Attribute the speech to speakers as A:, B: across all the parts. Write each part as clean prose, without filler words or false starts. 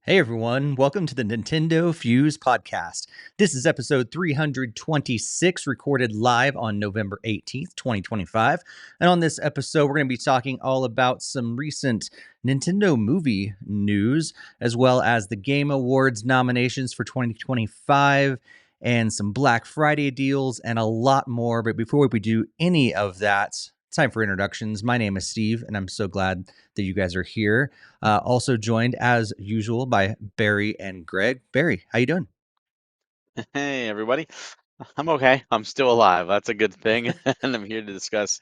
A: Hey everyone, welcome to the NintendoFuse Podcast. This is episode 326, recorded live on November 18th, 2025. And on this episode, we're going to be talking all about some recent Nintendo movie news, as well as the Game Awards nominations for 2025, and some Black Friday deals, and a lot more. But before we do any of that, time for introductions. My name is Steve, and I'm so glad that you guys are here. Also joined as usual by Barry and Greg. Barry, how you doing?
B: Hey, everybody. I'm okay. I'm still alive. That's a good thing. And I'm here to discuss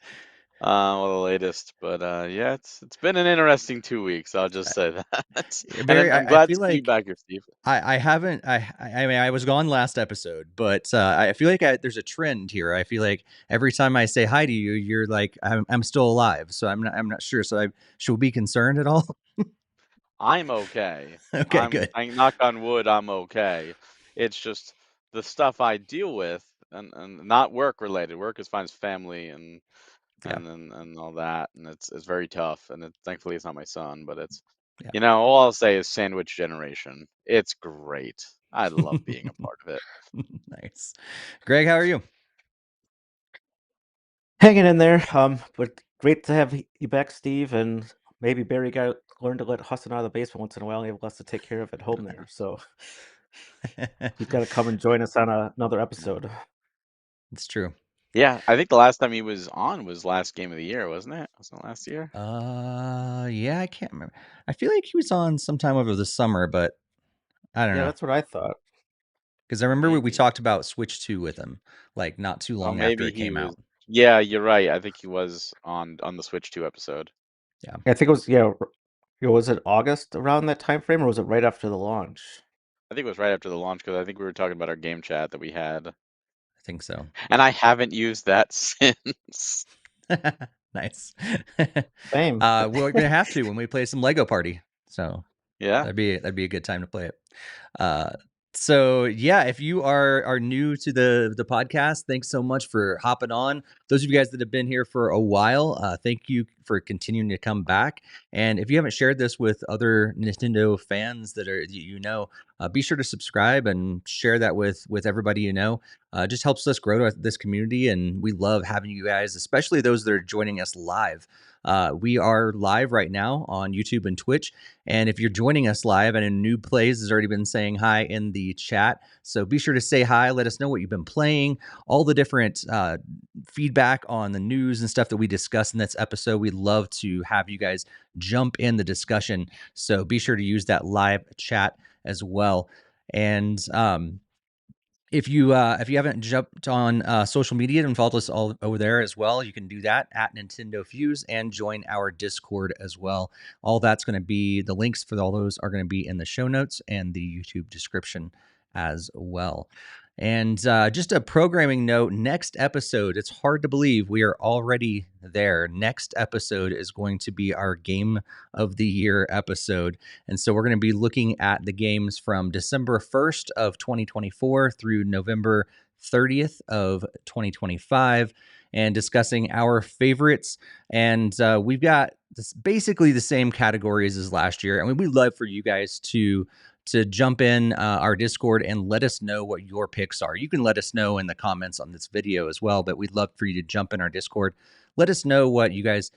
B: all the latest. But yeah, it's been an interesting 2 weeks. I'll just say that. And
A: Barry,
B: I'm,
A: I,
B: I'm
A: I
B: glad
A: feel
B: to see you
A: like
B: back here, Steve.
A: I haven't I mean I was gone last episode, but I feel like there's a trend here. I feel like every time I say hi to you, you're like I'm still alive, so I'm not sure. So should we be concerned at all?
B: I'm okay.
A: Okay, good.
B: I knock on wood, I'm okay. It's just the stuff I deal with and not work related. Work is fine, it's family
A: Yeah,
B: and all that, and it's very tough. And thankfully it's not my son, but it's
A: yeah.
B: all I'll say is sandwich generation. It's great. I love being a part of it.
A: Nice. Greg, how are you?
C: Hanging in there. But great to have you back, Steve, and maybe Barry got learned to let Huston out of the basement once in a while. He has less to take care of at home there, so he's got to come and join us on another episode.
A: It's true.
B: Yeah, I think the last time he was on was last game of the year, wasn't it? Wasn't it last year?
A: Yeah, I can't remember. I feel like he was on sometime over the summer, but I don't
C: Yeah,
A: know.
C: that's what I thought.
A: Because I remember we
B: Maybe.
A: talked about Switch 2 with him, like not too
B: Oh,
A: long after
B: maybe
A: it
B: he
A: came
B: was.
A: out.
B: Yeah, you're right. I think he was on the Switch 2 episode.
A: Yeah,
C: I think it was was it August around that time frame, or was it right after the launch?
B: I think it was right after the launch because I think we were talking about our game chat that we had,
A: I think so.
B: and I haven't used that since.
A: Nice.
C: Same.
A: We're gonna have to when we play some Lego Party. So
B: Yeah.
A: that'd be a good time to play it. Uh, so yeah, if you are new to the podcast, thanks so much for hopping on. Those of you guys that have been here for a while, thank you for continuing to come back. And if you haven't shared this with other Nintendo fans that be sure to subscribe and share that with everybody you know. Just helps us grow this community, and we love having you guys, especially those that are joining us live. We are live right now on YouTube and Twitch. And if you're joining us live, and a new plays has already been saying hi in the chat, so be sure to say hi. Let us know what you've been playing, all the different feedback on the news and stuff that we discuss in this episode. We'd love to have you guys jump in the discussion. So be sure to use that live chat as well. And if you haven't jumped on social media and followed us all over there as well, you can do that at NintendoFuse and join our Discord as well. All that's going to be the links for all those are going to be in the show notes and the YouTube description as well. And just a programming note, next episode, it's hard to believe we are already there. Next episode is going to be our Game of the Year episode. And so we're going to be looking at the games from December 1st of 2024 through November 30th of 2025 and discussing our favorites. And we've got basically the same categories as last year. I mean, we'd love for you guys to jump in our Discord and let us know what your picks are. You can let us know in the comments on this video as well, but we'd love for you to jump in our Discord. Let us know what you guys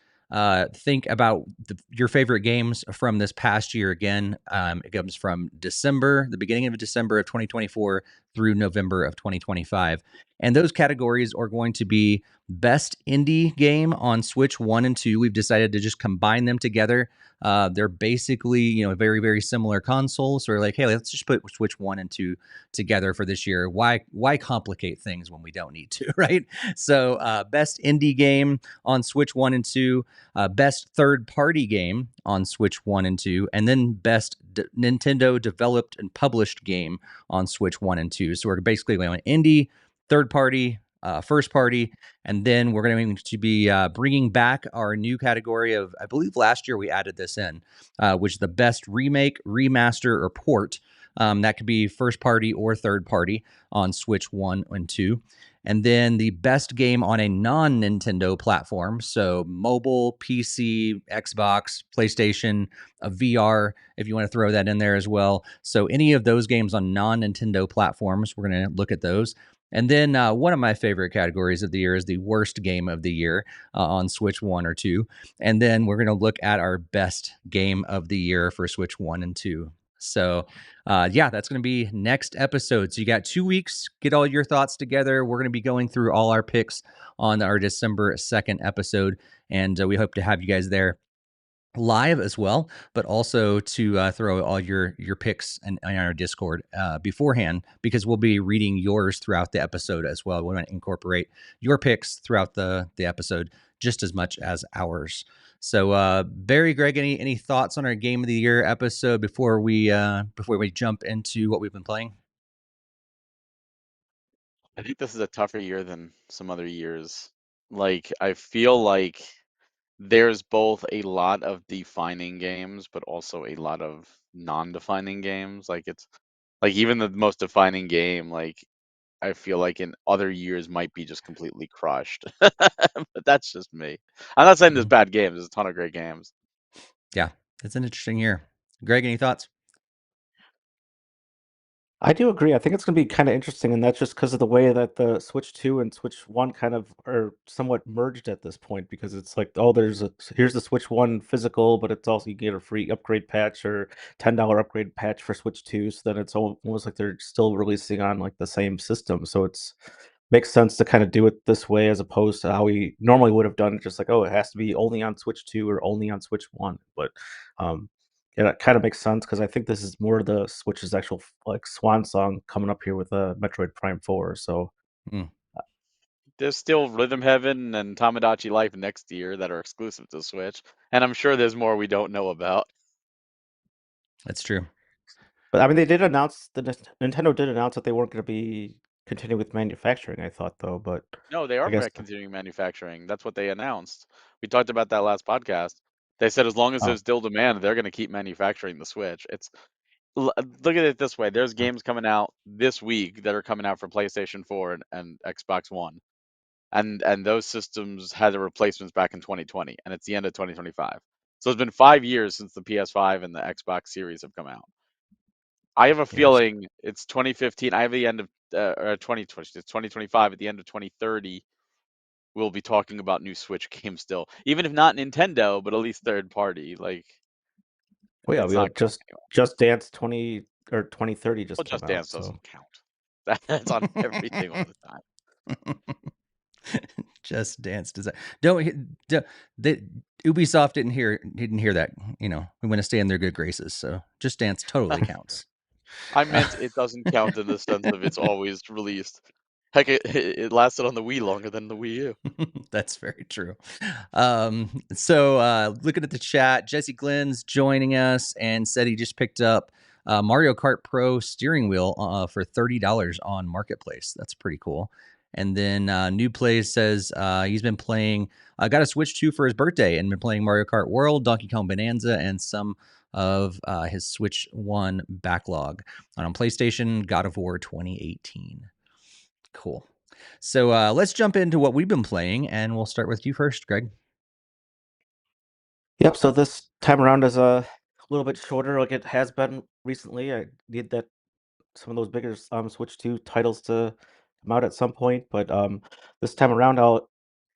A: think about your favorite games from this past year. Again, it comes from December, the beginning of December of 2024 through November of 2025. And those categories are going to be best indie game on Switch 1 and 2. We've decided to just combine them together. They're basically, very, very similar consoles. So we're like, hey, let's just put Switch 1 and 2 together for this year. Why complicate things when we don't need to, right? So best indie game on Switch 1 and 2, best third-party game on Switch 1 and 2, and then best Nintendo developed and published game on Switch 1 and 2. So we're basically going indie, third-party, first party, and then we're going to be bringing back our new category of, I believe last year we added this in, which is the best remake, remaster, or port That could be first party or third party on Switch 1 and 2. And then the best game on a non Nintendo platform. So mobile, PC, Xbox, PlayStation, a VR, if you want to throw that in there as well. So any of those games on non Nintendo platforms, we're going to look at those. And then one of my favorite categories of the year is the worst game of the year on Switch 1 or 2. And then we're going to look at our best game of the year for Switch 1 and 2. So, yeah, that's going to be next episode. So you got 2 weeks, get all your thoughts together. We're going to be going through all our picks on our December 2nd episode. And we hope to have you guys there live as well, but also to throw all your picks on our Discord beforehand, because we'll be reading yours throughout the episode as well. We want to incorporate your picks throughout the episode just as much as ours. So Barry, Greg, any thoughts on our Game of the Year episode before we jump into what we've been playing?
B: I think this is a tougher year than some other years. Like, I feel like there's both a lot of defining games, but also a lot of non-defining games. Like, it's like even the most defining game, like I feel like in other years might be just completely crushed. But that's just me. I'm not saying there's bad games. There's a ton of great games.
A: Yeah, it's an interesting year. Greg, any thoughts?
C: I do agree. I think it's going to be kind of interesting, and that's just because of the way that the Switch 2 and Switch 1 kind of are somewhat merged at this point. Because it's like, oh, here's the Switch 1 physical, but it's also you get a free upgrade patch or $10 upgrade patch for Switch 2. So then it's almost like they're still releasing on like the same system. So it's makes sense to kind of do it this way as opposed to how we normally would have done it, just like, oh, it has to be only on Switch 2 or only on Switch 1. But um, yeah, that kind of makes sense because I think this is more the Switch's actual like swan song coming up here with Metroid Prime 4. So
B: There's still Rhythm Heaven and Tamagotchi Life next year that are exclusive to Switch, and I'm sure there's more we don't know about.
A: That's true.
C: but I mean, they did announce Nintendo did announce that they weren't going to be continuing with manufacturing. I thought though, but
B: No, they
C: I
B: are
C: guess
B: continuing manufacturing. That's what they announced. We talked about that last podcast. They said as long as
C: oh
B: there's still demand, they're going to keep manufacturing the Switch. Look at it this way. There's games coming out this week that are coming out for PlayStation 4 and Xbox One. And those systems had the replacements back in 2020, and it's the end of 2025. So it's been 5 years since the PS5 and the Xbox Series have come out. I have a
C: yes.
B: feeling it's 2015. I have the end of or 2020. It's 2025. At the end of 2030, we'll be talking about new Switch games still, even if not Nintendo, but at least third party. Like
C: Well, yeah,
B: it's
C: we
B: not
C: had
B: going anywhere.
C: just Dance 2030
B: Well,
C: just came
B: Just
C: out.
B: Dance
C: So
B: doesn't count. That's on everything all the time.
A: Just Dance design. Don't they, Ubisoft didn't hear that. You know, we want to stay in their good graces. So Just Dance totally counts.
B: I meant it doesn't count in the sense of it's always released. Heck, it lasted on the Wii longer than the Wii U.
A: That's very true. So looking at the chat, Jesse Glenn's joining us and said he just picked up Mario Kart Pro steering wheel for $30 on Marketplace. That's pretty cool. And then New Plays says he's been playing, got a Switch 2 for his birthday and been playing Mario Kart World, Donkey Kong Bonanza, and some of his Switch 1 backlog. And on PlayStation, God of War 2018. Cool. So let's jump into what we've been playing, and we'll start with you first, Greg.
C: yep. So this time around is a little bit shorter, like it has been recently. I need that some of those bigger Switch 2 titles to come out at some point, but this time around I'll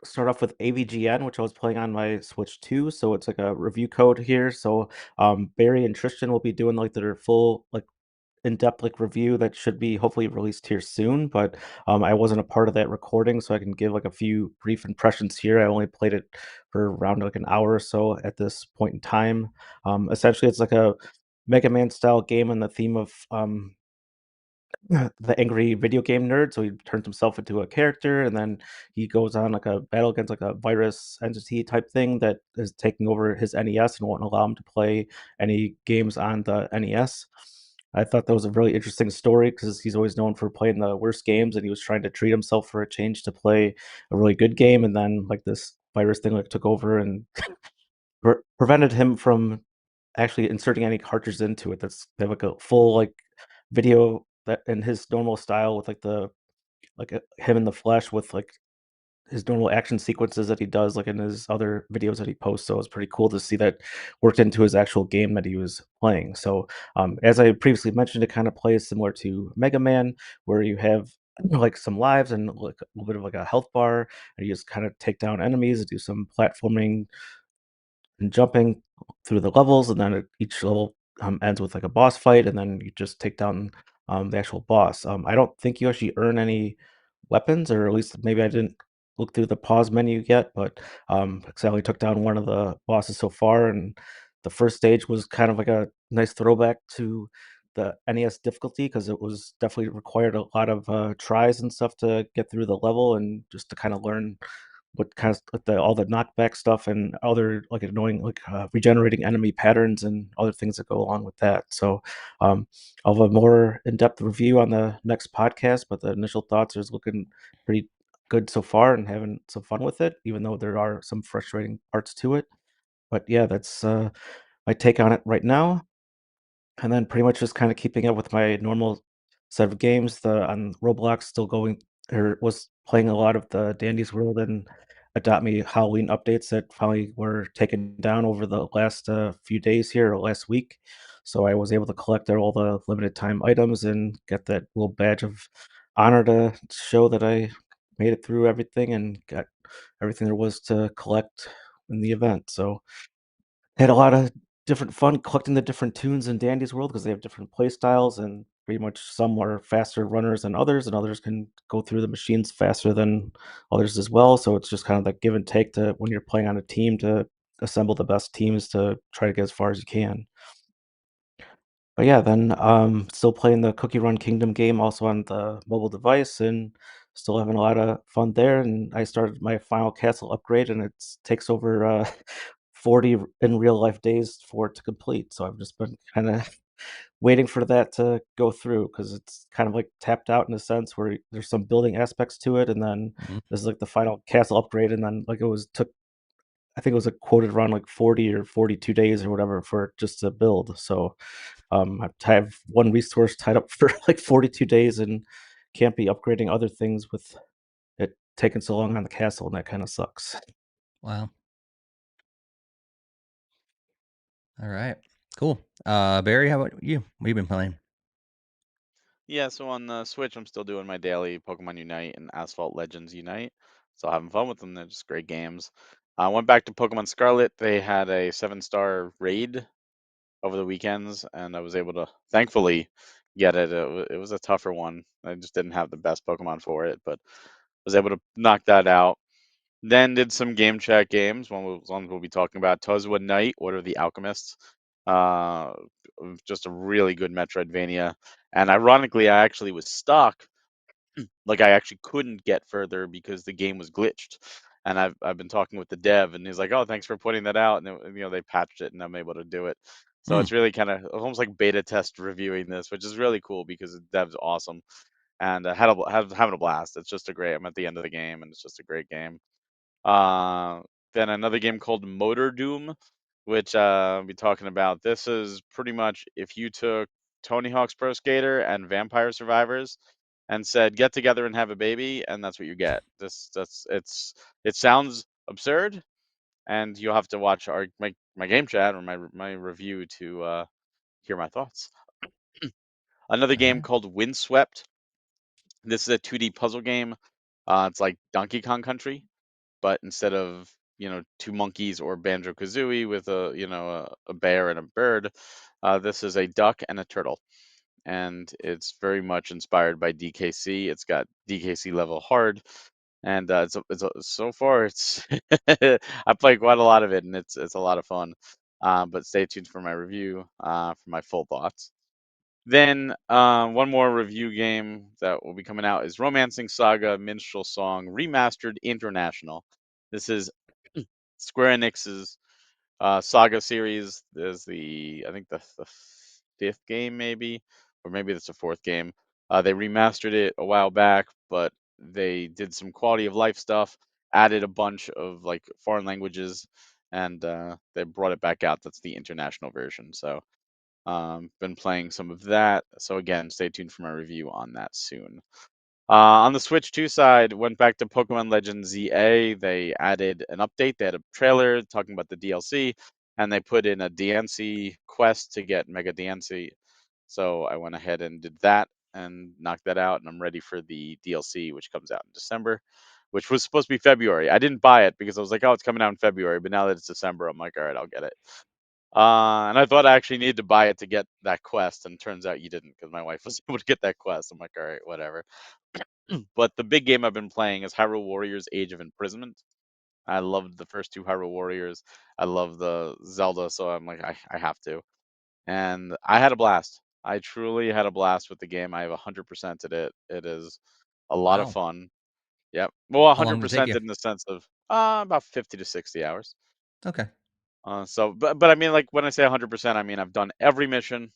C: start off with AVGN, which I was playing on my Switch 2. So it's like a review code here. So Barry and Tristan will be doing like their full like in-depth like review that should be hopefully released here soon, but I wasn't a part of that recording, so I can give like a few brief impressions here. I only played it for around like an hour or so at this point in time. Essentially it's like a Mega Man style game on the theme of the angry video game nerd. So he turns himself into a character, and then he goes on like a battle against like a virus entity type thing that is taking over his NES and won't allow him to play any games on the NES. I thought that was a really interesting story because he's always known for playing the worst games, and he was trying to treat himself for a change to play a really good game, and then like this virus thing like took over and prevented him from actually inserting any cartridges into it. They have like a full like video that in his normal style with him in the flesh with like his normal action sequences that he does like in his other videos that he posts. So it's pretty cool to see that worked into his actual game that he was playing. So as I previously mentioned, it kind of plays similar to Mega Man, where you have like some lives and like a little bit of like a health bar, and you just kind of take down enemies and do some platforming and jumping through the levels, and then each level ends with like a boss fight, and then you just take down the actual boss. I don't think you actually earn any weapons, or at least maybe I didn't look through the pause menu yet, but 'cause I only took down one of the bosses so far, and the first stage was kind of like a nice throwback to the NES difficulty because it was definitely required a lot of tries and stuff to get through the level and just to kind of learn what kind of like all the knockback stuff and other like annoying regenerating enemy patterns and other things that go along with that. So I'll have a more in-depth review on the next podcast, but the initial thoughts is looking pretty good so far and having some fun with it, even though there are some frustrating parts to it. But yeah, that's my take on it right now. And then pretty much just kinda keeping up with my normal set of games, on Roblox, still going or was playing a lot of the Dandy's World and Adopt Me Halloween updates that finally were taken down over the last, few days here or last week. So I was able to collect all the limited time items and get that little badge of honor to show that I made it through everything and got everything there was to collect in the event. So had a lot of different fun collecting the different tunes in Dandy's World because they have different play styles, and pretty much some are faster runners than others, and others can go through the machines faster than others as well. So it's just kind of that give and take to when you're playing on a team to assemble the best teams to try to get as far as you can. But yeah, then still playing the Cookie Run Kingdom game also on the mobile device and still having a lot of fun there. And I started my final castle upgrade, and it takes over 40 in real life days for it to complete. So I've just been kind of waiting for that to go through because it's kind of like tapped out in a sense where there's some building aspects to it, and then
A: Mhm.
C: there's like the final castle upgrade, and then like it was took I think it was a quoted around like 40 or 42 days or whatever for it just to build. So I have one resource tied up for like 42 days and can't be upgrading other things with it taking so long on the castle, and that kind of sucks.
A: Wow. All right. Cool. Barry, how about you? What have you been playing?
B: Yeah, so on the Switch, I'm still doing my daily Pokemon Unite and Asphalt Legends Unite. So having fun with them. They're just great games. I went back to Pokemon Scarlet. They had a 7-star raid over the weekends, and I was able to thankfully get it. It was a tougher one. I just didn't have the best Pokemon for it, but was able to knock that out. Then did some game chat games. One we'll be talking about Tuzwa Knight, Order of the Alchemists. Uh, just a really good Metroidvania. And ironically, I actually was stuck. Like I actually couldn't get further because the game was glitched. And I've been talking with the dev, and he's like, "Oh, thanks for pointing that out." And they patched it, and I'm able to do it. So
A: Hmm.
B: it's really kind of almost like beta test reviewing this, which is really cool because the dev's awesome and having a blast. It's just a great. I'm at the end of the game, and it's just a great game. Uh, then another game called Motor Doom, which I'll be talking about. This is pretty much if you took Tony Hawk's Pro Skater and Vampire Survivors and said get together and have a baby, and that's what you get. It sounds absurd, and you'll have to watch my game chat or my review to hear my thoughts. Another
A: All
B: game
A: right.
B: called Windswept. This is a 2D puzzle game. It's like Donkey Kong Country, but instead of two monkeys or Banjo Kazooie with a bear and a bird, this is a duck and a turtle, and it's very much inspired by DKC. It's got DKC level hard, and so far it's I played quite a lot of it, and it's a lot of fun. But stay tuned for my review for my full thoughts. Then one more review game that will be coming out is Romancing Saga Minstrel Song Remastered International. This is Square Enix's Saga series. There's I think the fifth game maybe, or maybe it's the fourth game. They remastered it a while back, but they did some quality of life stuff, added a bunch of like foreign languages, and they brought it back out. That's the international version. So Been playing some of that. So again, stay tuned for my review on that soon. On the Switch 2 side, went back to Pokemon Legends ZA. They added an update. They had a trailer talking about the DLC, and they put in a DNC quest to get Mega DNC. So I went ahead and did that and knocked that out, and I'm ready for the DLC, which comes out in December, which was supposed to be February. I didn't buy it because I was like, oh, it's coming out in February, but now that it's December, I'm like, all right, I'll get it. And I thought I actually needed to buy it to get that quest, and turns out you didn't because my wife was able to get that quest. I'm like, all right, whatever. But the big game I've been playing is Hyrule Warriors Age of Imprisonment. I loved the first two Hyrule Warriors. I love the Zelda, so I'm like, I have to. And I had a blast. I truly had a blast with the game. I have 100%ed it. It is a lot of
A: Wow.
B: fun. Yep. Well,
A: How long did it take
B: 100%
A: you?
B: in the sense of about 50 to 60 hours.
A: Okay.
B: But I mean, like when I say 100%, I mean I've done every mission,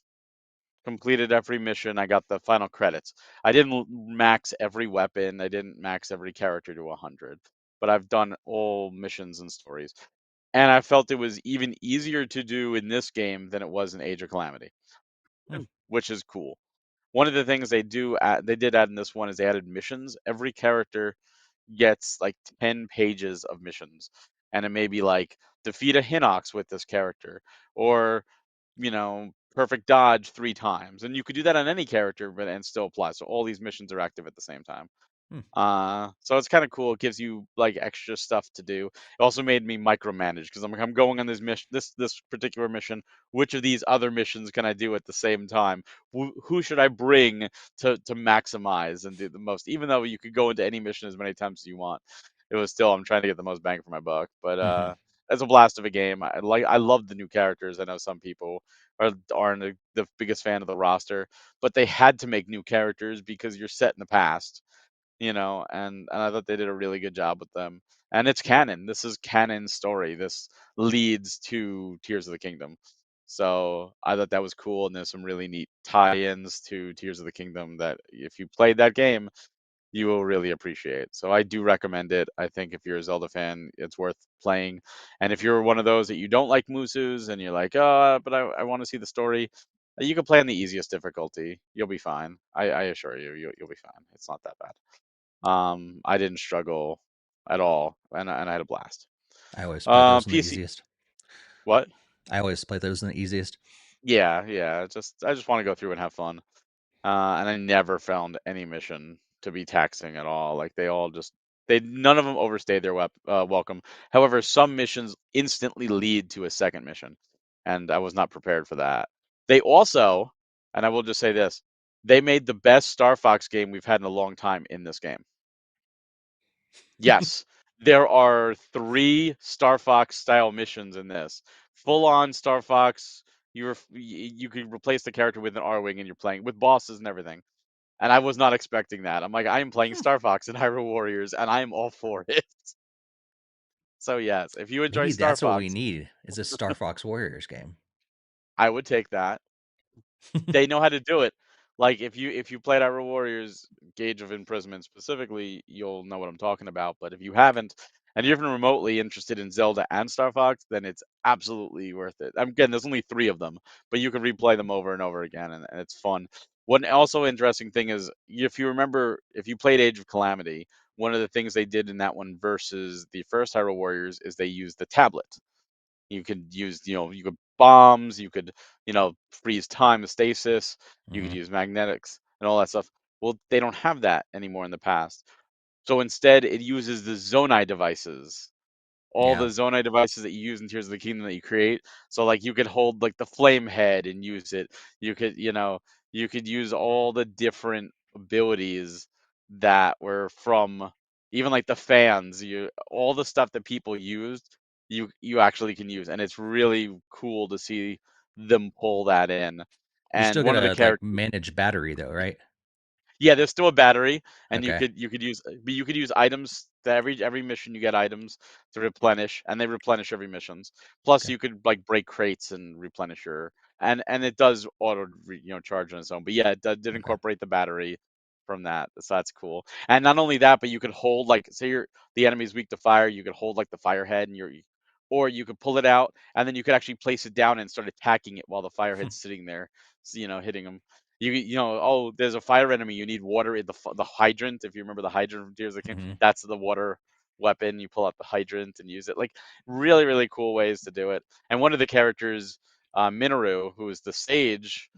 B: completed every mission. I got the final credits. I didn't max every weapon. I didn't max every character to 100, but I've done all missions and stories. And I felt it was even easier to do in this game than it was in Age of Calamity,
A: Hmm.
B: which is cool. One of the things they did add in this one is they added missions. Every character gets like 10 pages of missions, and it may be like defeat a Hinox with this character, or perfect dodge 3 times, and you could do that on any character, but and still apply. So all these missions are active at the same time.
A: Hmm.
B: So it's kind of cool. It gives you like extra stuff to do. It also made me micromanage because I'm like, I'm going on this mission, this particular mission. Which of these other missions can I do at the same time? Who should I bring to maximize and do the most? Even though you could go into any mission as many times as you want, it was still I'm trying to get the most bang for my buck. But
A: Hmm.
B: it's a blast of a game. I love the new characters. I know some people aren't the biggest fan of the roster, but they had to make new characters because you're set in the past, and I thought they did a really good job with them. And it's canon. This is canon story. This leads to Tears of the Kingdom. So I thought that was cool, and there's some really neat tie-ins to Tears of the Kingdom that if you played that game, you will really appreciate. So I do recommend it. I think if you're a Zelda fan, it's worth playing. And if you're one of those that you don't like Musus and you're like, oh, but I want to see the story, you can play on the easiest difficulty. You'll be fine. I assure you, you'll be fine. It's not that bad. I didn't struggle at all, and I had a blast.
A: I always play those in the
B: PC,
A: easiest.
B: what?
A: I always play those in the easiest.
B: Yeah. I just want to go through and have fun. And I never found any mission to be taxing at all. Like they all just they none of them overstayed their welcome. However, some missions instantly lead to a second mission, and I was not prepared for that. They also, and I will just say this, they made the best Star Fox game we've had in a long time in this game. Yes, there are 3 Star Fox style missions in this. Full on Star Fox, you could replace the character with an R-wing and you're playing with bosses and everything. And I was not expecting that. I'm like, I am playing
A: Hmm.
B: Star Fox and Hyrule Warriors, and I am all for it. So yes, if you enjoy
A: Maybe
B: Star
A: that's what we
B: Fox,
A: need is a Star Fox Warriors game.
B: I would take that. They know how to do it. Like if you played Hyrule Warriors Gauge of Imprisonment specifically, you'll know what I'm talking about. But if you haven't, and you're even remotely interested in Zelda and Star Fox, then it's absolutely worth it. Again, there's only 3 of them, but you can replay them over and over again, and it's fun. One also interesting thing is if you remember, if you played Age of Calamity, one of the things they did in that one versus the first Hyrule Warriors is they used the tablet. You could use, you could bombs, you could, freeze time, stasis, you could
A: Hmm.
B: use magnetics and all that stuff. Well, they don't have that anymore in the past. So instead, it uses the Zonai devices, all
A: Yeah.
B: the Zonai devices that you use in Tears of the Kingdom that you create. So like you could hold like the flame head and use it. You could, you could use all the different abilities that were from even like the fans, all the stuff that people used, you actually can use. And it's really cool to see them pull that in.
A: You
B: And
A: still
B: one of the
A: gotta like
B: characters,
A: manage battery though, right?
B: yeah, there's still a battery, and
A: Okay.
B: you could use but you could use items that every mission you get items to replenish, and they replenish every missions. Plus,
A: Okay.
B: you could like break crates and replenish your and it does auto charge on its own. But yeah, did
A: Okay.
B: incorporate the battery from that, so that's cool. And not only that, but you could hold like say the enemy's weak to fire, you could hold like the fire head and or you could pull it out and then you could actually place it down and start attacking it while the fire head's sitting there, hitting them. Oh, there's a fire enemy. You need water in the hydrant. If you remember the hydrant from Tears of the King,
A: Mhm.
B: that's the water weapon. You pull out the hydrant and use it. Like really, really cool ways to do it. And one of the characters, Minoru, who is the sage,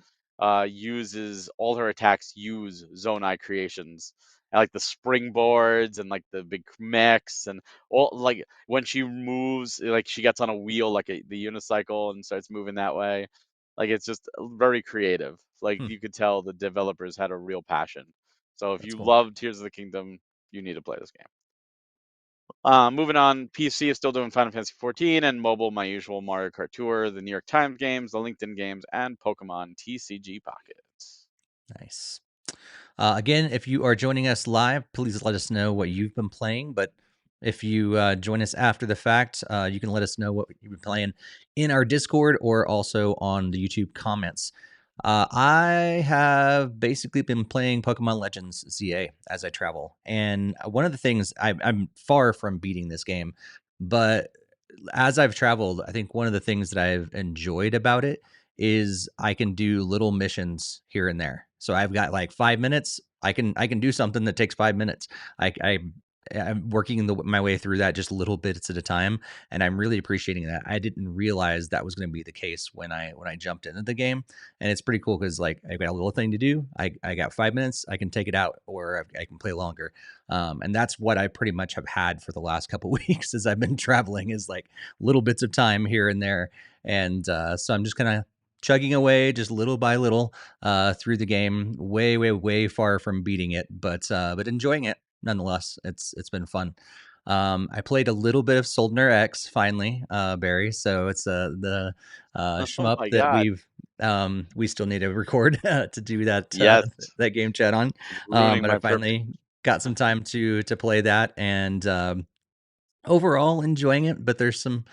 B: uses all her attacks use Zonai creations. And, like the springboards and like the big mechs and all, like when she moves, like she gets on a wheel like the unicycle and starts moving that way. Like it's just very creative. Like
A: Hmm.
B: you could tell the developers had a real passion. So if
A: That's
B: you
A: cool.
B: love Tears of the Kingdom, you need to play this game. Moving on, PC is still doing Final Fantasy 14, and mobile, my usual Mario Kart Tour, the New York Times games, the LinkedIn games, and Pokemon TCG Pocket.
A: Nice. Again, if you are joining us live, please let us know what you've been playing. But if you join us after the fact, you can let us know what you've been playing in our Discord or also on the YouTube comments. I have basically been playing Pokemon Legends ZA as I travel. And one of the things I'm far from beating this game, but as I've traveled, I think one of the things that I've enjoyed about it is I can do little missions here and there. So I've got like 5 minutes. I can do something that takes 5 minutes. I'm working my way through that just little bits at a time, and I'm really appreciating that. I didn't realize that was going to be the case when I jumped into the game, and it's pretty cool because like I've got a little thing to do. I got 5 minutes. I can take it out, or I can play longer. And that's what I pretty much have had for the last couple weeks as I've been traveling, is like little bits of time here and there. And so I'm just kind of chugging away just little by little through the game, way, way, way far from beating it, but enjoying it nonetheless. It's been fun. I played a little bit of Soldner X finally, Barry. So it's the
B: Oh
A: shmup
B: my
A: that
B: God.
A: we still need to record to do
B: Yes.
A: that game chat on.
B: Ruining
A: But I
B: my perfect.
A: finally got some time to play that, and overall enjoying it. But there's some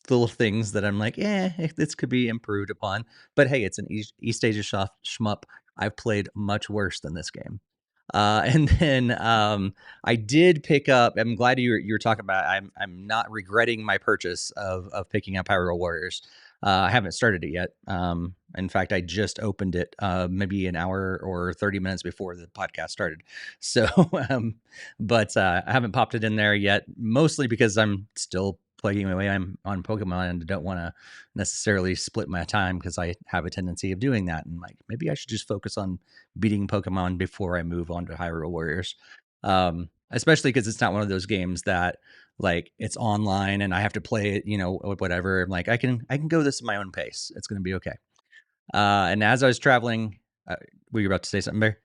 A: little things that I'm like, this could be improved upon. But hey, it's an East Asia shmup. I've played much worse than this game. And then I did pick up. I'm glad you're talking about. I'm not regretting my purchase of picking up Hyrule Warriors. I haven't started it yet. In fact, I just opened it maybe an hour or 30 minutes before the podcast started. So, but I haven't popped it in there yet. Mostly because I'm still plugging away. I'm on Pokemon and don't want to necessarily split my time because I have a tendency of doing that. And like maybe I should just focus on beating Pokemon before I move on to Hyrule Warriors. Especially because it's not one of those games that like it's online and I have to play it, whatever. I'm like, I can go this at my own pace. It's going to be okay. And as I was traveling, were you about to say something, Bear?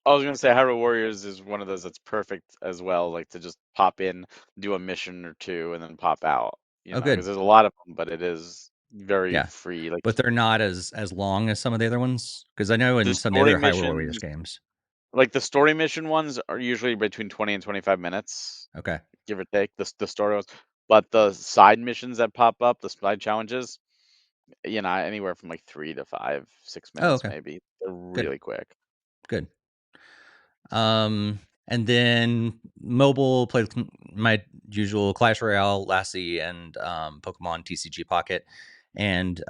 B: I was gonna say Hyrule Warriors is one of those that's perfect as well, like to just pop in, do a mission or two, and then pop out.
A: Oh,
B: Because
A: good.
B: there's a lot of them, but it is very
A: Yeah.
B: free. Like
A: But they're not as long as some of the other ones. Because I know
B: the
A: in some of the
B: story
A: other Hyrule Warriors
B: missions,
A: games.
B: like the story mission ones, are usually between 20 and 25 minutes,
A: Okay.
B: give or take. The story ones, but the side missions that pop up, the side challenges, anywhere from like 3 to 5, 6 minutes
A: Okay.
B: maybe. They're
A: Good.
B: really quick.
A: Good. And then mobile, played my usual Clash Royale, Lassie, and Pokemon TCG Pocket. And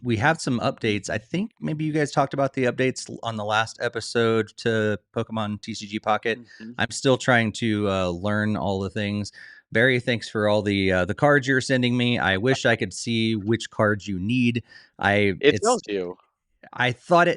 A: we have some updates. I think maybe you guys talked about the updates on the last episode to Pokemon TCG Pocket.
B: Mhm.
A: I'm still trying to learn all the things. Barry, thanks for all the cards you're sending me. I wish I could see which cards you need.
B: It tells you.
A: I thought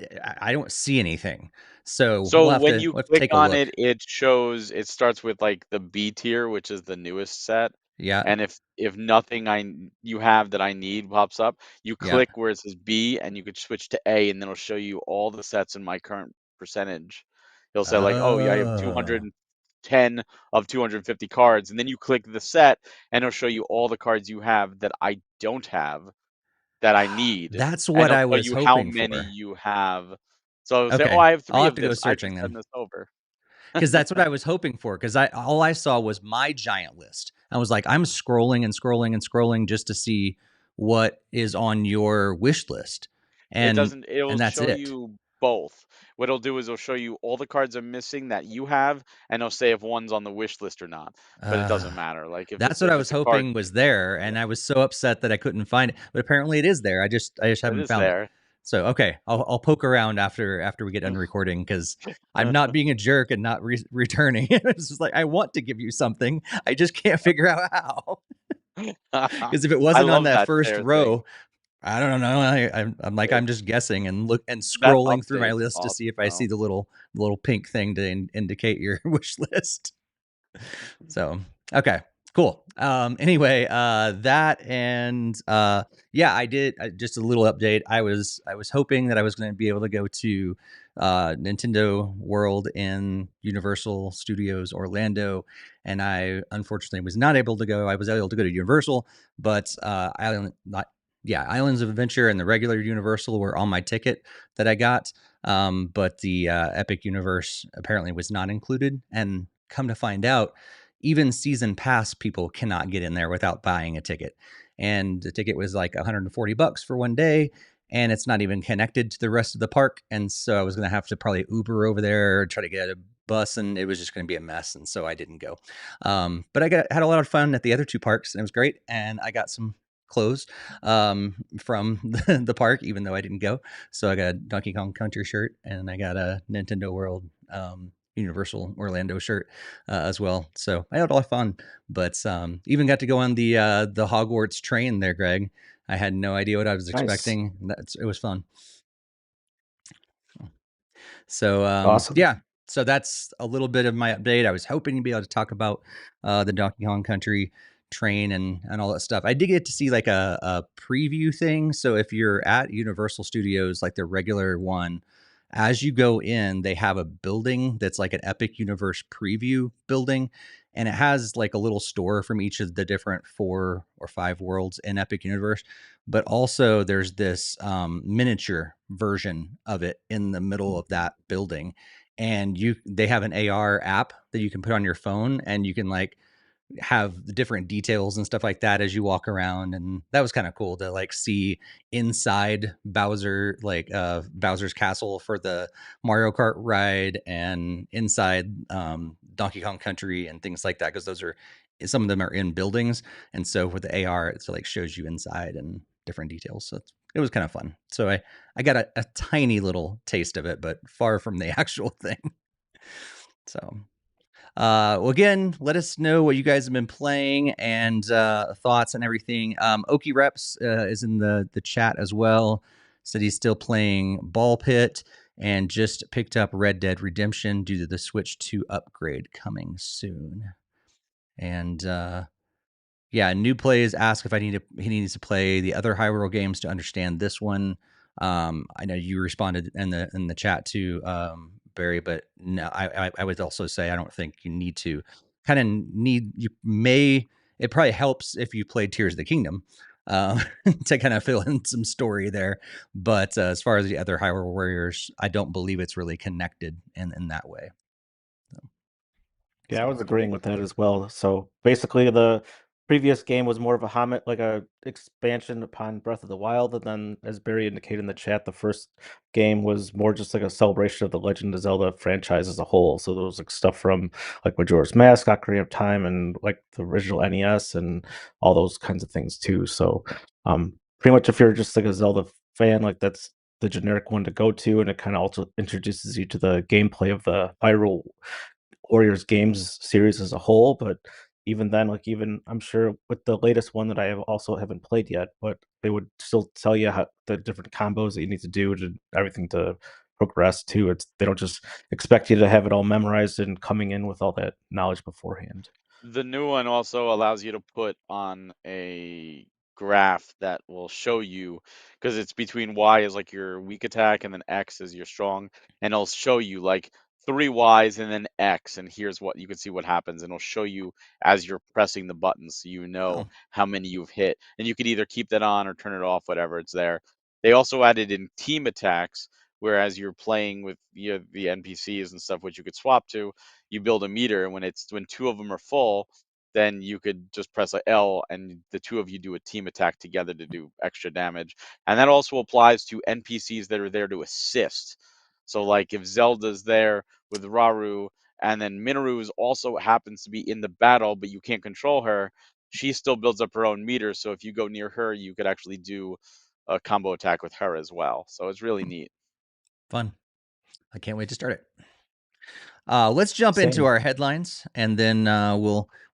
A: I don't see anything. So
B: So when you
A: we'll have to
B: click
A: take a
B: on
A: look.
B: it, it starts with like the B tier, which is the newest set.
A: Yeah.
B: And if nothing you have that I need pops up, you
A: Yeah.
B: click where it says B and you could switch to A and then it'll show you all the sets in my current percentage. It'll say like, oh yeah, I have
A: Oh.
B: 210 of 250 cards, and then you click the set and it'll show you all the cards you have that I don't have that I need,
A: That's
B: and
A: what
B: it'll
A: I
B: tell
A: was
B: you how
A: hoping
B: many
A: for.
B: you have. So it'll say, "Oh,
A: Okay.
B: I have
A: I'll
B: 3
A: have
B: of
A: to go
B: this. I can
A: searching
B: send
A: then.
B: this over."
A: Because that's what I was hoping for. Because I all I saw was my giant list. I was like, I'm scrolling and scrolling and scrolling just to see what is on your wish list.
B: It
A: And
B: doesn't it'll
A: that's
B: show
A: it.
B: you both. What it'll do is it'll show you all the cards are missing that you have, and it'll say if one's on the wish list or not. But it doesn't matter. Like if
A: That's
B: it's
A: what I
B: if
A: was
B: it's a card,
A: hoping was there,
B: yeah,
A: and I was so upset that I couldn't find it. But apparently, it is there. I just
B: it
A: haven't
B: is
A: found it.
B: there.
A: So okay, I'll poke around after we get done recording because I'm not being a jerk and not returning. It's just like I want to give you something, I just can't figure out how. Because if it
B: I
A: wasn't on
B: love
A: that
B: that
A: first
B: fair thing.
A: row, I don't know. I'm like I'm
B: It's
A: just guessing and
B: that
A: scrolling through my
B: update is
A: list to see
B: awesome
A: if I see
B: though.
A: the little pink thing to indicate your wish list. So okay, cool. Anyway, that and yeah, I did just a little update. I was hoping that I was going to be able to go to Nintendo World in Universal Studios Orlando, and I unfortunately was not able to go. I was able to go to Universal, but Islands of Adventure and the regular Universal were on my ticket that I got. But the Epic Universe apparently was not included, and come to find out, even season pass people cannot get in there without buying a ticket. And the ticket was like $140 for one day, and it's not even connected to the rest of the park. And so I was going to have to probably Uber over there or try to get a bus, and it was just going to be a mess. And so I didn't go. But I had a lot of fun at the other two parks, and it was great. And I got some clothes from the park, even though I didn't go. So I got a Donkey Kong Country shirt, and I got a Nintendo World Universal Orlando shirt as well. So I had a lot of fun, but even got to go on the Hogwarts train there, Greg. I had no idea what I was
C: Nice.
A: expecting. It was fun. So
C: Awesome.
A: yeah, so that's a little bit of my update. I was hoping to be able to talk about the Donkey Kong Country train and all that stuff. I did get to see like a preview thing. So if you're at Universal Studios, like the regular one, as you go in, they have a building that's like an Epic Universe preview building. And it has like a little store from each of the different 4 or 5 worlds in Epic Universe. But also there's this miniature version of it in the middle of that building. And they have an AR app that you can put on your phone, and you can like have the different details and stuff like that as you walk around. And that was kind of cool to like see inside Bowser's castle for the Mario Kart ride, and inside Donkey Kong Country and things like that, because some of them are in buildings, and so with the AR it like shows you inside and different details. So it was kind of fun. So I got a tiny little taste of it, but far from the actual thing. So well, again, let us know what you guys have been playing and thoughts and everything. Okie Reps is in the chat as well. Said he's still playing Ball Pit and just picked up Red Dead Redemption due to the Switch 2 upgrade coming soon. And yeah, New Plays asked if he needs to play the other Hyrule games to understand this one. I know you responded in the chat to Barry, but no, I would also say I don't think you need to. It probably helps if you played Tears of the Kingdom to kind of fill in some story there. But as far as the other Hyrule Warriors, I don't believe it's really connected in that way.
C: Yeah, I was agreeing with that as well. So basically, the previous game was more of a homage, like a expansion upon Breath of the Wild, and then, as Barry indicated in the chat, the first game was more just like a celebration of the Legend of Zelda franchise as a whole. So there was like stuff from like Majora's Mask, Ocarina of Time, and like the original NES, and all those kinds of things too. So, pretty much if you're just like a Zelda fan, like that's the generic one to go to, and it kind of also introduces you to the gameplay of the Hyrule Warriors games series as a whole. But even then, like even I'm sure with the latest one that I have also haven't played yet, but they would still tell you how the different combos that you need to do to everything to progress too. They don't just expect you to have it all memorized and coming in with all that knowledge beforehand.
B: The new one also allows you to put on a graph that will show you, because it's between Y is like your weak attack and then X is your strong, and it'll show you like 3 Ys and then X, and here's what you can see what happens, and it'll show you as you're pressing the buttons, so you know
A: Oh,
B: how many you've hit, and you could either keep that on or turn it off, whatever, it's there. They also added in team attacks, whereas you're playing with the NPCs and stuff, which you could swap to, you build a meter, and when 2 of them are full, then you could just press a L and the 2 of you do a team attack together to do extra damage. And that also applies to NPCs that are there to assist. So like if Zelda's there with Raru and then Minoru also happens to be in the battle, but you can't control her, she still builds up her own meter. So if you go near her, you could actually do a combo attack with her as well. So it's really neat.
A: Fun. I can't wait to start it. Let's jump into
C: Same.
A: our headlines, and then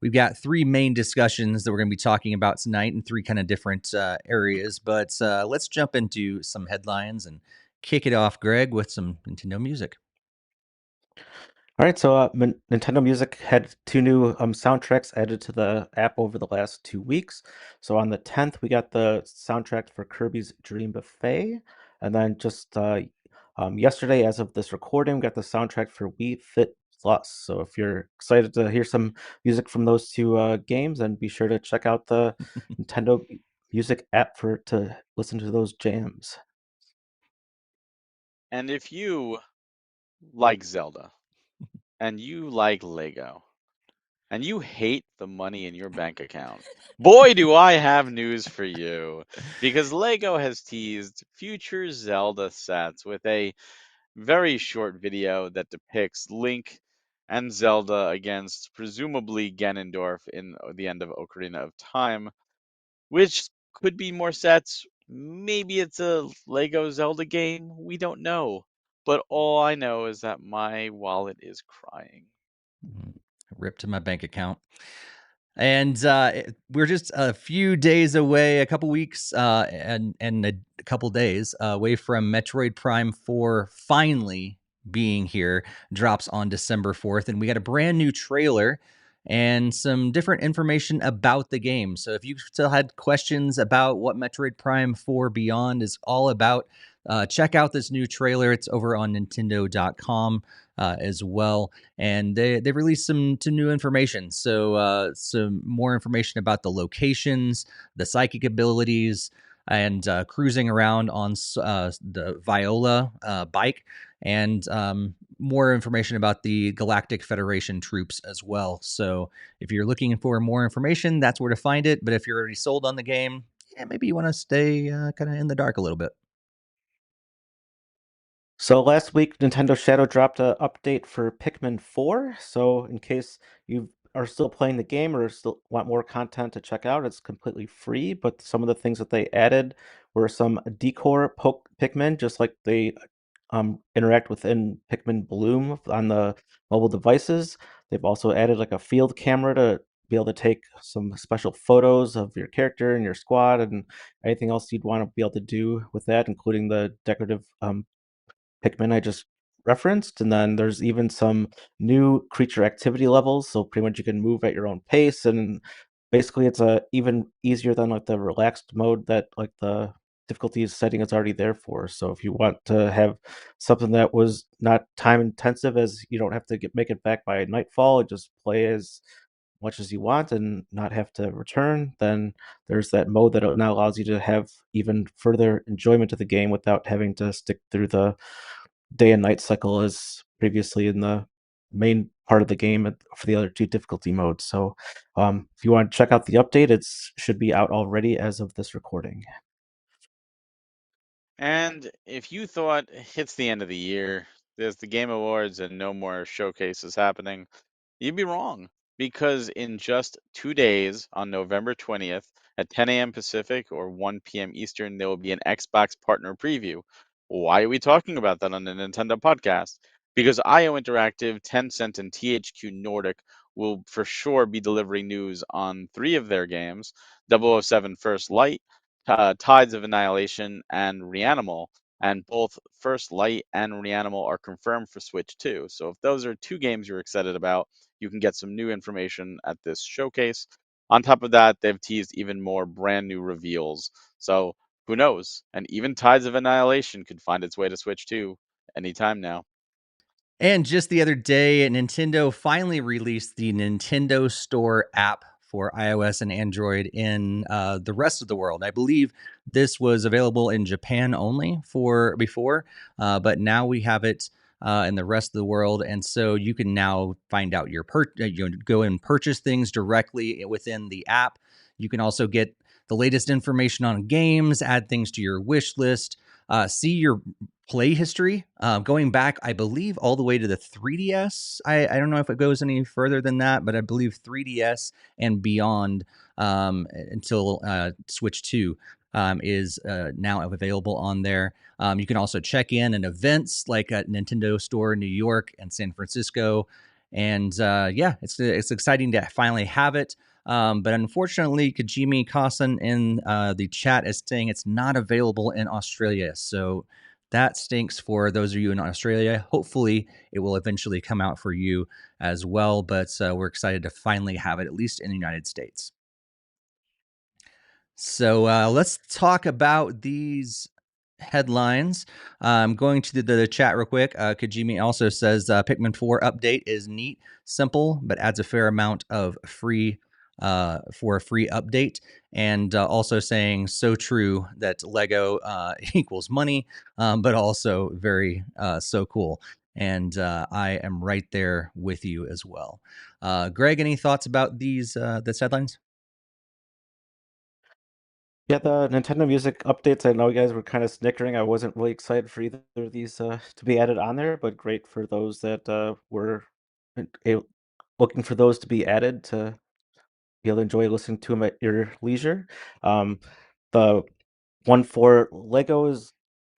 A: we've got three main discussions that we're going to be talking about tonight in three kind of different areas. But let's jump into some headlines and kick it off, Greg, with some Nintendo music.
C: All right, so Nintendo Music had two new soundtracks added to the app over the last 2 weeks. So on the 10th, we got the soundtrack for Kirby's Dream Buffet, and then just yesterday, as of this recording, we got the soundtrack for Wii Fit Plus. So if you're excited to hear some music from those two games, then be sure to check out the Nintendo Music app to listen to those jams.
B: And if you like Zelda and you like Lego and you hate the money in your bank account, boy, do I have news for you. Because Lego has teased future Zelda sets with a very short video that depicts Link and Zelda against presumably Ganondorf in the end of Ocarina of Time, which could be more sets. Maybe it's a Lego Zelda game. We don't know. But all I know is that my wallet is crying.
A: Rip to my bank account. And we're just a few days away, a couple weeks and a couple days away from Metroid Prime 4 finally being here. Drops on December 4th. And we got a brand new trailer and some different information about the game. So if you still had questions about what Metroid Prime 4 Beyond is all about, check out this new trailer. It's over on Nintendo.com as well. And they released some new information. So some more information about the locations, the psychic abilities, and cruising around on the Viola bike, and more information about the Galactic Federation troops as well. So if you're looking for more information, that's where to find it. But if you're already sold on the game, yeah, maybe you want to stay kind of in the dark a little bit.
C: So last week, Nintendo Shadow dropped an update for Pikmin 4. So in case you are still playing the game or still want more content to check out, it's completely free. But some of the things that they added were some decor Pikmin, just like they interact within Pikmin Bloom on the mobile devices. They've also added like a field camera to be able to take some special photos of your character and your squad and anything else you'd want to be able to do with that, including the decorative Pikmin I just referenced, and then there's even some new creature activity levels, so pretty much you can move at your own pace, and basically it's even easier than like the relaxed mode that like the difficulty setting is already there for. So if you want to have something that was not time intensive, as you don't have to make it back by nightfall, and just play as much as you want and not have to return, then there's that mode that now allows you to have even further enjoyment of the game without having to stick through the day and night cycle as previously in the main part of the game for the other two difficulty modes. So if you want to check out the update, it should be out already as of this recording.
B: And if you thought it's the end of the year, there's the Game Awards and no more showcases happening, you'd be wrong. Because in just 2 days, on November 20th, at 10 a.m. Pacific or 1 p.m. Eastern, there will be an Xbox partner preview. Why are we talking about that on the Nintendo podcast? Because IO Interactive, Tencent, and THQ Nordic will for sure be delivering news on three of their games: 007 First Light, Tides of Annihilation, and Reanimal. And both First Light and Reanimal are confirmed for Switch 2. So if those are two games you're excited about, you can get some new information at this showcase. On top of that, they've teased even more brand new reveals. So who knows? And even Tides of Annihilation could find its way to Switch 2 anytime now.
A: And just the other day, Nintendo finally released the Nintendo Store app for iOS and Android in the rest of the world. I believe this was available in Japan only for before, but now we have it in the rest of the world, and so you can now find out you go and purchase things directly within the app. You can also get the latest information on games, add things to your wish list, see your play history, going back, I believe, all the way to the 3DS. I don't know if it goes any further than that, but I believe 3DS and beyond, until Switch 2 is now available on there. You can also check in events like at Nintendo Store in New York and San Francisco. And yeah, it's exciting to finally have it. But unfortunately, Kajimi Kasan in the chat is saying it's not available in Australia. So that stinks for those of you in Australia. Hopefully, it will eventually come out for you as well. But we're excited to finally have it, at least in the United States. So let's talk about these headlines. I'm going to the chat real quick. Kajimi also says Pikmin 4 update is neat, simple, but adds a fair amount of free for a free update. And also saying so true that Lego equals money, but also very so cool. And I am right there with you as well. Greg, any thoughts about these headlines?
C: Yeah, the Nintendo Music updates, I know you guys were kind of snickering. I wasn't really excited for either of these to be added on there, but great for those that were a- looking for those to be added to be able to enjoy listening to them at your leisure. The one for Lego is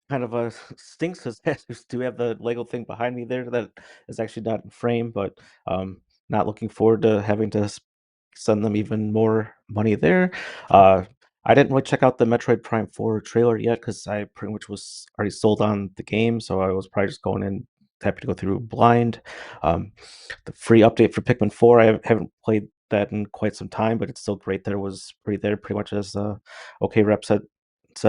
C: kind of a stinks because I do have the Lego thing behind me there that is actually not in frame, but not looking forward to having to send them even more money there. Uh, I didn't really check out the Metroid Prime 4 trailer yet because I pretty much was already sold on the game, so I was probably just going in happy to go through blind. The free update for Pikmin 4, I haven't played that in quite some time, but it's still great that it was pretty there, pretty much as OK Rep said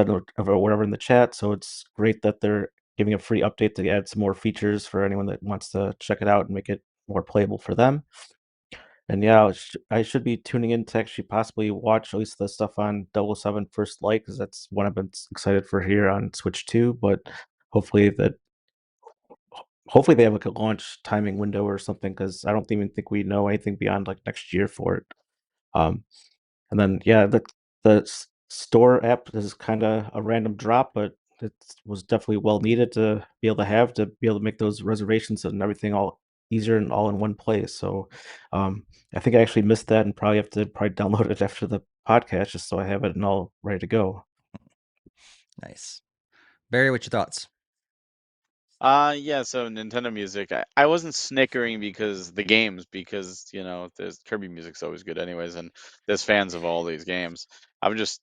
C: or whatever in the chat. So it's great that they're giving a free update to add some more features for anyone that wants to check it out and make it more playable for them. And yeah, I should be tuning in to actually possibly watch at least the stuff on 007 First Light because that's one I've been excited for here on Switch 2. But hopefully that hopefully they have like a launch timing window or something because I don't even think we know anything beyond like next year for it. Um, and then yeah, the store app is kind of a random drop, but it was definitely well needed to be able to make those reservations and everything all easier and all in one place. So I think I actually missed that and probably have to download it after the podcast just so I have it and all ready to go.
A: Nice. Barry, what's your thoughts?
B: Yeah, so Nintendo Music, I wasn't snickering because the games, because there's Kirby music's always good anyways, and there's fans of all these games. I just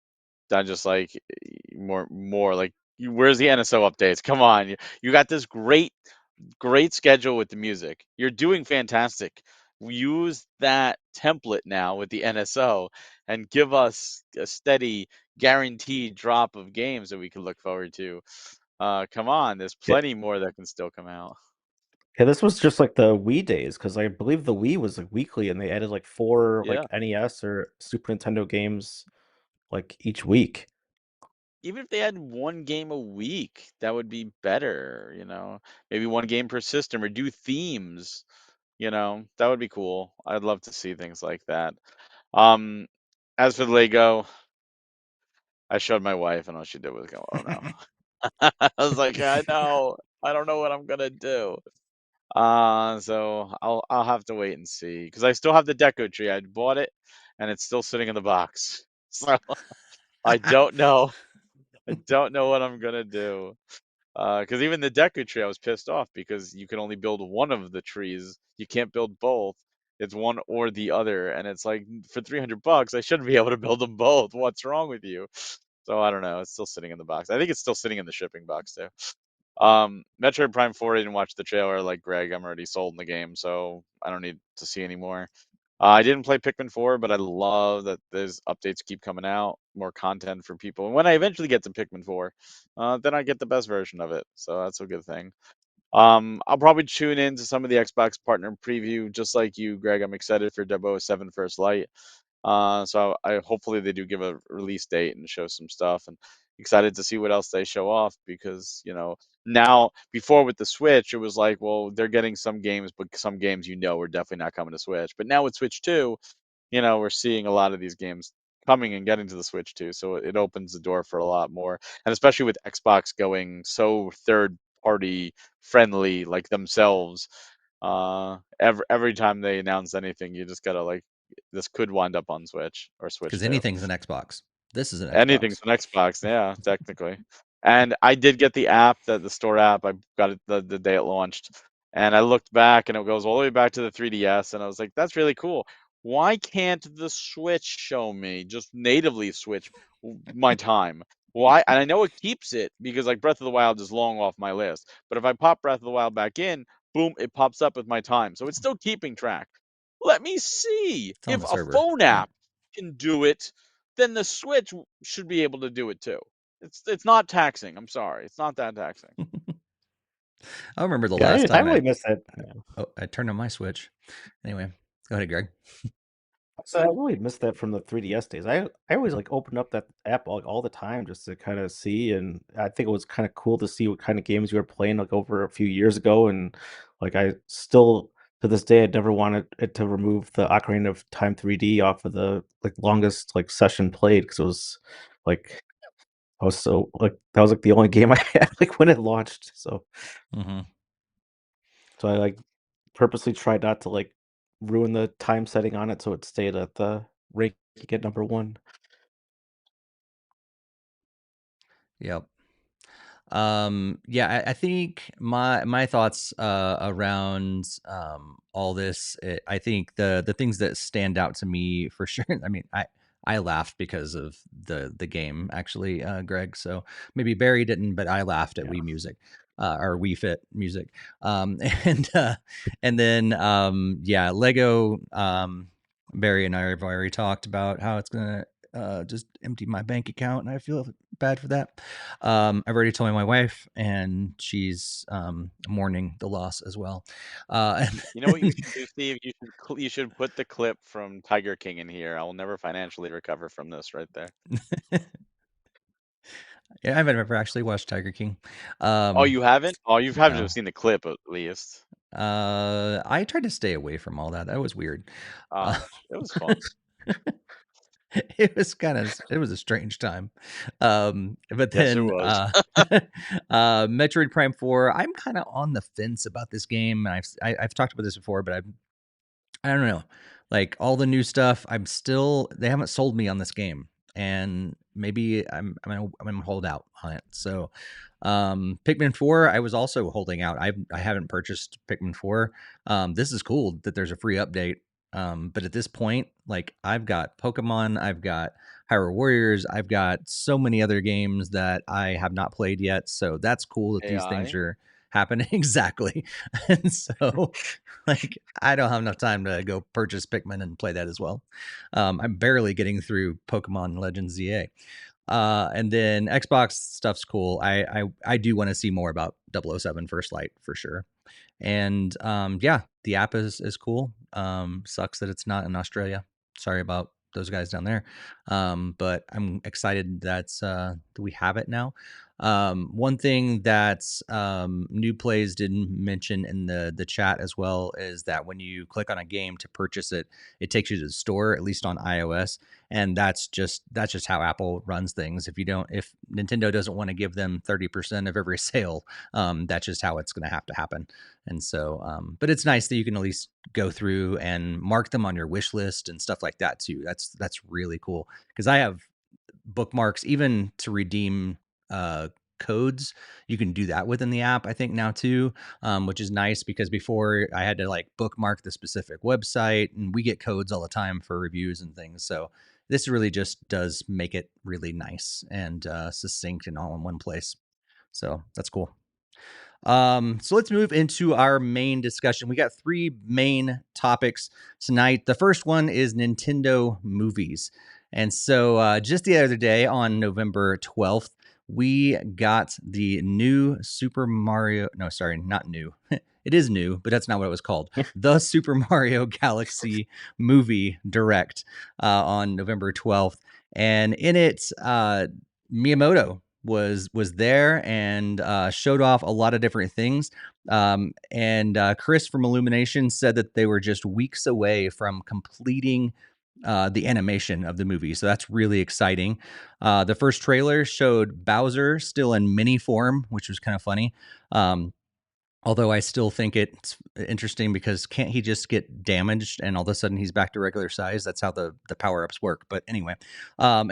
B: like more like where's the NSO updates? Come on, you got this great schedule with the music. You're doing fantastic. Use that template now with the NSO and give us a steady guaranteed drop of games that we can look forward to. Come on, there's
C: Yeah,
B: plenty more that can still come out.
C: yeah, this was just like the Wii days because I believe the Wii was like weekly and they added like 4
B: Yeah.
C: like NES or Super Nintendo games like each week.
B: Even if they had one game a week, that would be better. Maybe one game per system or do themes. That would be cool. I'd love to see things like that. Um, as for Lego, I showed my wife and all she did was go, "Oh no." I was like, "I know. I don't know what I'm gonna do." So I'll have to wait and see because I still have the deco tree. I bought it and it's still sitting in the box. So I don't know. I don't know what I'm gonna do. Because even the deco tree, I was pissed off because you can only build one of the trees. You can't build both. It's one or the other, and it's like for $300, I shouldn't be able to build them both. What's wrong with you? So I don't know. It's still sitting in the box. I think it's still sitting in the shipping box too. Metroid Prime 4, I didn't watch the trailer like Greg. I'm already sold in the game, so I don't need to see any more. I didn't play Pikmin 4, but I love that those updates keep coming out, more content for people. And when I eventually get to Pikmin 4, then I get the best version of it. So that's a good thing. I'll probably tune into some of the Xbox partner preview, just like you, Greg. I'm excited for 007 First Light. So I hopefully they do give a release date and show some stuff, and excited to see what else they show off because now before with the Switch it was like, well, they're getting some games, but some games are definitely not coming to Switch. But now with Switch 2, we're seeing a lot of these games coming and getting to the Switch too, so it opens the door for a lot more, and especially with Xbox going so third party friendly, like themselves. Every time they announce anything, you just gotta like, this could wind up on Switch or Switch
A: Because
B: 2.
A: anything's an Xbox. This is an
B: Anything's
A: Xbox.
B: an Xbox, yeah, technically. And I did get the app, the store app. I got it the day it launched, and I looked back, and it goes all the way back to the 3DS, and I was like, "That's really cool. Why can't the Switch show me just natively switch my time? Why?" And I know it keeps it because like Breath of the Wild is long off my list, but if I pop Breath of the Wild back in, boom, it pops up with my time, so it's still keeping track. Let me see
A: It's on
B: if
A: the
B: a
A: server.
B: phone
A: Yeah.
B: app can do it, then the Switch should be able to do it too. It's not taxing. I'm sorry, it's not that taxing.
A: I remember the
C: Yeah,
A: last
C: I
A: time
C: really miss that.
A: I turned on my Switch. Anyway, go ahead, Greg.
C: So I really missed that from the 3DS days. I always like opened up that app all the time just to kind of see, and I think it was kind of cool to see what kind of games you were playing like over a few years ago, and like I still to this day I never wanted it to remove the Ocarina of Time 3D off of the like longest like session played because it was like I was so like that was like the only game I had like when it launched.
A: Mm-hmm.
C: So I like purposely tried not to like ruin the time setting on it so it stayed at the rank at number one.
A: Yep. Yeah, I think my thoughts around all this, I think the things that stand out to me for sure. I mean, I laughed because of the game actually, Greg. So maybe Barry didn't, but I laughed at
C: Yeah.
A: Wii Music. Or Wii Fit music, and and then yeah, Lego. Barry and I have already talked about how it's gonna just empty my bank account, and I feel bad for that. I've already told my wife, and she's mourning the loss as well.
B: You know what you should do, Steve? You should put the clip from Tiger King in here. I will never financially recover from this right there.
A: Yeah, I haven't ever actually watched Tiger King.
B: Oh, you haven't? Oh, you have to
A: No.
B: have seen the clip at least.
A: I tried to stay away from all that. That was weird. Uh,
B: It was fun.
A: it was a strange time. But
B: Yes, it
A: then
B: was.
A: Metroid Prime 4, I'm kind of on the fence about this game. And I've talked about this before, but I don't know. Like all the new stuff, they haven't sold me on this game. And maybe I'm gonna hold out on it. So Pikmin 4, I was also holding out. I haven't purchased Pikmin 4. This is cool that there's a free update. But at this point, like I've got Pokemon, I've got Hyrule Warriors, I've got so many other games that I have not played yet. So that's cool that these things
B: AI.
A: are happening. Exactly. And so like I don't have enough time to go purchase Pikmin and play that as well. I'm barely getting through Pokemon Legends ZA. And then Xbox stuff's cool. I do want to see more about 007 First Light for sure. And yeah, the app is cool. Sucks that it's not in Australia. Sorry about those guys down there. But I'm excited that we have it now. One thing that New Plays didn't mention in the chat as well is that when you click on a game to purchase it, it takes you to the store, at least on iOS, and that's just how Apple runs things. If Nintendo doesn't want to give them 30% of every sale, that's just how it's going to have to happen. And so, but it's nice that you can at least go through and mark them on your wish list and stuff like that too. That's really cool because I have bookmarks even to redeem codes. You can do that within the app, I think now too, which is nice because before I had to like bookmark the specific website, and we get codes all the time for reviews and things. So this really just does make it really nice and succinct and all in one place. So that's cool. So let's move into our main discussion. We got three main topics tonight. The first one is Nintendo movies. And so just the other day on November 12th, we got the new Super Mario. No, sorry, not new. It is new, but that's not what it was called. The Super Mario Galaxy movie direct on November 12th. And in it, Miyamoto was there and showed off a lot of different things. And Chris from Illumination said that they were just weeks away from completing the animation of the movie. So that's really exciting. The first trailer showed Bowser still in mini form, which was kind of funny. Although I still think it's interesting because can't he just get damaged and all of a sudden he's back to regular size? That's how the power-ups work. But anyway, um,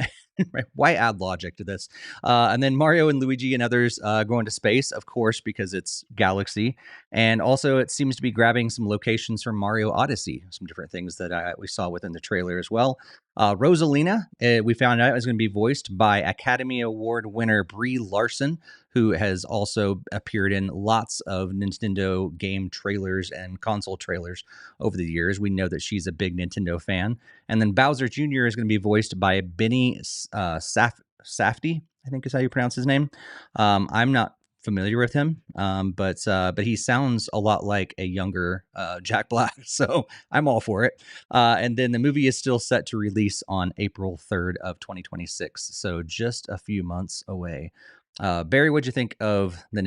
A: why add logic to this? And then Mario and Luigi and others going to space, of course, because it's Galaxy. And also it seems to be grabbing some locations from Mario Odyssey, some different things that we saw within the trailer as well. Rosalina, we found out, is going to be voiced by Academy Award winner Brie Larson, who has also appeared in lots of Nintendo game trailers and console trailers over the years. We know that she's a big Nintendo fan. And then Bowser Jr. is going to be voiced by Benny Safdie, I think is how you pronounce his name. I'm not familiar with him, but he sounds a lot like a younger Jack Black, so I'm all for it. And then the movie is still set to release on April 3rd of 2026, so just a few months away. Barry, what'd you think of the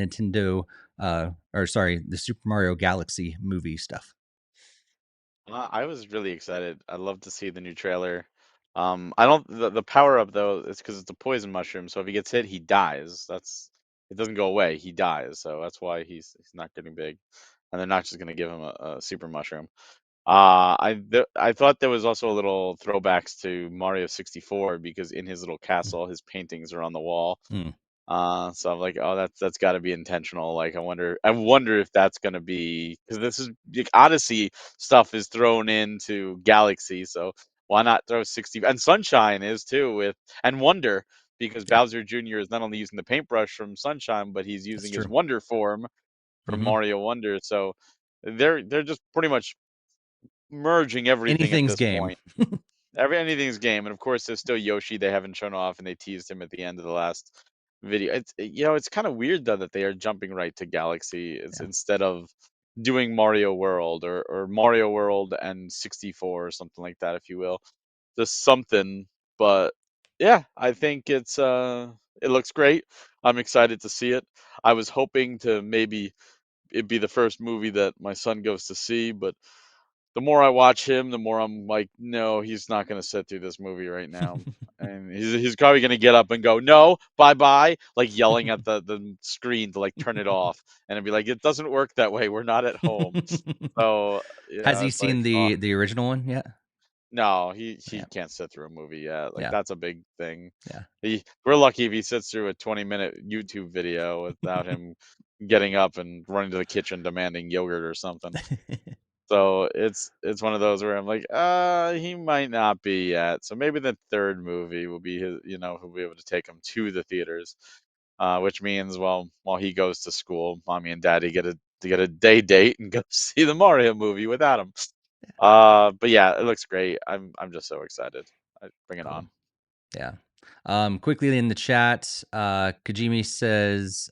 A: the Super Mario Galaxy movie stuff?
B: I was really excited. I'd love to see the new trailer. I don't the power up though. It's because it's a poison mushroom. So if he gets hit, he dies. It doesn't go away. He dies. So that's why he's not getting big, and they're not just gonna give him a super mushroom. I thought there was also a little throwbacks to Mario 64 because in his little castle, his paintings are on the wall.
A: Mm,
B: So I'm like, oh, that's got to be intentional. Like, I wonder if that's gonna be because this is like Odyssey stuff is thrown into Galaxy, so why not throw 60 and Sunshine is too and Wonder because
A: yeah,
B: Bowser Jr. is not only using the paintbrush from Sunshine, but he's
A: that's
B: using his
A: true.
B: Wonder form from
A: Hmm.
B: Mario Wonder. So they're just pretty much merging everything at
A: Anything's
B: this
A: game.
B: point. Anything's game, and of course, there's still Yoshi. They haven't shown off, and they teased him at the end of the last video. It's kind of weird though that they are jumping right to Galaxy. It's
A: Yeah,
B: instead of doing Mario World or Mario World and 64 or something like that, if you will, just something. But yeah, I think it looks great. I'm excited to see it. I was hoping to maybe it be the first movie that my son goes to see, but the more I watch him, the more I'm like, no, he's not going to sit through this movie right now. And he's probably going to get up and go, no, bye bye, like yelling at the screen to like turn it off. And I'd be like, it doesn't work that way. We're not at home. So,
A: has he
B: it's like,
A: seen
B: oh,
A: the original one yet?
B: no, he
A: Yeah,
B: can't sit through a movie yet. Like,
A: yeah,
B: that's a big thing.
A: yeah.
B: We're lucky if he sits through a 20-minute YouTube video without him getting up and running to the kitchen demanding yogurt or something. So it's one of those where I'm like, he might not be yet. So maybe the third movie will be his, he'll be able to take him to the theaters. Which means while he goes to school, mommy and daddy get a day date and go see the Mario movie without him. But yeah, it looks great. I'm just so excited. Bring it
A: Cool.
B: on.
A: Yeah. Quickly in the chat, Kajimi says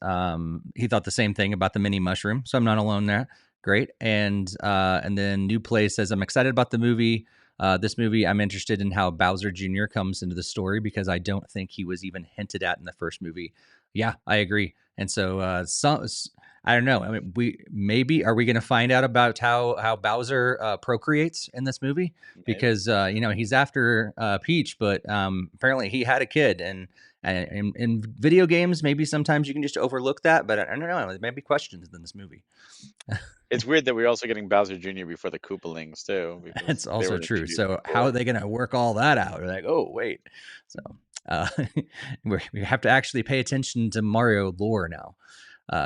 A: he thought the same thing about the mini mushroom, so I'm not alone there. Great. And then New Play says I'm excited about the movie. This movie, I'm interested in how Bowser Jr. comes into the story because I don't think he was even hinted at in the first movie. Yeah, I agree. And so I don't know. I mean, are we going to find out about how Bowser procreates in this movie?
B: Maybe.
A: Because he's after Peach, but apparently he had a kid, and in video games, maybe sometimes you can just overlook that. But I don't know. There may be questions in this movie.
B: It's weird that we're also getting Bowser Jr. before the Koopalings too,
A: It's
B: because they
A: also
B: were
A: true.
B: introduced
A: So how are
B: before.
A: they going to work all that out? They're like, oh wait, so uh, we have to actually pay attention to Mario lore now.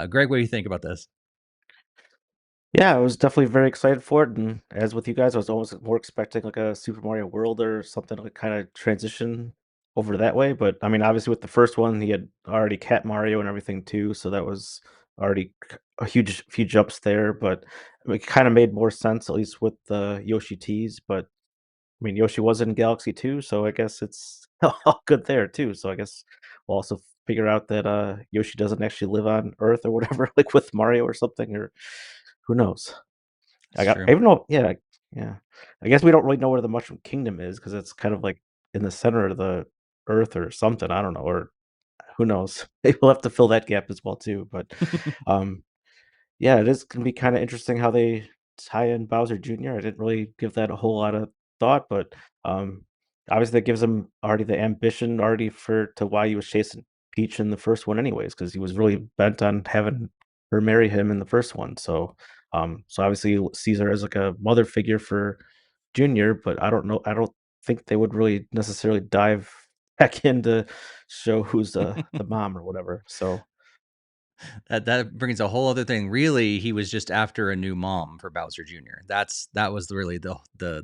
A: Greg, what do you think about this?
C: Yeah, I was definitely very excited for it, and as with you guys, I was almost more expecting like a Super Mario World or something like kind of transition over that way. But I mean, obviously with the first one, he had already Cat Mario and everything too, so that was already a huge few jumps there. But it kind of made more sense, at least with the Yoshi tease. But I mean, Yoshi was in Galaxy 2, so I guess it's all good there too. So I guess we'll also figure out that Yoshi doesn't actually live on Earth or whatever, like with Mario or something, or who knows.
A: It's true.
C: I even know, yeah, yeah. I guess we don't really know where the Mushroom Kingdom is because it's kind of like in the center of the Earth or something. I don't know, or who knows. Maybe we'll have to fill that gap as well too. But um, yeah, it is gonna be kind of interesting how they tie in Bowser Jr. I didn't really give that a whole lot of thought, but obviously that gives him already the ambition already to why he was chasing Peach in the first one anyways, because he was really bent on having her marry him in the first one. So obviously he sees her as like a mother figure for Junior, but I don't know. I don't think they would really necessarily dive back in to show who's the mom or whatever. So
A: That brings a whole other thing. Really, he was just after a new mom for Bowser Jr. That was really the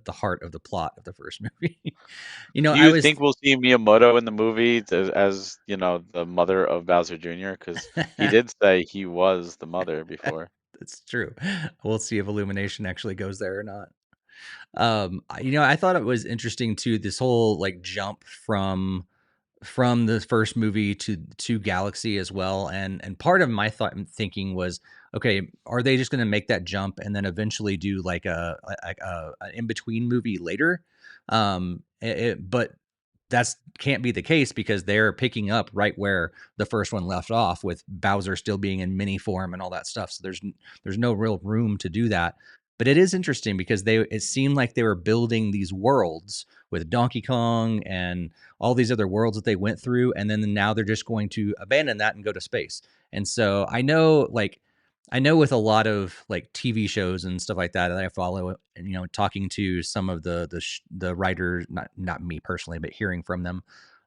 A: heart of the plot of the first movie.
B: Do
A: I
B: you
A: was
B: think we'll see Miyamoto in the movie as the mother of Bowser Jr.? Because he did say he was the mother before.
A: That's true. We'll see if Illumination actually goes there or not. I thought it was interesting too, this whole like jump from the first movie to Galaxy as well. And part of my thinking was, okay, are they just going to make that jump and then eventually do like an in between movie later? But that's can't be the case because they're picking up right where the first one left off with Bowser still being in mini form and all that stuff. So there's no real room to do that. But it is interesting because it seemed like they were building these worlds with Donkey Kong and all these other worlds that they went through, and then now they're just going to abandon that and go to space. And so I know with a lot of like TV shows and stuff like that I follow, and talking to some of the writers, not me personally, but hearing from them,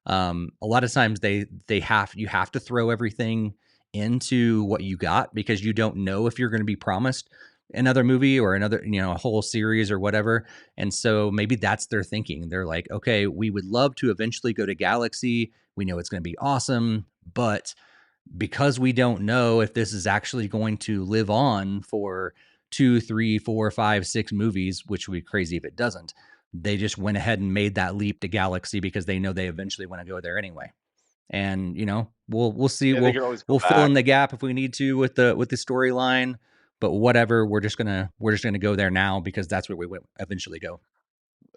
A: a lot of times you have to throw everything into what you got because you don't know if you're going to be promised another movie or another, a whole series or whatever. And so maybe that's their thinking. They're like, okay, we would love to eventually go to Galaxy. We know it's going to be awesome, but because we don't know if this is actually going to live on for 2, 3, 4, 5, 6 movies, which would be crazy if it doesn't. They just went ahead and made that leap to Galaxy because they know they eventually want to go there anyway. And we'll see.
B: Yeah, they could always go
A: We'll fill in
B: back.
A: the gap if we need to with the storyline. But whatever, we're just gonna go there now because that's where we will eventually go.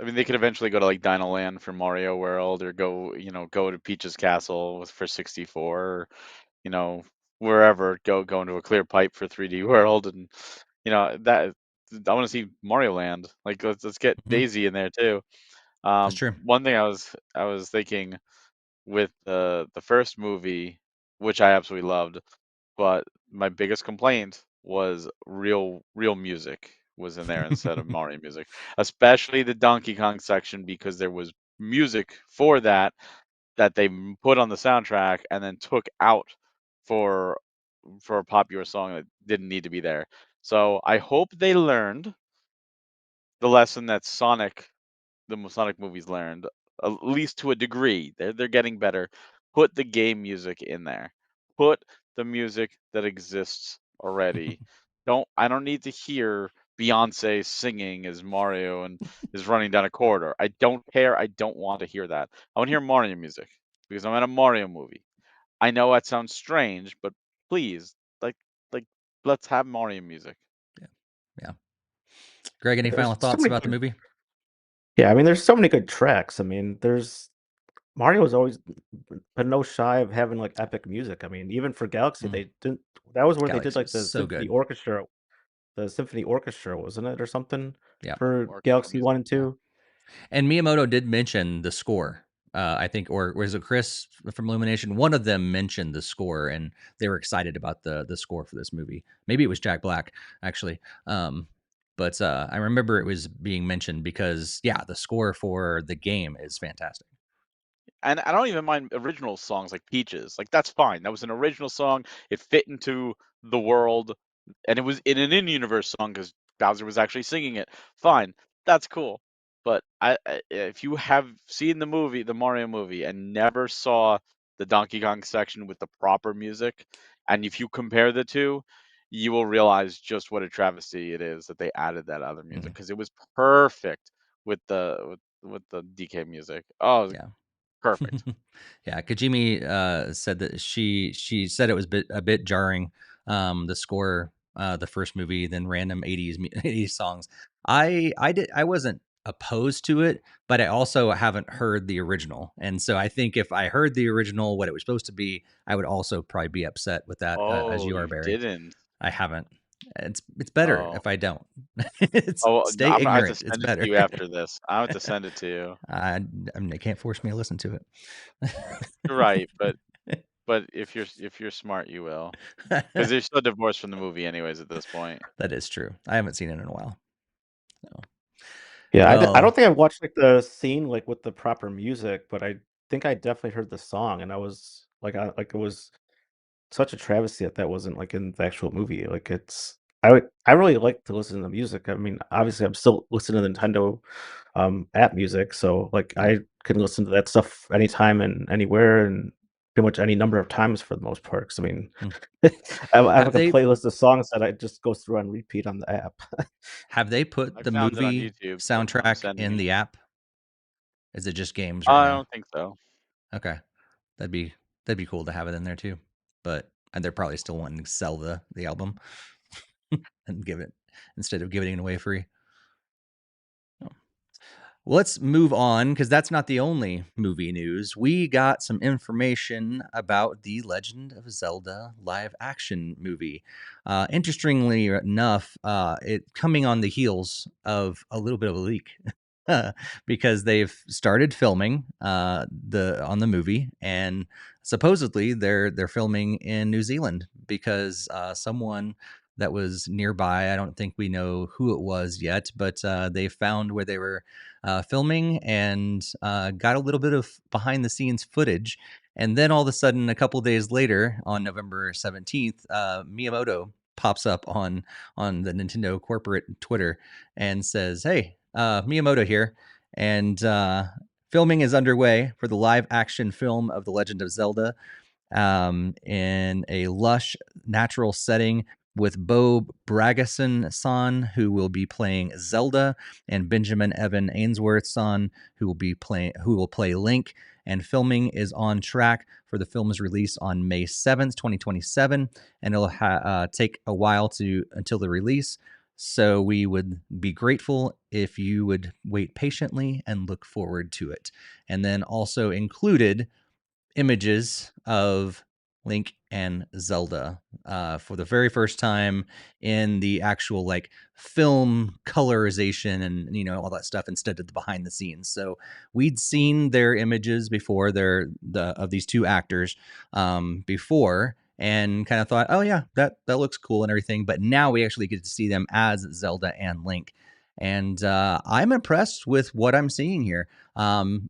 B: I mean, they could eventually go to like Dino Land for Mario World, or go to Peach's Castle for 64, or, you know, wherever. Go into a clear pipe for 3D World, and that I want to see Mario Land. Like let's get
A: Mm-hmm.
B: Daisy in there too.
A: That's true.
B: One thing I was thinking with the first movie, which I absolutely loved, but my biggest complaint was real music was in there instead of Mario music, especially the Donkey Kong section, because there was music for that they put on the soundtrack and then took out for a popular song that didn't need to be there. So I hope they learned the lesson that the Sonic movies learned, at least to a degree. They're getting better. Put the game music in there. Put the music that exists already. I don't need to hear Beyonce singing as Mario and is running down a corridor. I don't care. I don't want to hear that. I want to hear Mario music because I'm in a Mario movie. I know that sounds strange, but please, like let's have Mario music.
A: Yeah, yeah. Greg, any final
C: there's so
A: thoughts
C: many
A: about the
C: good,
A: movie?
C: yeah, I mean, there's so many good tracks. I mean, there's Mario's always been no shy of having like epic music. I mean, even for Galaxy,
A: Mm.
C: they didn't. That was where they did
A: Galaxy
C: like
A: was so good.
C: the symphony orchestra, wasn't it, or something
A: Yeah,
C: for
B: Orchestral
C: Galaxy
B: music.
C: One and
A: yeah.
C: Two?
A: And Miyamoto did mention the score. I think, or was it Chris from Illumination? One of them mentioned the score, and they were excited about the score for this movie. Maybe it was Jack Black, actually. But I remember it was being mentioned because, yeah, the score for the game is fantastic.
B: And I don't even mind original songs like Peaches. Like that's fine. That was an original song. It fit into the world, and it was in an in-universe song because Bowser was actually singing it. Fine, that's cool. But if you have seen the movie, the Mario movie, and never saw the Donkey Kong section with the proper music, and if you compare the two, you will realize just what a travesty it is that they added that other music
A: Mhm.
B: because it was perfect with with the DK music. Oh, it was
A: Yeah.
B: perfect.
A: Yeah, Kajimi said that she said it was a bit jarring, the score, the first movie, then random 80s 80s songs. I wasn't opposed to it, but I also haven't heard the original, and so I think if I heard the original, what it was supposed to be, I would also probably be upset with that, as
B: Oh,
A: you are,
B: you
A: Barry.
B: didn't.
A: I haven't. It's better
B: Oh.
A: if I don't. It's
B: Oh,
A: stay
B: I have to
A: ignorant. It's
B: send it to
A: better.
B: you after this. I have to send it to you.
A: I mean, they can't force me to listen to it.
B: You're right, but if you're smart, you will, because you're still divorced from the movie anyways at this point.
A: That is true. I haven't seen it in a while. So,
C: Yeah, I
A: well,
C: don't think I've watched like the scene like with the proper music, but I think I definitely heard the song, and I was like it was such a travesty that that wasn't like in the actual movie. Like I really like to listen to music. I mean, obviously I'm still listening to Nintendo app music, so like
A: yeah.
C: I can listen to that stuff anytime and anywhere and pretty much any number of times for the most part. 'Cause I mean,
A: Hmm.
C: I have
A: Have
C: like a
A: they
C: playlist of songs that I just goes through on repeat on the app.
A: put
B: I
A: the
B: found it on
A: movie
B: YouTube, so I'm
A: soundtrack
B: sending
A: in
B: you.
A: the app? Is it just games right
B: I
A: now?
B: don't think so.
A: Okay. That'd be cool to have it in there too. But and they're probably still wanting to sell the album and give it instead of giving it away free. Oh. Well, let's move on because that's not the only movie news. We got some information about the Legend of Zelda live action movie. Interestingly enough, it coming on the heels of a little bit of a leak. Because they've started filming the movie, and supposedly they're filming in New Zealand because someone that was nearby, I don't think we know who it was yet, but they found where they were filming and got a little bit of behind the scenes footage. And then all of a sudden, a couple days later, on November 17th, Miyamoto pops up on the Nintendo corporate Twitter and says, "Hey, Miyamoto here, and filming is underway for the live action film of The Legend of Zelda in a lush, natural setting with Bo Bragason-san, who will be playing Zelda, and Benjamin Evan Ainsworth-san, who will play Link. And filming is on track for the film's release on May 7th, 2027, and it'll take a while until the release. So we would be grateful if you would wait patiently and look forward to it. And then also included images of Link and Zelda for the very first time in the actual like film colorization and all that stuff instead of the behind the scenes. So we'd seen their images before of these two actors before and kind of thought, oh yeah, that looks cool and everything. But now we actually get to see them as Zelda and Link. And I'm impressed with what I'm seeing here.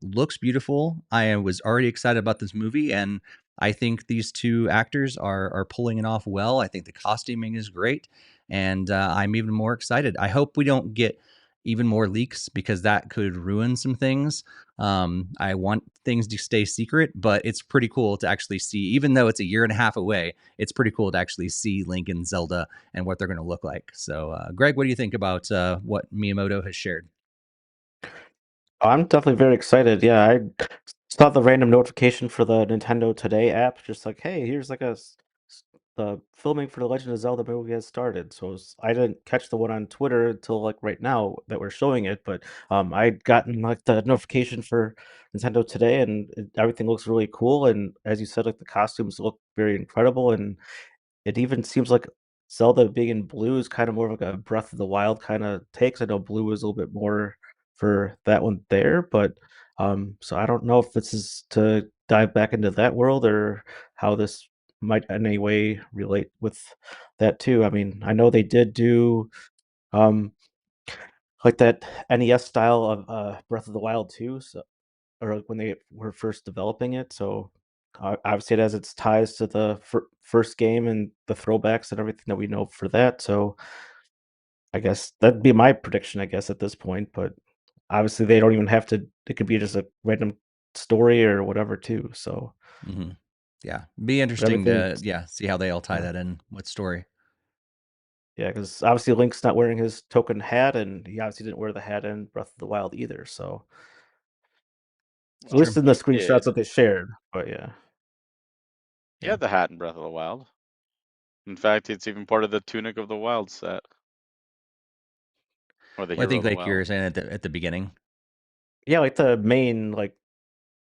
A: Looks beautiful. I was already excited about this movie, and I think these two actors are pulling it off well. I think the costuming is great, and I'm even more excited. I hope we don't get even more leaks because that could ruin some things. I want things to stay secret, but it's pretty cool to actually see, even though it's a year and a half away, it's pretty cool to actually see Link and Zelda and what they're going to look like. So, Greg, what do you think about what Miyamoto has shared?
C: I'm definitely very excited. Yeah, I saw the random notification for the Nintendo Today app, just like, hey, here's like the filming for the Legend of Zelda movie has started. So I didn't catch the one on Twitter until like right now that we're showing it, but I'd gotten like the notification for Nintendo Today, and everything looks really cool. And as you said, like the costumes look very incredible, and it even seems like Zelda being in blue is kind of more of like a Breath of the Wild kind of takes. I know blue is a little bit more for that one there, but so I don't know if this is to dive back into that world or how this might in any way relate with that too. I mean, I know they did do um like that NES style of Breath of the Wild too, so or like when they were first developing it. So obviously, it has its ties to the first game and the throwbacks and everything that we know for that. So I guess that'd be my prediction. I guess at this point, but obviously they don't even have to. It could be just a random story or whatever too. So,
A: Mm-hmm. Yeah, be
C: but
A: interesting
C: everything,
A: to see how they all tie
C: uh,
A: that in with story.
C: yeah, because obviously Link's not wearing his token hat, and he obviously didn't wear the hat in Breath of the Wild either. So at
B: Well,
A: True.
C: least in the
B: he
C: screenshots
B: did.
C: that they shared. But yeah,
B: He
A: Yeah.
B: had the hat in Breath of the Wild. In fact, it's even part of the Tunic of the Wild set, or the
A: Well, I
B: Hero
A: think
B: of the
A: like you
B: Wild.
A: were saying at the beginning.
C: yeah, like the main like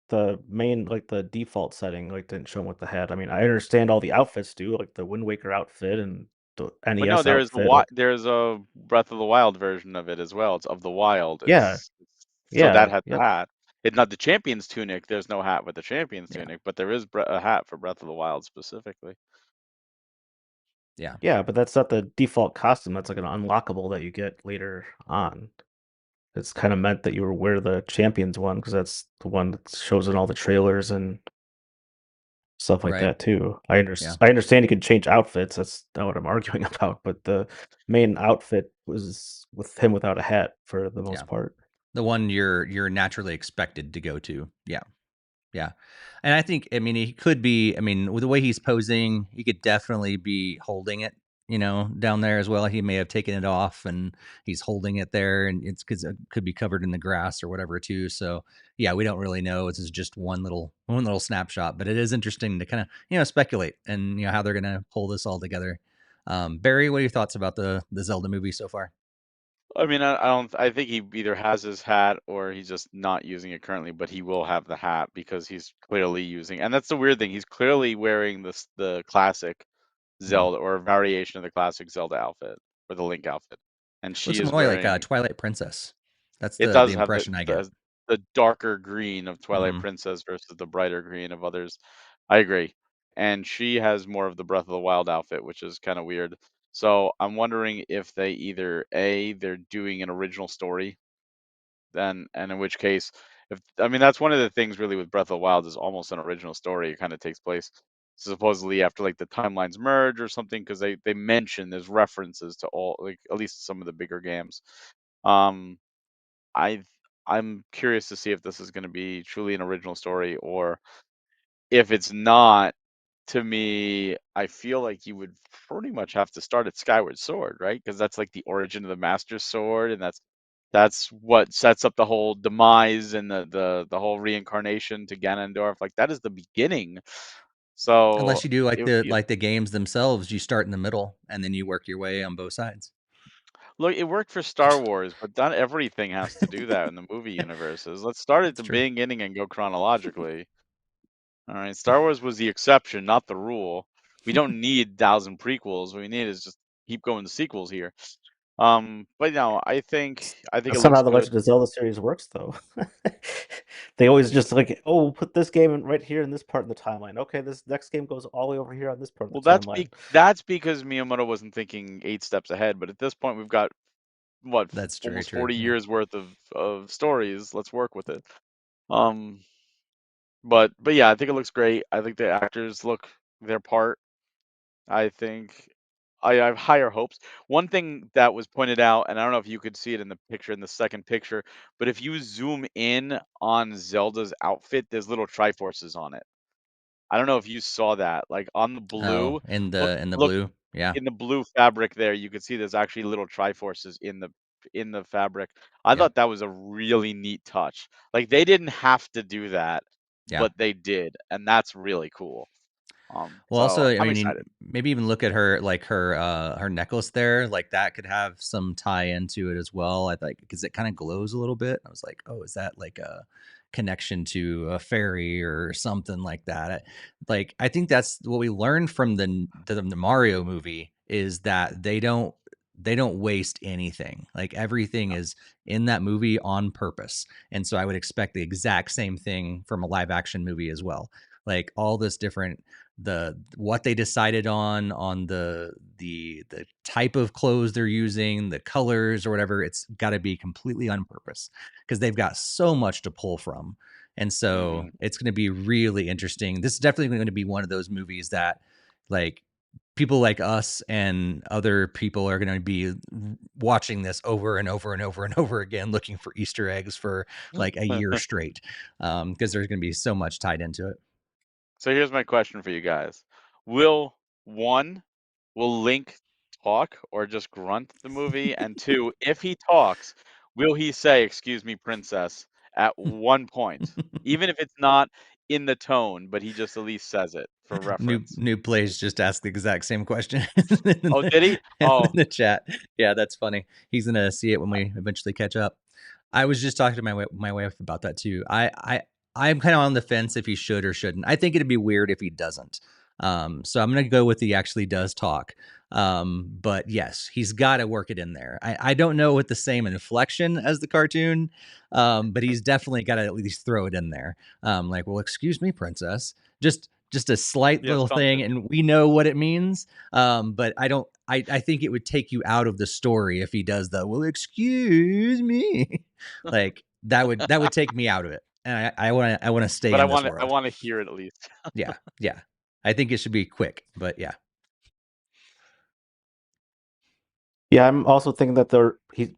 C: the default setting like didn't show him with the hat. I mean, I understand all the outfits do, like the Wind Waker outfit and the
B: But no,
C: NES outfit. Like,
B: there's a Breath of the Wild version of it as well. It's of the Wild.
C: yeah,
B: So that
C: yeah,
B: has the
C: yep,
B: hat. It's not the champion's tunic. There's no hat with the champion's
A: Yeah.
B: tunic, but there is a hat for Breath of the Wild specifically.
A: Yeah.
C: yeah. But that's not the default costume. That's like an unlockable that you get later on. It's kind of meant that you wear the champions one because that's the one that shows in all the trailers and stuff like
A: Right.
C: that too.
A: Yeah.
C: I understand you can change outfits. That's not what I'm arguing about. But the main outfit was with him without a hat for the
A: Yeah.
C: most part.
A: The one you're naturally expected to go to. Yeah. Yeah. And I think, I mean, he could be, I mean, with the way he's posing, he could definitely be holding it, down there as well. He may have taken it off and he's holding it there, and it's because it could be covered in the grass or whatever too. So yeah, we don't really know. This is just one little snapshot, but it is interesting to kind of, speculate and, how they're going to pull this all together. Barry, what are your thoughts about the Zelda movie so far?
B: I mean, I don't. I think he either has his hat or he's just not using it currently. But he will have the hat because he's clearly using. And that's the weird thing. He's clearly wearing the classic
A: Mhm.
B: Zelda or a variation of the classic Zelda outfit or the Link outfit, and she
A: Looks
B: is
A: more like
B: wearing.
A: Twilight Princess. That's
B: It
A: the
B: does have
A: impression I get.
B: the darker green of Twilight
A: Hmm.
B: Princess versus the brighter green of others. I agree. And she has more of the Breath of the Wild outfit, which is kind of weird. So I'm wondering if they either they're doing an original story, then, and in which case, if I mean that's one of the things really with Breath of the Wild is almost an original story. It kind of takes place supposedly after like the timelines merge or something, because they mention there's references to all, like at least some of the bigger games. Um, I I'm curious to see if this is going to be truly an original story, or if it's not. To me, I feel like you would pretty much have to start at Skyward Sword, right? Because that's like the origin of the Master Sword, and that's what sets up the whole demise and the whole reincarnation to Ganondorf. Like that is the beginning. So
A: Unless you do like
B: if
A: the
B: you
A: like the games themselves, you start in the middle and then you work your way on both sides.
B: look, it worked for Star Wars, but not everything has to do that in the movie universes. Let's start at
A: It's
B: the
A: true.
B: beginning and go chronologically. All right, Star Wars was the exception, not the rule. We don't need 1,000 prequels. What we need is just keep going to sequels here. But no, I think it
C: That's not how
B: looks
C: the
B: good.
C: Legend of Zelda series works, though. They always just like, oh, we'll put this game right here in this part in the timeline. Okay, this next game goes all the way over here on this part of
B: Well,
C: the timeline.
B: that's because Miyamoto wasn't thinking 8 steps ahead. But at this point, we've got what
A: That's very
B: almost
A: true.
B: 40
A: Yeah.
B: years worth of stories. Let's work with it. Um, but yeah, I think it looks great. I think the actors look their part. I think I have higher hopes. One thing that was pointed out, and I don't know if you could see it in the picture, in the second picture, but if you zoom in on Zelda's outfit, there's little Triforces on it. I don't know if you saw that. Like on the
A: Oh,
B: blue,
A: in
B: look
A: the
B: look
A: blue. Yeah.
B: in the blue fabric there, you could see there's actually little Triforces in the fabric. I
A: Yep.
B: thought that was a really neat touch. Like they didn't have to do that,
A: Yeah.
B: but they did, and that's really cool.
A: Well, also,
B: So
A: I
B: I'm
A: mean,
B: excited.
A: maybe even look at her, like her necklace there, like that could have some tie into it as well. I think because it kind of glows a little bit. I was like, oh, is that like a connection to a fairy or something like that? Like, I think that's what we learned from the Mario movie is that they don't waste anything. Like everything is in that movie on purpose, and so I would expect the exact same thing from a live action movie as well. Like all this different what they decided on the type of clothes they're using, the colors or whatever, it's got to be completely on purpose because they've got so much to pull from. And so
B: Hmm.
A: it's going to be really interesting. This is definitely going to be one of those movies that like people like us and other people are going to be watching this over and over and over and over again looking for Easter eggs for like a year straight because there's going to be so much tied into it.
B: So here's my question for you guys. Will one, will Link talk or just grunt the movie? And two, if he talks, will he say, "Excuse me, princess," at one point? Even if it's not in the tone, but he just at least says it for reference.
A: New plays just asked the exact same question
B: Oh, did he?
A: in
B: Oh,
A: the chat. Yeah, that's funny. He's gonna see it when we eventually catch up. I was just talking to my wife about that too. I'm kind of on the fence if he should or shouldn't. I think it'd be weird if he doesn't. So I'm gonna go with he actually does talk. But yes, he's got to work it in there. I don't know with the same inflection as the cartoon, but he's definitely got to at least throw it in there. Like, well, excuse me, princess. Just a slight
B: Yeah,
A: little thing,
B: something.
A: and we know what it means. But I think it would take you out of the story if he does the well, excuse me. Like that would take me out of it. And I want to stay
B: But
A: in this
B: I
A: world.
B: want to hear it at least.
A: Yeah. I think it should be quick, but yeah.
C: Yeah, I'm also thinking that he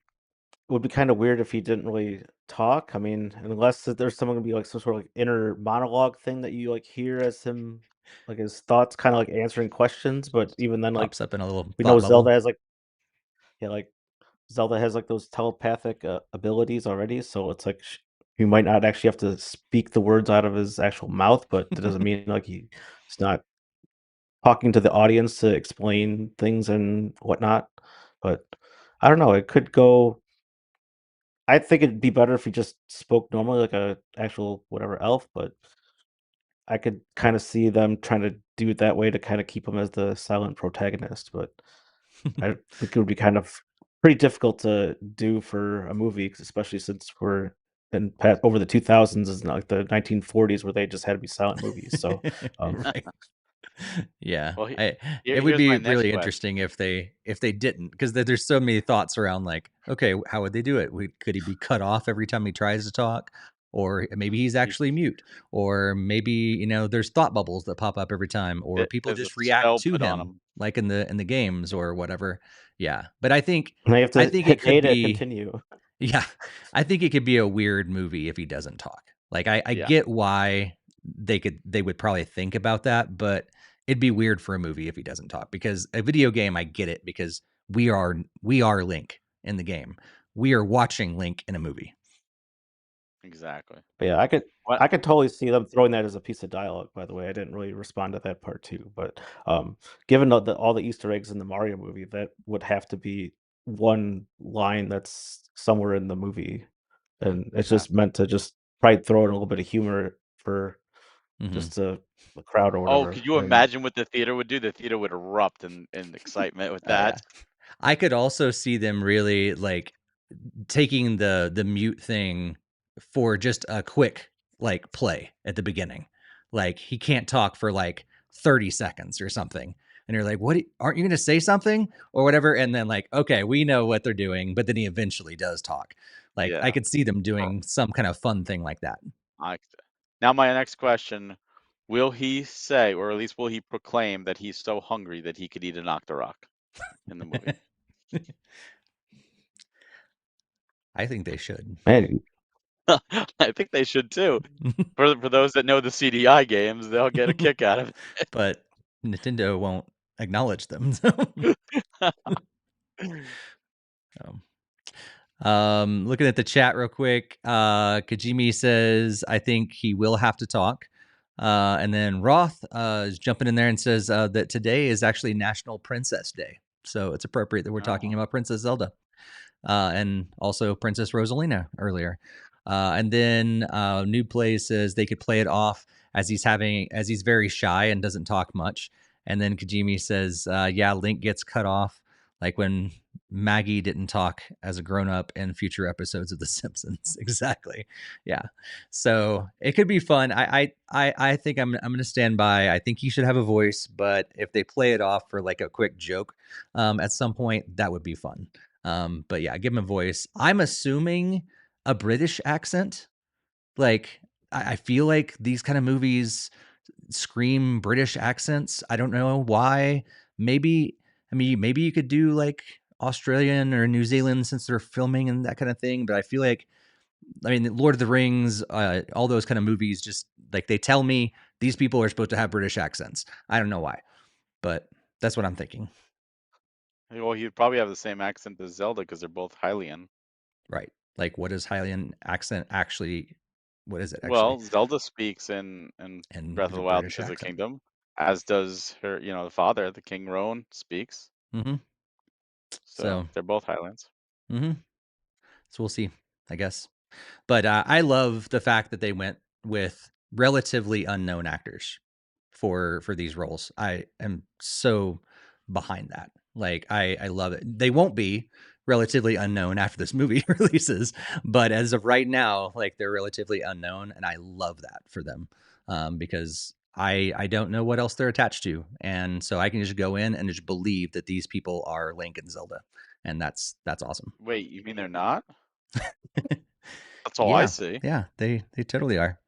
C: would be kind of weird if he didn't really talk. I mean, unless there's someone gonna be like some sort of like inner monologue thing that you like hear as him, like his thoughts, kind of like answering questions. But even then, like
A: Pops up in a little
C: we know
A: thought
C: Zelda
A: bubble.
C: has like yeah, like Zelda has like those telepathic abilities already, so it's like he might not actually have to speak the words out of his actual mouth, but that doesn't mean like he's not talking to the audience to explain things and whatnot. But I don't know, it could go. I think it'd be better if he just spoke normally like a actual whatever elf, but I could kind of see them trying to do it that way to kind of keep him as the silent protagonist. But I think it would be kind of pretty difficult to do for a movie, especially since we're in past over the 2000s is like the 1940s where they just had to be silent movies. So
A: Right. Yeah.
B: Well,
A: It would
B: here's
A: be
B: my next
A: really
B: question.
A: interesting if they didn't, because there's so many thoughts around like, okay, how would they do it? Could he be cut off every time he tries to talk? Or maybe he's actually mute, or maybe there's thought bubbles that pop up every time, or people
B: There's a
A: just react
B: spell
A: to
B: put on
A: him
B: him.
A: like in the games or whatever. Yeah, but I think
C: and they have
A: I
C: to
A: think it
C: hit A
A: could
C: to
A: be
C: continue.
A: yeah, I think it could be a weird movie if he doesn't talk. Like I
B: Yeah,
A: get why they would probably think about that, but it'd be weird for a movie if he doesn't talk. Because a video game, I get it, because we are Link in the game. We are watching Link in a movie.
B: exactly.
C: But yeah,
B: What?
C: I could totally see them throwing that as a piece of dialogue. By the way, I didn't really respond to that part too, but given all the Easter eggs in the Mario movie, that would have to be one line that's somewhere in the movie, and it's
B: Have
C: just meant to just probably throw in a little bit of humor for
A: Mm-hmm.
C: just the crowd or
B: Oh,
C: whatever.
B: could you
C: And
B: imagine what the theater would do? The theater would erupt in excitement with
A: Yeah.
B: that.
A: I could also see them really like taking the mute thing for just a quick like play at the beginning. Like he can't talk for like 30 seconds or something. And you're like, aren't you going to say something or whatever? And then like, okay, we know what they're doing, but then he eventually does talk. Like I
B: Yeah.
A: could see them doing some kind of fun thing like that.
B: I, now my next question: will he say, or at least will he proclaim that he's so hungry that he could eat an Octorok in the movie?
A: I think they should.
C: man,
B: I think they should too. For those that know the CDI games, they'll get a kick out of
A: But Nintendo won't acknowledge them. So.
B: it.
A: Looking at the chat real quick, Kajimi says, I think he will have to talk. And then Roth is jumping in there and says that today is actually National Princess Day. So it's appropriate that we're talking
B: Oh,
A: about Princess Zelda and also Princess Rosalina earlier. And then New Play says they could play it off as he's very shy and doesn't talk much. And then Kajimi says, yeah, Link gets cut off like when Maggie didn't talk as a grown up in future episodes of The Simpsons. Exactly. Yeah. So it could be fun. I think I'm going to stand by. I think he should have a voice, but if they play it off for like a quick joke at some point, that would be fun. But yeah, give him a voice. I'm assuming a British accent. Like I feel like these kind of movies scream British accents. I don't know why. Maybe maybe you could do like Australian or New Zealand since they're filming and that kind of thing. But I feel like Lord of the Rings, all those kind of movies, just like they tell me these people are supposed to have British accents. I don't know why, but that's what I'm thinking.
B: well, he'd probably have the same accent as Zelda because they're both Hylian.
A: Right. Like what is Hylian accent actually? What is it actually?
B: Well, Zelda speaks in
A: And
B: Breath of
A: with
B: the
A: a
B: Wild and
A: British
B: Tears of the
A: accent.
B: Kingdom, as does her, the father, the King Rowan, speaks.
A: Mm-hmm.
B: So
A: So,
B: they're both Highlands.
A: mm-hmm. So we'll see, I guess. But I love the fact that they went with relatively unknown actors for these roles. I am so behind that. Like I love it. They won't be relatively unknown after this movie releases, but as of right now, like they're relatively unknown, and I love that for them because I don't know what else they're attached to, and so I can just go in and just believe that these people are Link and Zelda, and that's awesome.
B: Wait, you mean they're not? That's all I
A: Yeah,
B: see.
A: yeah, they totally are.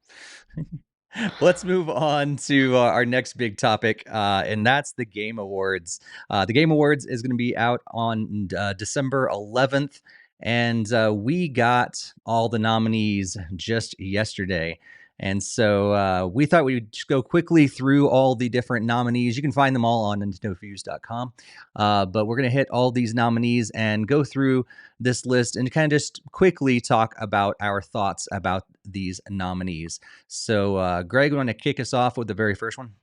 A: Let's move on to our next big topic, and that's the Game Awards. The Game Awards is going to be out on December 11th, and we got all the nominees just yesterday. And so we thought we would just go quickly through all the different nominees. You can find them all on NintendoFuse.com. But we're going to hit all these nominees and go through this list and kind of just quickly talk about our thoughts about these nominees. So, Greg, we want to kick us off with the very first one.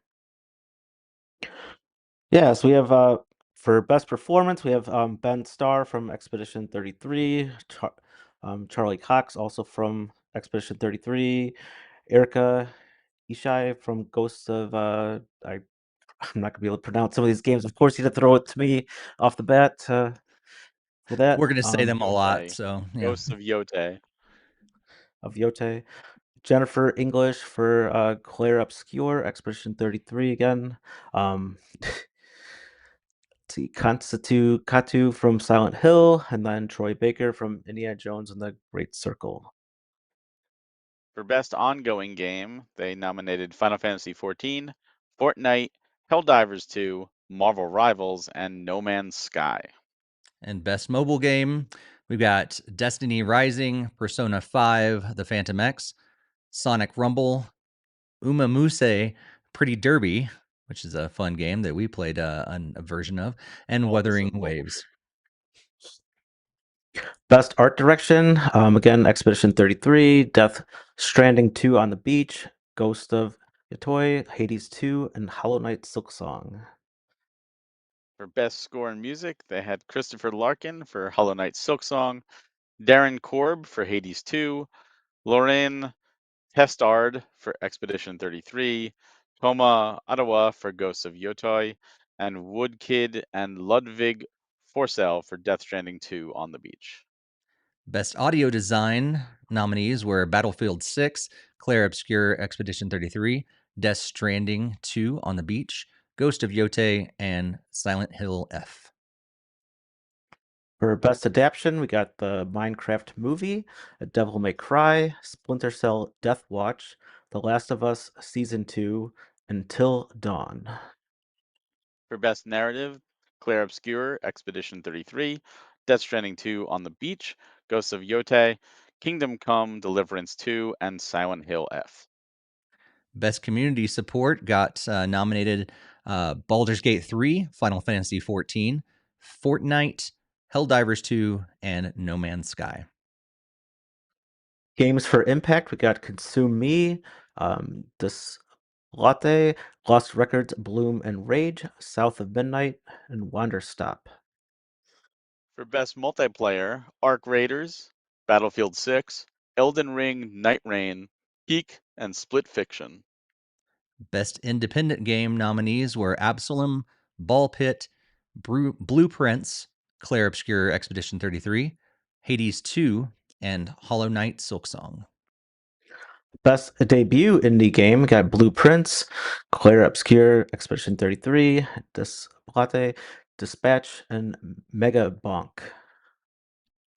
C: Yeah, so we have for best performance, we have Ben Starr from Expedition 33, Charlie Cox also from Expedition 33, Erica Ishai from Ghosts of I'm not gonna be able to pronounce some of these games. Of course, you had to throw it to me off the bat for that.
A: We're going to say them a lot.
B: Yote.
A: So, yeah.
B: Ghosts of Yote.
C: Of Yote. Jennifer English for Claire Obscure, Expedition 33 again. Let's see, Constitute Katu from Silent Hill, and then Troy Baker from Indiana Jones and the Great Circle.
B: For Best Ongoing Game, they nominated Final Fantasy XIV, Fortnite, Helldivers 2, Marvel Rivals, and No Man's Sky.
A: And best mobile game, we've got Destiny Rising, Persona 5, The Phantom X, Sonic Rumble, Umamuse Pretty Derby, which is a fun game that we played a version of, and Wuthering Waves.
C: Best art direction, again, Expedition 33, Death Stranding 2 on the Beach, Ghost of Yotoi, Hades 2, and Hollow Knight Silksong.
B: For Best Score in Music, they had Christopher Larkin for Hollow Knight Silksong, Darren Korb for Hades 2, Lorraine Testard for Expedition 33, Toma Ottawa for Ghosts of Yotoi, and Woodkid and Ludwig Forsell for Death Stranding 2 on the Beach.
A: Best audio design nominees were Battlefield 6, Claire Obscure Expedition 33, Death Stranding 2 on the Beach, Ghost of Yote, and Silent Hill F.
C: For best adaptation, we got the Minecraft movie, A Devil May Cry, Splinter Cell Death Watch, The Last of Us Season 2, Until Dawn.
B: For Best Narrative, Claire Obscure Expedition 33, Death Stranding 2 on the Beach, Ghosts of Yote, Kingdom Come Deliverance 2, and Silent Hill F.
A: Best community support got nominated Baldur's Gate 3, Final Fantasy 14, Fortnite, Helldivers 2, and No Man's Sky.
C: Games for Impact, we got Consume Me, Latte, Lost Records, Bloom and Rage, South of Midnight, and Wander Stop.
B: For Best Multiplayer, Arc Raiders, Battlefield 6, Elden Ring, Night Rain, Peak, and Split Fiction.
A: Best independent game nominees were Absalom, Ball Pit, Blueprints, Claire Obscure Expedition 33, Hades 2, and Hollow Knight Silksong.
C: Best debut indie game got Blueprints, Claire Obscure, Expedition 33, Latte, Dispatch, and Mega Bonk.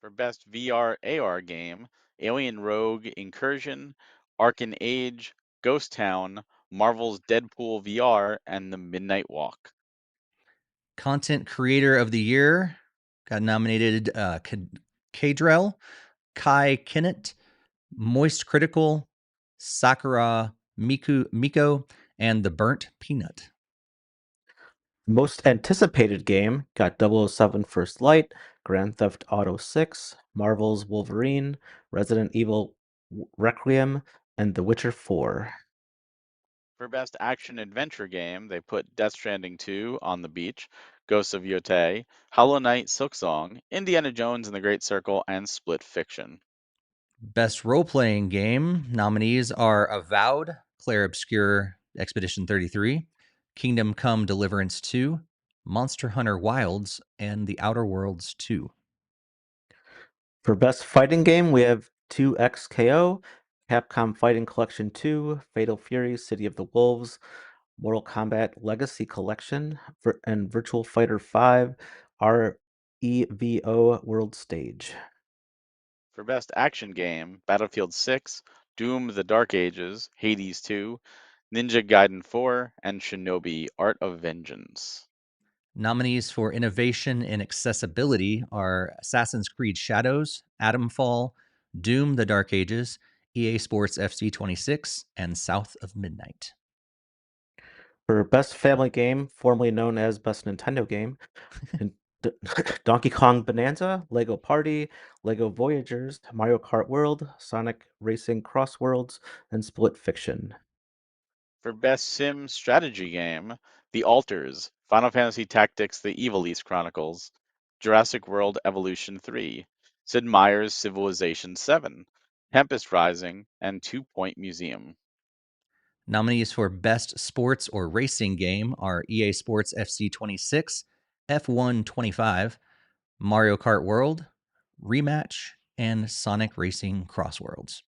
B: For Best VR AR game, Alien Rogue Incursion, Arcan Age, Ghost Town, Marvel's Deadpool VR, and The Midnight Walk.
A: Content Creator of the Year got nominated Kadrel, Kai Kennett, Moist Critical, Sakura Miko, and The Burnt Peanut.
C: Most anticipated game got 007 First Light, Grand Theft Auto 6, Marvel's Wolverine, Resident Evil Requiem, and The Witcher 4.
B: For Best Action Adventure Game, they put Death Stranding 2 on the Beach, Ghosts of Yote, Hollow Knight Silksong, Indiana Jones and the Great Circle, and Split Fiction.
A: Best role-playing game nominees are Avowed, Claire Obscure Expedition 33, Kingdom Come Deliverance 2, Monster Hunter Wilds, and The Outer Worlds 2.
C: For best fighting game, we have 2XKO, Capcom Fighting Collection 2, Fatal Fury, City of the Wolves, Mortal Kombat Legacy Collection, and Virtual Fighter 5, REVO World Stage.
B: For Best Action Game, Battlefield 6, Doom The Dark Ages, Hades 2, Ninja Gaiden 4, and Shinobi Art of Vengeance.
A: Nominees for innovation and accessibility are Assassin's Creed Shadows, Atomfall, Doom The Dark Ages, EA Sports FC 26, and South of Midnight.
C: For Best Family Game, formerly known as Best Nintendo Game, Donkey Kong Bonanza, Lego Party, Lego Voyagers, Mario Kart World, Sonic Racing Cross Worlds, and Split Fiction.
B: For Best Sim Strategy Game, The Alters, Final Fantasy Tactics The Evilise Chronicles, Jurassic World Evolution 3, Sid Meier's Civilization 7, Tempest Rising, and 2 Point Museum.
A: Nominees for Best Sports or Racing Game are EA Sports FC 26, F1 25, Mario Kart World, Rematch, and Sonic Racing Cross Worlds.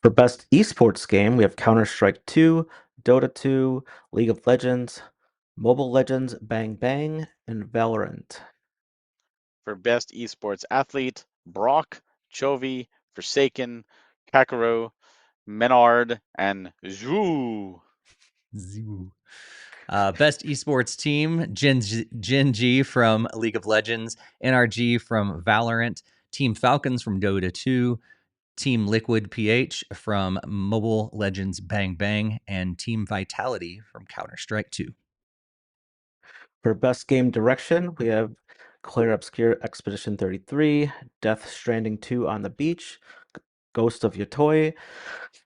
C: For Best Esports Game, we have Counter-Strike 2, Dota 2, League of Legends, Mobile Legends Bang Bang, and Valorant.
B: For Best Esports Athlete, Brock, Chovy, Forsaken, Kakarot, Menard, and Zhu.
A: Zoo. Best esports team, Gen G from League of Legends, NRG from Valorant, Team Falcons from Dota 2, Team Liquid PH from Mobile Legends Bang Bang, and Team Vitality from Counter-Strike 2.
C: For Best Game Direction, we have Claire Obscure Expedition 33, Death Stranding 2 on the Beach, Ghost of Yotoi,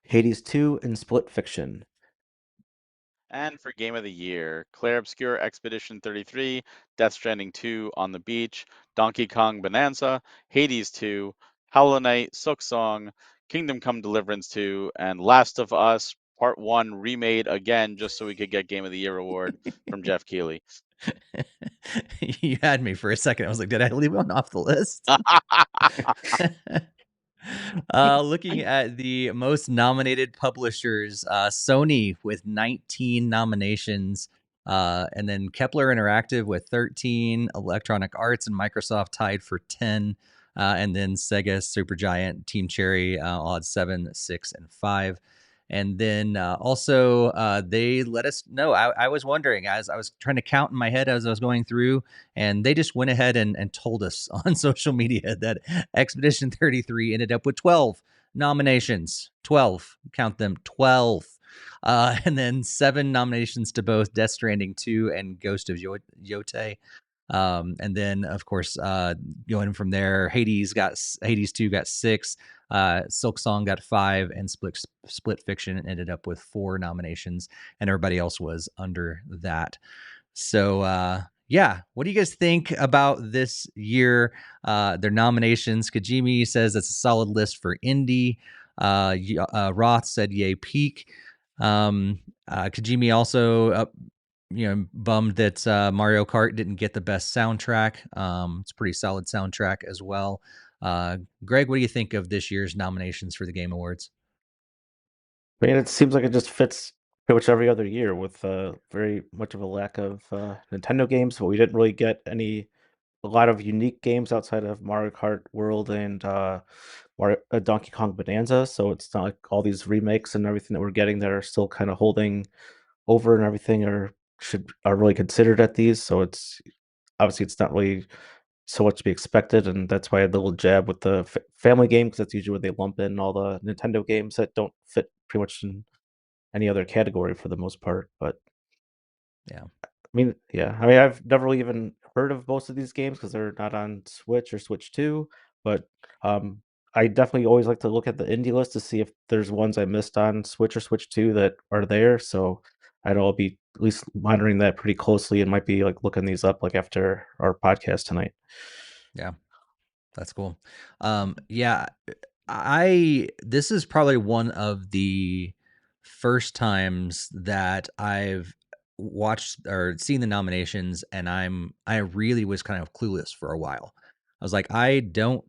C: Hades 2, and Split Fiction.
B: And for Game of the Year, Claire Obscure Expedition 33, Death Stranding 2 on the Beach, Donkey Kong Bonanza, Hades 2, Hollow Knight, Silksong, Kingdom Come Deliverance 2, and Last of Us Part 1 remade again just so we could get Game of the Year award from Jeff Keighley.
A: You had me for a second. I was like, did I leave one off the list? Looking at the most nominated publishers, Sony with 19 nominations, and then Kepler Interactive with 13, Electronic Arts and Microsoft tied for 10, and then Sega, Supergiant, Team Cherry all had 7, 6, and 5. And then also, they let us know. I was wondering, as I was trying to count in my head as I was going through, and they just went ahead and told us on social media that Expedition 33 ended up with 12 nominations. 12, count them, 12. And then 7 nominations to both Death Stranding 2 and Ghost of Yotei. And then, of course, going from there, Hades 2 got 6, Silksong got 5, and Split Fiction ended up with 4 nominations, and everybody else was under that. So, yeah, what do you guys think about this year? Their nominations. Kajimi says it's a solid list for indie. Roth said yay peak. Kajimi also bummed that Mario Kart didn't get the best soundtrack. It's a pretty solid soundtrack as well. Greg, what do you think of this year's nominations for the Game Awards?
C: I mean, it seems like it just fits pretty much every other year with very much of a lack of Nintendo games, but we didn't really get a lot of unique games outside of Mario Kart World and Donkey Kong Bonanza. So it's not like all these remakes and everything that we're getting that are still kind of holding over and everything are really considered at these. So it's obviously it's not really so much to be expected, and that's why I had the little jab with the family game because that's usually where they lump in all the Nintendo games that don't fit pretty much in any other category for the most part. But
A: Yeah.
C: I mean, I've never really even heard of most of these games because they're not on Switch or Switch 2. But um, I definitely always like to look at the indie list to see if there's ones I missed on Switch or Switch 2 that are there. So I know I'll be at least monitoring that pretty closely and might be like looking these up like after our podcast tonight.
A: Yeah, that's cool. Yeah, this is probably one of the first times that I've watched or seen the nominations, and I really was kind of clueless for a while. I was like, I don't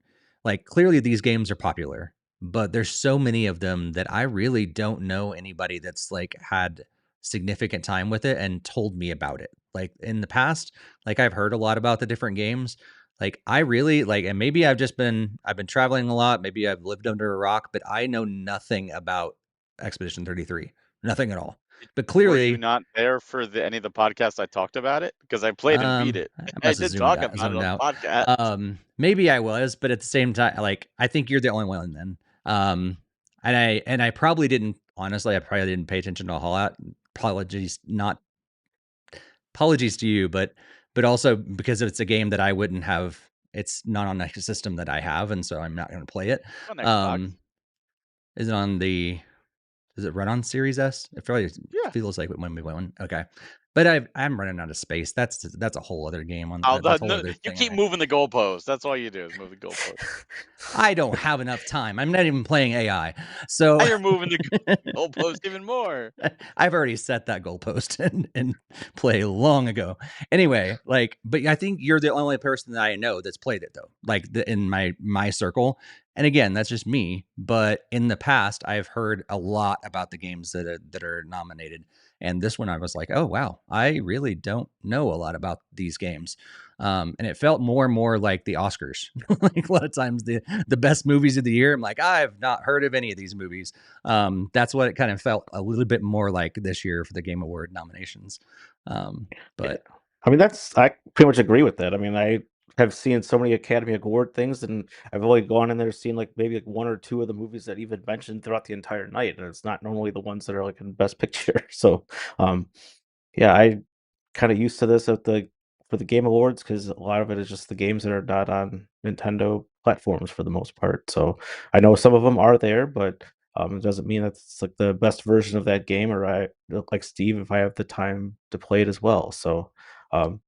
A: like clearly these games are popular, but there's so many of them that I really don't know anybody that's like had significant time with it and told me about it. Like in the past, like I've heard a lot about the different games. Like I really like, and maybe I've been traveling a lot, maybe I've lived under a rock, but I know nothing about Expedition 33. Nothing at all. But
B: Were you
A: clearly,
B: not there for any of the podcasts I talked about it? Because I played and beat it.
A: I
B: I
A: must have
B: did talk about it
A: zoned
B: on
A: out.
B: the podcast.
A: Maybe I was, but at the same time, like I think you're the only one then. And I probably didn't honestly. I probably didn't pay attention to a whole lot. Apologies to you, but also because it's a game that I wouldn't have. It's not on a system that I have, and so I'm not going to play it.
B: On Xbox.
A: Is it on the? Does it run on Series S? It probably
B: Yeah.
A: feels like when we went. Okay, but I'm running out of space. That's a whole other game on
B: Oh,
A: that's a whole
B: no,
A: other
B: you
A: thing.
B: keep moving the goalposts. That's all you do is move the goalposts.
A: I don't have enough time. I'm not even playing AI. So
B: Now you're moving the goalpost even more.
A: I've already set that goalpost and play long ago. Anyway, like, but I think you're the only person that I know that's played it though, like in my circle. And again, that's just me. But in the past, I've heard a lot about the games that are nominated. And this one, I was like, oh wow, I really don't know a lot about these games. And it felt more and more like the Oscars. Like a lot of times, the best movies of the year, I'm like, I've not heard of any of these movies. That's what it kind of felt a little bit more like this year for the Game Award nominations. But
C: Yeah. I mean, I pretty much agree with that. I mean, I have seen so many Academy Award things, and I've only gone in there seen like maybe like one or two of the movies that even mentioned throughout the entire night, and it's not normally the ones that are like in Best Picture. So, um, yeah, I kind of used to this at the for the Game Awards because a lot of it is just the games that are not on Nintendo platforms for the most part. So I know some of them are there, but it doesn't mean that's like the best version of that game. Or I like Steve if I have the time to play it as well. So, um,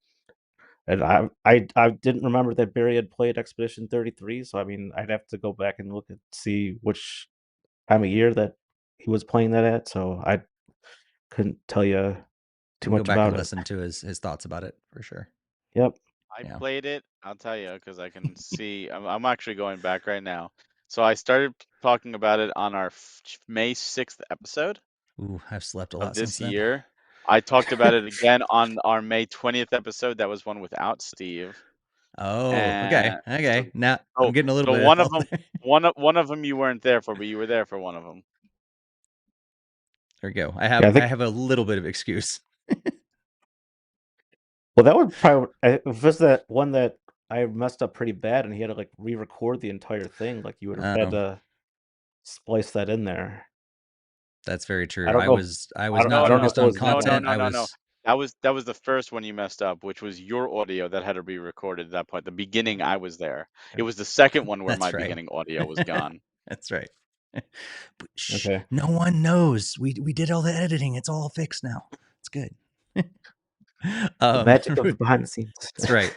C: and I didn't remember that Barry had played Expedition 33. So I mean, I'd have to go back and look and see which time of year that he was playing that at. So I couldn't tell you too
A: can go
C: much
A: back
C: about
A: and
C: it.
A: listen to his thoughts about it for sure.
C: Yep.
B: I
A: Yeah.
B: played it. I'll tell you because I can see. I'm actually going back right now. So I started talking about it on our May 6th episode
A: Ooh, I've slept a
B: of
A: lot since
B: this
A: then.
B: year. I talked about it again on our May 20th episode. That was one without Steve.
A: Oh, okay,
B: And
A: okay.
B: so,
A: Now I'm
B: so,
A: getting a little
B: so
A: bit of
B: one of
A: help
B: them,
A: there.
B: one of them you weren't there for, but you were there for one of them.
A: There we go.
C: Yeah, I
A: I
C: think.
A: have a little bit of excuse.
C: Well, that would probably if it was that one that I messed up pretty bad, and he had to like re-record the entire thing. Like you would have had
A: Oh,
C: to splice that in there.
A: that's very
C: I
A: true.
C: don't know.
A: I
C: I
A: was
C: don't.
A: not
C: I
B: No,
C: don't know
B: no,
C: if
A: focused
C: it
A: on
C: was that
B: no, no,
C: one.
A: content.
B: no,
A: I
B: no, no.
A: was
B: That was the first one you messed up, which was your audio that had to be recorded at that point. The beginning, I was there. It was the second one where my
A: that's right.
B: beginning audio was gone.
A: That's right. But shh,
C: Okay.
A: no one knows. We did all the editing. It's all fixed now. It's good.
C: The
A: um
C: magic of the behind the scenes.
A: That's right.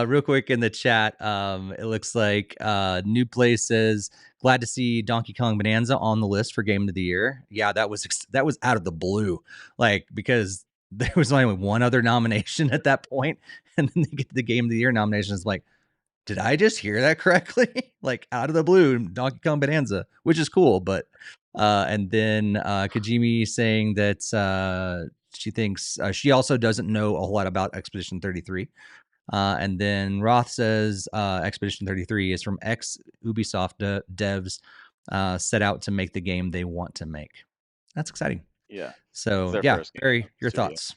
A: Real quick in the chat, it looks like New Place says, glad to see Donkey Kong Bonanza on the list for Game of the Year. Yeah, that was out of the blue, like because there was only one other nomination at that point, and then they get to the Game of the Year nomination. It's like, did I just hear that correctly? Like out of the blue, Donkey Kong Bonanza, which is cool, but and then Kajimi saying that she thinks she also doesn't know a whole lot about Expedition 33. And then Roth says Expedition 33 is from ex Ubisoft devs set out to make the game they want to make. That's exciting.
B: Yeah, it's
A: So
B: their
A: yeah,
B: first game
A: Barry,
B: at the
A: your
B: studio.
A: thoughts?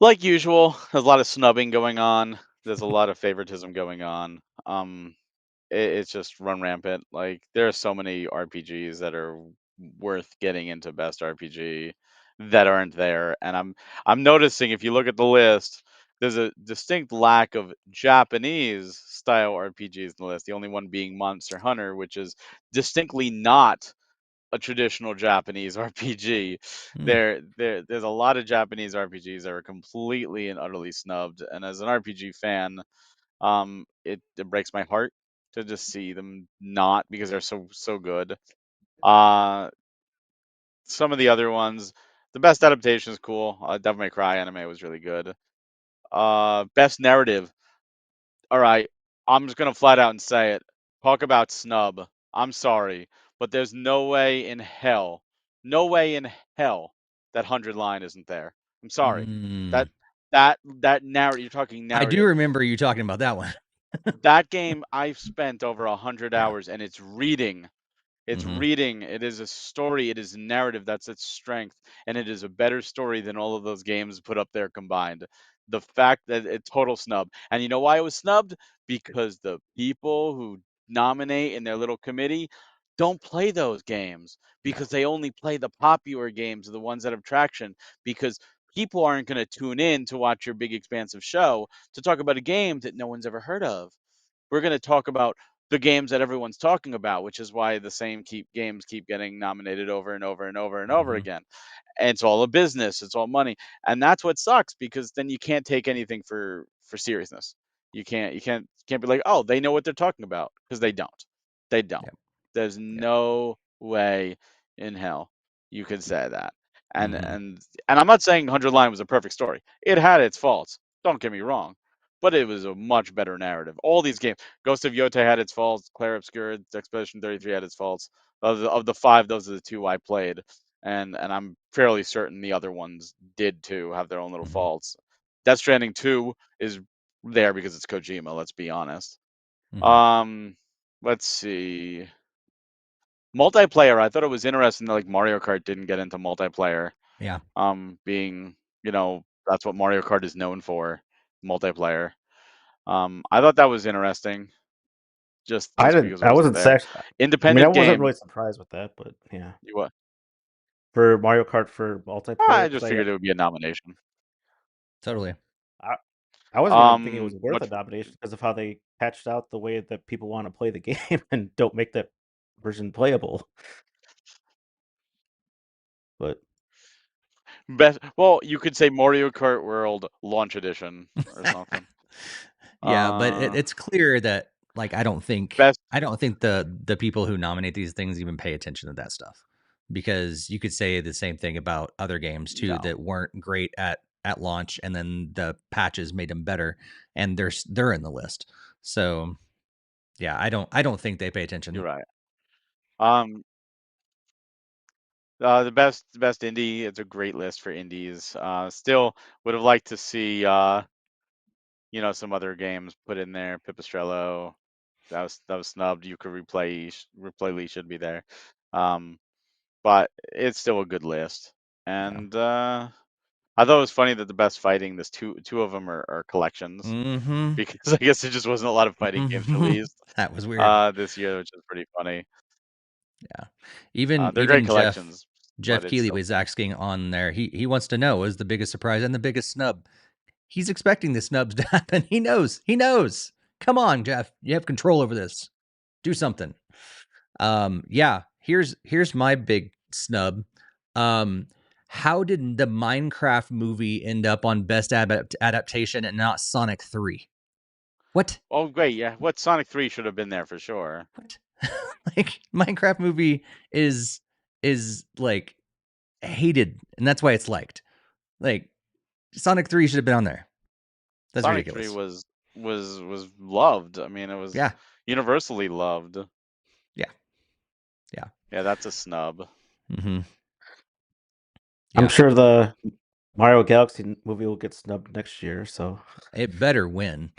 B: Like usual, there's a lot of snubbing going on. There's a lot of favoritism going on. It's just run rampant. Like there are so many RPGs that are worth getting into best RPG that aren't there, and I'm noticing if you look at the list, there's a distinct lack of Japanese style RPGs in the list. The only one being Monster Hunter, which is distinctly not a traditional Japanese RPG.
A: Hmm.
B: There's a lot of Japanese RPGs that are completely and utterly snubbed, and as an RPG fan, it breaks my heart to just see them not because they're so good. Uh, some of the other ones, The best adaptation is cool. Devil May Cry anime was really good. Best narrative. All right, I'm just gonna flat out and say it. Talk about snub. I'm sorry, but there's no way in hell, no way in hell that 100 line isn't there. I'm sorry.
A: Mm.
B: That narrative. You're talking
A: I do
B: narrative.
A: remember you talking about that one.
B: That game I've spent over 100 hours, and it's reading. It's
A: Mhm.
B: reading. It is a story. It is a narrative. That's its strength, and it is a better story than all of those games put up there combined. The fact that it's total snub, and you know why it was snubbed? Because the people who nominate in their little committee don't play those games
A: No.
B: because they only play the popular games, the ones that have traction. Because people aren't going to tune in to watch your big expansive show to talk about a game that no one's ever heard of. We're going to talk about the games that everyone's talking about, which is why the same games keep getting nominated over and over and over and over
A: Mhm.
B: again. And it's all a business, it's all money, and that's what sucks because then you can't take anything for seriousness. You can't be like, oh, they know what they're talking about, because they don't. They don't.
A: Yep.
B: There's
A: Yep.
B: no way in hell you could say that. And
A: Mhm.
B: and and I'm not saying 100 Line was a perfect story. It had its faults. Don't get me wrong, but it was a much better narrative. All these games, Ghost of Yotei had its faults, Clair Obscur, Expedition 33 had its faults. Of the five, those are the two I played, and I'm fairly certain the other ones did too have their own little
A: Mhm.
B: faults. Death Stranding 2 is there because it's Kojima, let's be honest.
A: Mhm.
B: Um, let's see. Multiplayer, I thought it was interesting that like Mario Kart didn't get into multiplayer.
A: Yeah.
B: Being, that's what Mario Kart is known for, multiplayer. I thought that was interesting, just
C: I
B: just
C: didn't.
B: because it
C: I
B: wasn't
C: wasn't.
B: there.
C: I mean, I
B: Independent
C: wasn't
B: game.
C: really surprised with that, but yeah,
B: You what?
C: for Mario Kart for multiplayer,
B: I
C: because
B: just figured it would be a nomination.
A: Totally.
C: I, I wasn't even thinking it was worth a
B: Much
C: nomination because of how they patched out the way that people want to play the game and don't make that version playable. But
B: best. Well, you could say Mario Kart World Launch Edition or something.
A: Yeah, but
B: Uh,
A: it's clear that like
B: best.
A: I don't think the people who nominate these things even pay attention to that stuff, because you could say the same thing about other games too
B: No,
A: that weren't great at launch, and then the patches made them better, and they're in the list. So yeah, I don't think they pay
B: you're
A: attention.
B: right. Um, the best indie. It's a great list for indies. Still would have liked to see some other games put in there. Pipistrello, that was snubbed. You could replay Lee should be there. Um, but it's still a good list.
A: Yeah.
B: And I thought it was funny that the best fighting, there's two of them are collections,
A: Mm-hmm.
B: because I guess there just wasn't a lot of fighting games released
A: That was weird.
B: this year, which is pretty funny.
A: Yeah. Even
B: They're great
A: even Jeff
B: collections,
A: Jeff
B: but it's
A: Keighley
B: still
A: was asking on there. He wants to know, is the biggest surprise and the biggest snub. He's expecting the snubs to happen. He knows. He knows. Come on, Jeff. You have control over this. Do something. Yeah, here's my big snub. Um how did the Minecraft movie end up on best adaptation and not Sonic 3? What?
B: Oh great, yeah. What Sonic 3 should have been there for sure.
A: What? Like Minecraft movie is like hated, and that's why it's liked. Like Sonic 3 should have been on there. That's
B: Sonic 3
A: ridiculous.
B: was loved. I mean, it was
A: Yeah.
B: universally loved.
A: Yeah. Yeah.
B: Yeah, that's a snub.
A: Mm-hmm.
C: I'm
A: Yeah.
C: sure the Mario Galaxy movie will get snubbed next year. So
A: It better win.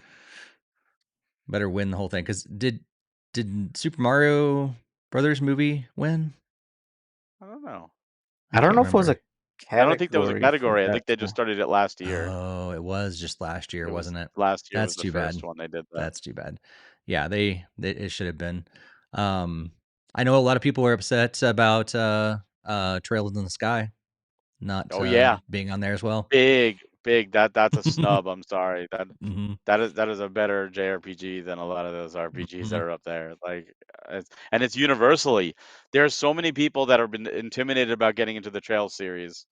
A: Better win the whole thing. Because did Super Mario Brothers movie win?
B: I don't know.
A: I
C: I don't
A: can't
C: know if it was a
A: remember.
B: I don't think there was a
C: category for
B: category. I
C: that.
B: think they just started it last year.
A: Oh, it was just last year,
B: It was
A: wasn't it?
B: last year was
A: That's
B: the
A: too bad.
B: first one they did that.
A: That's too bad. Yeah, they it should have been. Um, I know a lot of people were upset about Trails in the Sky not
B: Oh yeah,
A: being on there as well.
B: big. That's a snub. I'm sorry. That
A: Hmm.
B: that is that is a better JRPG than a lot of those RPGs that
A: Hmm.
B: are up there. Like, it's universally. There are so many people that have been intimidated about getting into the Trails series.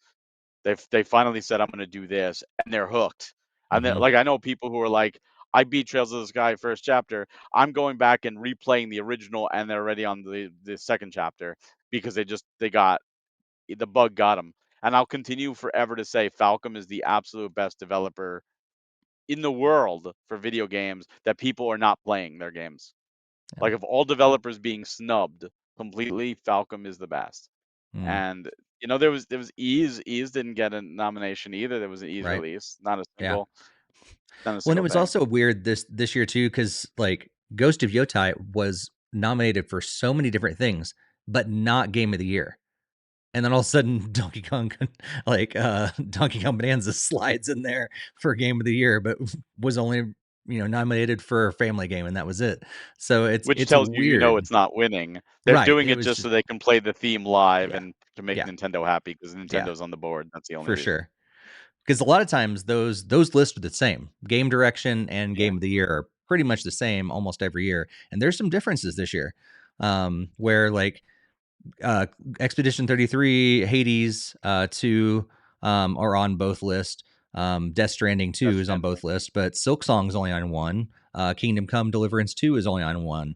B: They finally said, I'm going to do this, and they're hooked. And
A: Hmm.
B: like, I know people who are like, I beat Trails of the Sky first chapter. I'm going back and replaying the original, and they're already on the second chapter because they got the bug got them. And I'll continue forever to say Falcom is the absolute best developer in the world for video games that people are not playing their games.
A: Yeah.
B: Like, of all developers being snubbed completely, Falcom is the best.
A: Mm,
B: And there was Ease. Ease didn't get a nomination either. There was an Ease
A: right.
B: release, not a
A: Yeah. Well, and it
B: single
A: was
B: thing.
A: also weird this year too, because like Ghost of Yotai was nominated for so many different things, but not Game of the Year. And then all of a sudden, Donkey Kong, Donkey Kong Bonanza slides in there for Game of the Year, but was only nominated for Family Game, and that was it. So
B: Which
A: it's
B: tells you
A: weird,
B: it's not winning. They're
A: right?
B: doing
A: It
B: it
A: was
B: just
A: just
B: so they can play the theme live
A: yeah,
B: and to make
A: yeah,
B: Nintendo happy because
A: yeah,
B: Nintendo's on the board. That's the only
A: for
B: reason.
A: sure. Because a lot of times those lists are the same. Game direction and
B: Yeah.
A: Game of the Year are pretty much the same almost every year, and there's some differences this year, where like Expedition 33, Hades 2 are on both lists. Death Stranding 2
B: That's
A: is on
B: Stranding.
A: both lists, but Silk Song's only on one. Kingdom Come Deliverance 2 is only on one.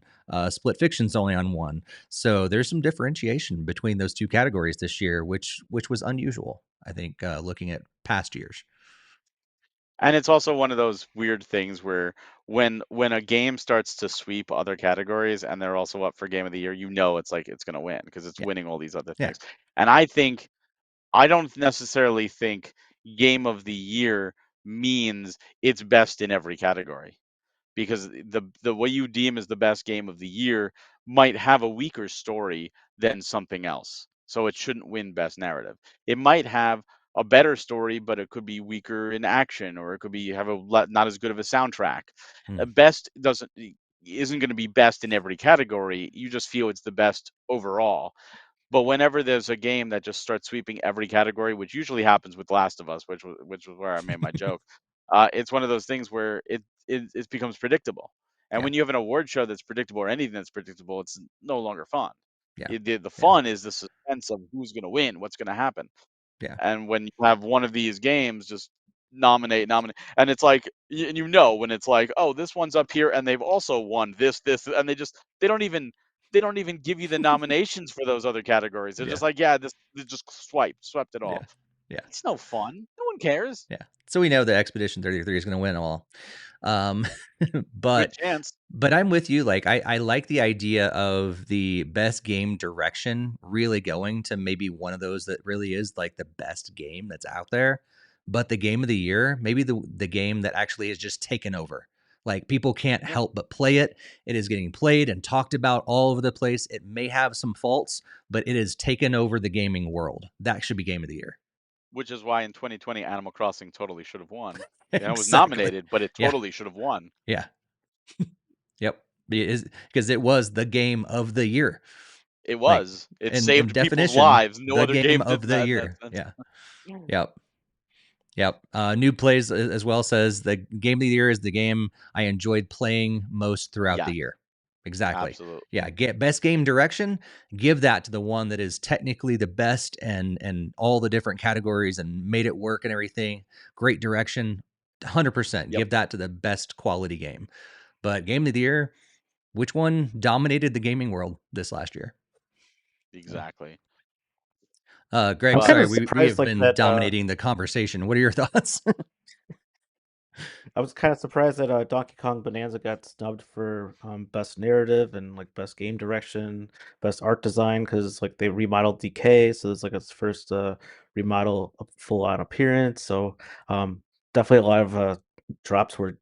A: Split Fiction's only on one. So there's some differentiation between those two categories this year, which was unusual, I think, looking at past years.
B: And it's also one of those weird things where when a game starts to sweep other categories and they're also up for Game of the Year, it's like it's going to win because it's
A: Yeah.
B: winning all these other
A: Yeah.
B: things. And I don't necessarily think Game of the Year means it's best in every category, because the what you deem as the best game of the year might have a weaker story than something else. So it shouldn't win best narrative. It might have a better story, but it could be weaker in action, or it could be not as good of a soundtrack.
A: Hmm.
B: Best isn't going to be best in every category. You just feel it's the best overall. But whenever there's a game that just starts sweeping every category, which usually happens with Last of Us, which was where I made my joke, it's one of those things where it becomes predictable. And
A: Yeah.
B: when you have an award show that's predictable, or anything that's predictable, it's no longer fun.
A: Yeah.
B: The
A: Yeah.
B: fun is the suspense of who's going to win, what's going to happen.
A: Yeah.
B: And when you have one of these games just nominate, and it's like, and when it's like, oh, this one's up here, and they've also won this, and they don't even give you the nominations for those other categories. They're
A: Yeah.
B: just like, yeah, this they just swept it
A: Yeah.
B: all.
A: Yeah.
B: It's no fun. No one cares.
A: Yeah. So we know that Expedition 33 is going to win them all. Um,
B: Good
A: but
B: chance.
A: I'm with you. Like I like the idea of the best game direction really going to maybe one of those that really is like the best game that's out there. But the game of the year, maybe the game that actually is just taken over. Like people can't
B: Yep.
A: help but play it. It is getting played and talked about all over the place. It may have some faults, but it has taken over the gaming world. That should be game of the year.
B: Which is why in 2020, Animal Crossing totally should have won. It was
A: Exactly.
B: nominated, but it
A: Yeah.
B: totally should have won.
A: Yeah. Yep. Because it was the game of the year.
B: It
A: Like
B: was. It
A: in
B: saved people's
A: definition,
B: lives. No
A: the
B: other
A: game
B: game did
A: of the
B: that in that
A: year.
B: sense.
A: Yeah. Yep. Yep. New Plays as well says the game of the year is the game I enjoyed playing most throughout
B: Yeah,
A: the year. Exactly.
B: absolutely.
A: Yeah. Get best game direction. Give that to the one that is technically the best and all the different categories and made it work and everything. Great direction. 100%.
B: Yep,
A: Give that to the best quality game. But game of the year, which one dominated the gaming world this last year?
B: exactly.
A: Greg,
C: I'm
B: But
C: kind
A: sorry,
C: of
A: we
C: surprised
A: have
C: like
A: been
C: that.
A: dominating the conversation. What are your thoughts?
C: I was kind of surprised that Donkey Kong Bonanza got snubbed for best narrative and like best game direction, best art design because like they remodeled DK, so it's like its first remodel full on appearance. So definitely a lot of drops where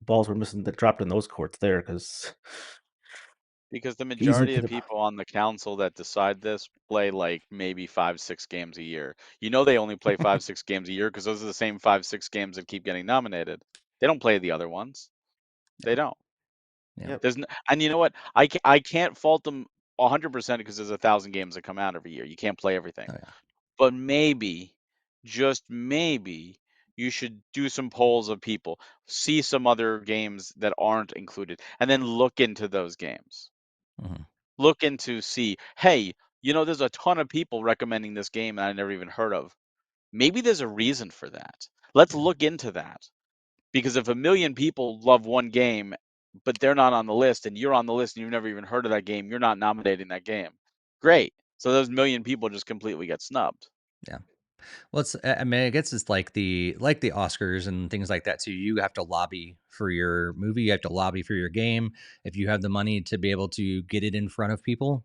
C: balls were missing that dropped in those courts there because
B: because the
C: easily
B: majority
C: could
B: of
C: have.
B: people on the council that decide this play like maybe 5, 6 games a year. They only play 5, 6 games a year because those are the same 5, 6 games that keep getting nominated. They don't play the other ones. They
A: Yeah.
B: don't.
A: Yeah.
C: Yep.
B: And you know what? I can't fault them 100% because there's 1,000 games that come out every year. You can't play everything.
A: Oh, yeah.
B: But maybe, just maybe, you should do some polls of people, see some other games that aren't included, and then look into those games.
A: Mhm.
B: Look into see, hey, there's a ton of people recommending this game and I never even heard of. Maybe there's a reason for that. Let's
A: Yeah.
B: look into that. Because if a million people love one game, but they're not on the list, and you're on the list and you've never even heard of that game, you're not nominating that game. Great. So those million people just completely get snubbed.
A: Yeah. Well, I mean, I guess it's like the Oscars and things like that too. You have to lobby for your movie. You have to lobby for your game. If you have the money to be able to get it in front of people,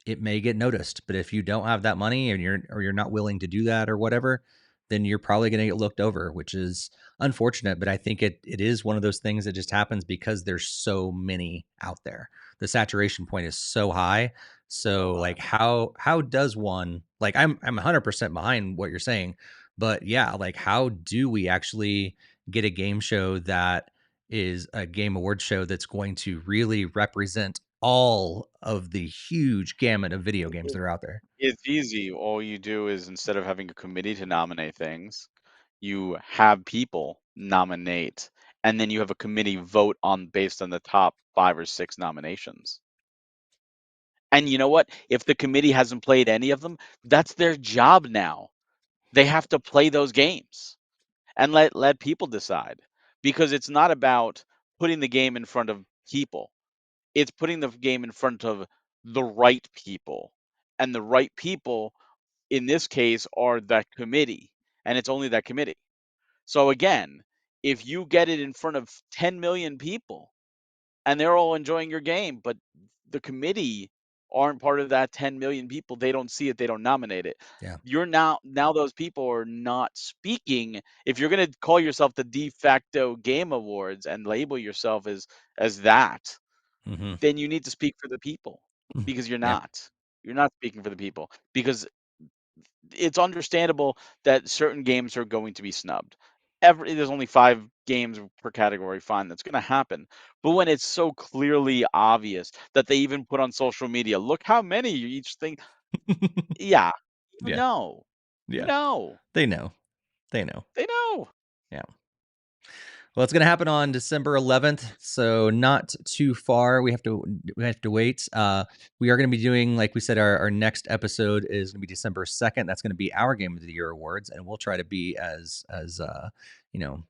A: it may get noticed. But if you don't have that money and you're not willing to do that or whatever, then you're probably going to get looked over, which is unfortunate. But I think it is one of those things that just happens because there's so many out there. The saturation point is so high. So like how does one, like I'm 100% behind what you're saying, but yeah, like how do we actually get a game show that is a game award show that's going to really represent all of the huge gamut of video games that are out there?
B: It's easy. All you do is instead of having a committee to nominate things, you have people nominate, and then you have a committee vote on based on the top 5 or 6 nominations. And you know what? If the committee hasn't played any of them, that's their job now. They have to play those games and let people decide, because it's not about putting the game in front of people. It's putting the game in front of the right people. And the right people in this case are that committee, and it's only that committee. So again, if you get it in front of 10 million people and they're all enjoying your game, but the committee aren't part of that 10 million people, they don't see it, they don't nominate it.
A: Yeah.
B: You're now those people are not speaking. If you're going to call yourself the de facto game awards and label yourself as that,
A: Mm-hmm.
B: then you need to speak for the people, because you're
A: Yeah.
B: not. You're not speaking for the people, because it's understandable that certain games are going to be snubbed. There's only 5 games per category, fine, that's going to happen. But when it's so clearly obvious that they even put on social media, look how many each thing. Yeah, you
A: Yeah.
B: know, you
A: Yeah.
B: know,
A: They know. They know.
B: they know.
A: Yeah. Well, it's going to happen on December 11th, so not too far. We have to wait. We are going to be doing, like we said, our next episode is going to be December 2nd. That's going to be our Game of the Year awards, and we'll try to be as you know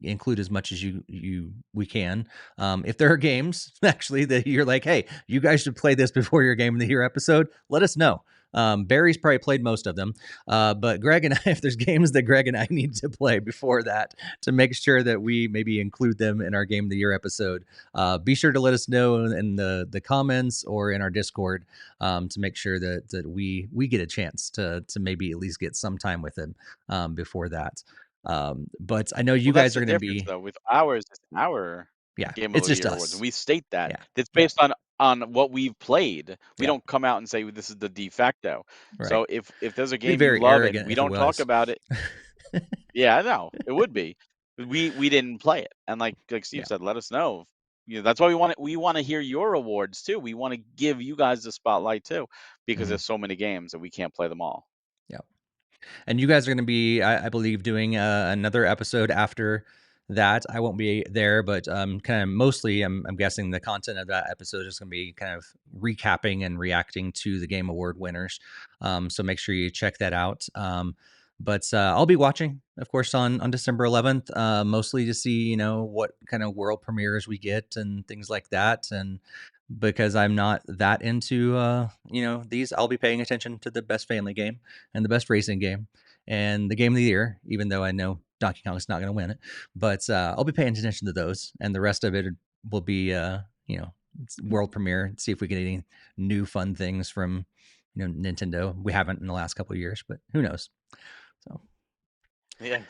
A: include as much as we can. If there are games actually that you're like, hey, you guys should play this before your Game of the Year episode, let us know. Barry's probably played most of them, but Greg and I, if there's games that Greg and I need to play before that to make sure that we maybe include them in our Game of the Year episode, be sure to let us know in the comments or in our Discord, to make sure that we get a chance to maybe at least get some time with them before that. But I know you
B: Well, that's
A: guys are
B: the
A: going to
B: difference,
A: be,
B: though. With ours, it's our
A: yeah,
B: Game of
A: it's
B: the
A: just
B: Year awards, and
A: us.
B: we state that
A: Yeah,
B: it's
A: yeah,
B: based on what we've played. We
A: yeah,
B: don't come out and say this is the de facto.
A: right.
B: So if there's a
A: Be
B: game you
A: very
B: love and
A: arrogant
B: we
A: if it
B: don't talk
A: was.
B: about it, yeah, I know it would be. We didn't play it, and like Steve
A: Yeah.
B: said, let us know. That's why we want it. We want to hear your awards too. We want to give you guys the spotlight too, because
A: Mhm.
B: there's so many games and we can't play them all.
A: Yeah. And you guys are going to be, I believe, doing another episode after that. I won't be there, but kind of mostly, I'm guessing the content of that episode is going to be kind of recapping and reacting to the Game Award winners. So make sure you check that out. But I'll be watching, of course, on December 11th, mostly to see what kind of world premieres we get and things like that. And because I'm not that into these, I'll be paying attention to the best family game and the best racing game and the Game of the Year, even though I know Donkey Kong's not going to win it. But I'll be paying attention to those, and the rest of it will be, world premiere. See if we get any new fun things from, Nintendo. We haven't in the last couple of years, but who knows? So
B: Yeah,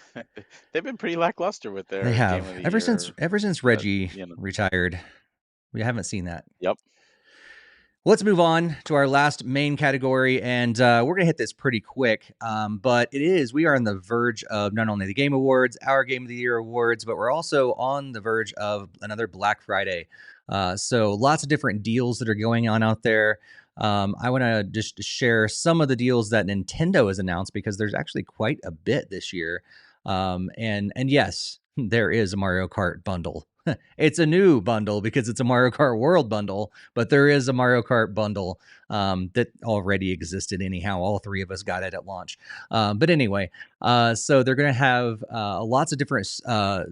B: they've been pretty lackluster with
A: they
B: their Game
A: have
B: of the
A: ever since
B: Year.
A: Reggie
B: You know,
A: retired. We haven't seen that.
B: yep.
A: Let's move on to our last main category, and we're going to hit this pretty quick. But we are on the verge of not only the Game Awards, our Game of the Year awards, but we're also on the verge of another Black Friday. So lots of different deals that are going on out there. I want to just share some of the deals that Nintendo has announced, because there's actually quite a bit this year. And yes, there is a Mario Kart bundle. It's a new bundle because it's a Mario Kart World bundle, but there is a Mario Kart bundle that already existed anyhow. All three of us got it at launch. But anyway, so they're going to have lots of different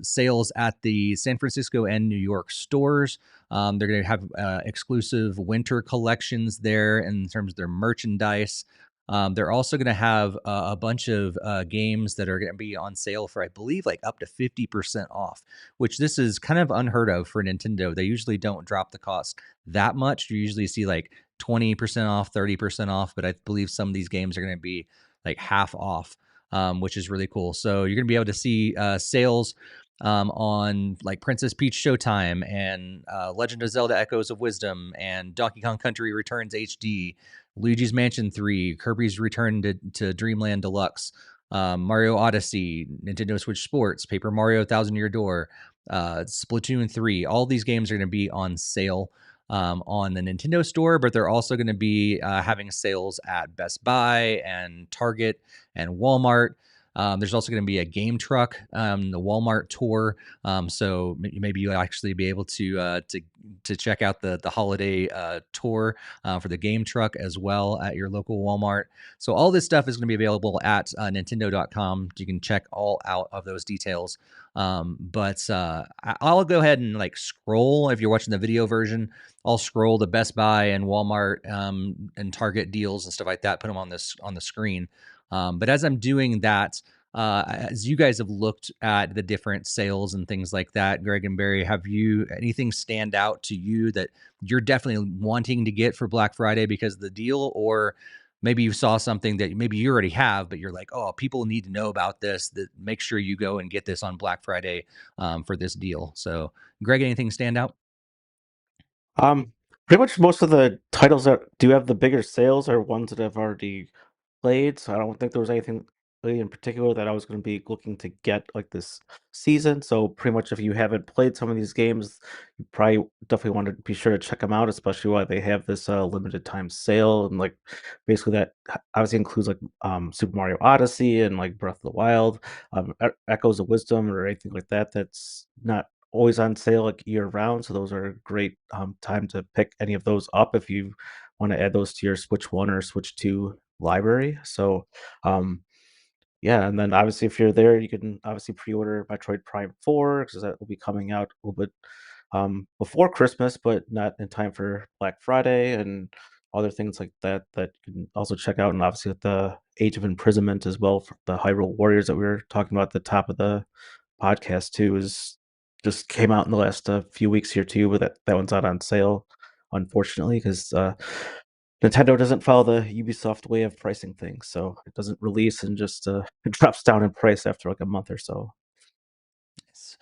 A: sales at the San Francisco and New York stores. They're going to have exclusive winter collections there in terms of their merchandise. They're also going to have a bunch of games that are going to be on sale for, I believe, like up to 50% off, which this is kind of unheard of for Nintendo. They usually don't drop the cost that much. You usually see like 20% off, 30% off, but I believe some of these games are going to be like half off, which is really cool. So you're going to be able to see sales on like Princess Peach Showtime and Legend of Zelda Echoes of Wisdom and Donkey Kong Country Returns HD, Luigi's Mansion 3, Kirby's Return to Dreamland Deluxe, Mario Odyssey, Nintendo Switch Sports, Paper Mario Thousand Year Door, Splatoon 3. All these games are going to be on sale on the Nintendo Store, but they're also going to be having sales at Best Buy and Target and Walmart. There's also going to be a game truck, the Walmart tour. So maybe you'll actually be able to check out the holiday tour for the game truck as well at your local Walmart. So all this stuff is going to be available at Nintendo.com. You can check all out of those details. But I'll go ahead and like scroll. If you're watching the video version, I'll scroll the Best Buy and Walmart and Target deals and stuff like that. Put them on the screen. But as I'm doing that, as you guys have looked at the different sales and things like that, Greg and Barry, have you anything stand out to you that you're definitely wanting to get for Black Friday because of the deal? Or maybe you saw something that maybe you already have, but you're like, oh, people need to know about this, that make sure you go and get this on Black Friday for this deal. So Greg, anything stand out?
C: Pretty much most of the titles that do have the bigger sales are ones that I've already played, so I don't think there was anything really in particular that I was going to be looking to get like this season. So pretty much if you haven't played some of these games, you probably definitely want to be sure to check them out, especially while they have this limited time sale. And like basically that obviously includes like Super Mario Odyssey and like Breath of the Wild, Echoes of Wisdom or anything like that. That's not always on sale like year round. So those are a great time to pick any of those up if you want to add those to your Switch 1 or Switch 2 library. So, yeah, and then obviously if you're there, you can obviously pre-order Metroid Prime 4 because that will be coming out a little bit before Christmas, but not in time for Black Friday and other things like that that you can also check out. And obviously with the Age of Imprisonment as well for the Hyrule Warriors that we were talking about at the top of the podcast too is just came out in the last few weeks here too, but that one's out on sale, unfortunately, because Nintendo doesn't follow the Ubisoft way of pricing things, so it doesn't release and just it drops down in price after like a month or so.
A: Nice.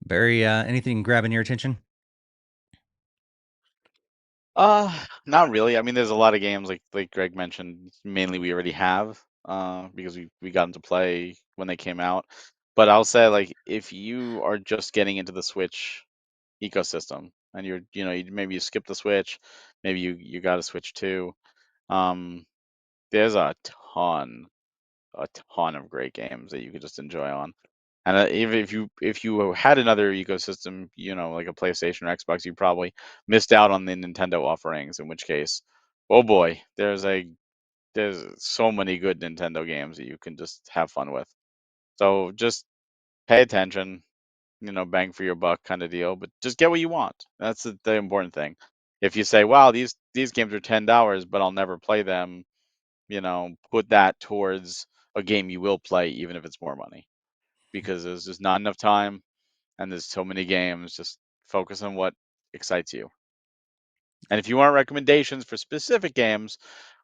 A: Barry, anything grabbing your attention?
B: Not really. I mean, there's a lot of games like Greg mentioned. Mainly we already have, because we got into play when they came out. But I'll say like if you are just getting into the Switch ecosystem and maybe you skip the Switch, maybe you got a Switch too. There's a ton of great games that you could just enjoy on. And even if you had another ecosystem, like a PlayStation or Xbox, you probably missed out on the Nintendo offerings. In which case, oh boy, there's so many good Nintendo games that you can just have fun with. So just pay attention, bang for your buck kind of deal. But just get what you want. That's the important thing. If you say, "Wow, these games are $10, but I'll never play them," put that towards a game you will play, even if it's more money, because there's just not enough time and there's so many games. Just focus on what excites you. And if you want recommendations for specific games,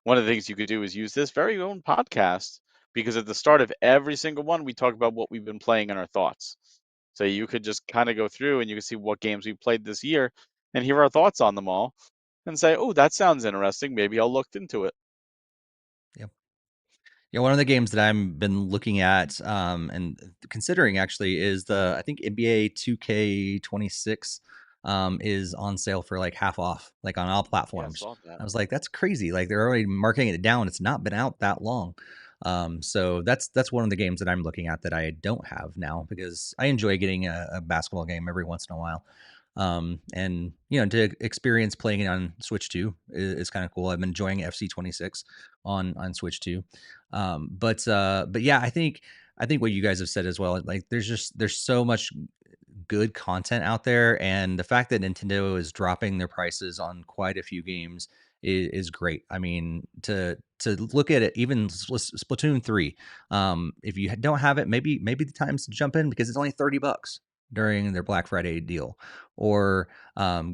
B: one of the things you could do is use this very own podcast, because at the start of every single one, we talk about what we've been playing and our thoughts. So you could just kind of go through and you can see what games we played this year and hear our thoughts on them all and say, oh, that sounds interesting. Maybe I'll look into it.
A: Yep. Yeah, one of the games that I've been looking at and considering actually is I think NBA 2K26 is on sale for like half off, like on all
B: Yeah, I
A: platforms.
B: saw that.
A: I was like, that's crazy. Like they're already marketing it down. It's not been out that long. So that's one of the games that I'm looking at that I don't have now because I enjoy getting a basketball game every once in a while. And to experience playing it on Switch 2 is kind of cool. I'm enjoying FC26 on Switch 2. But yeah, I think what you guys have said as well, like there's so much good content out there, and the fact that Nintendo is dropping their prices on quite a few games is great. I mean, to look at it, even Splatoon 3, if you don't have it, maybe the time's to jump in because it's only $30 during their Black Friday deal. Or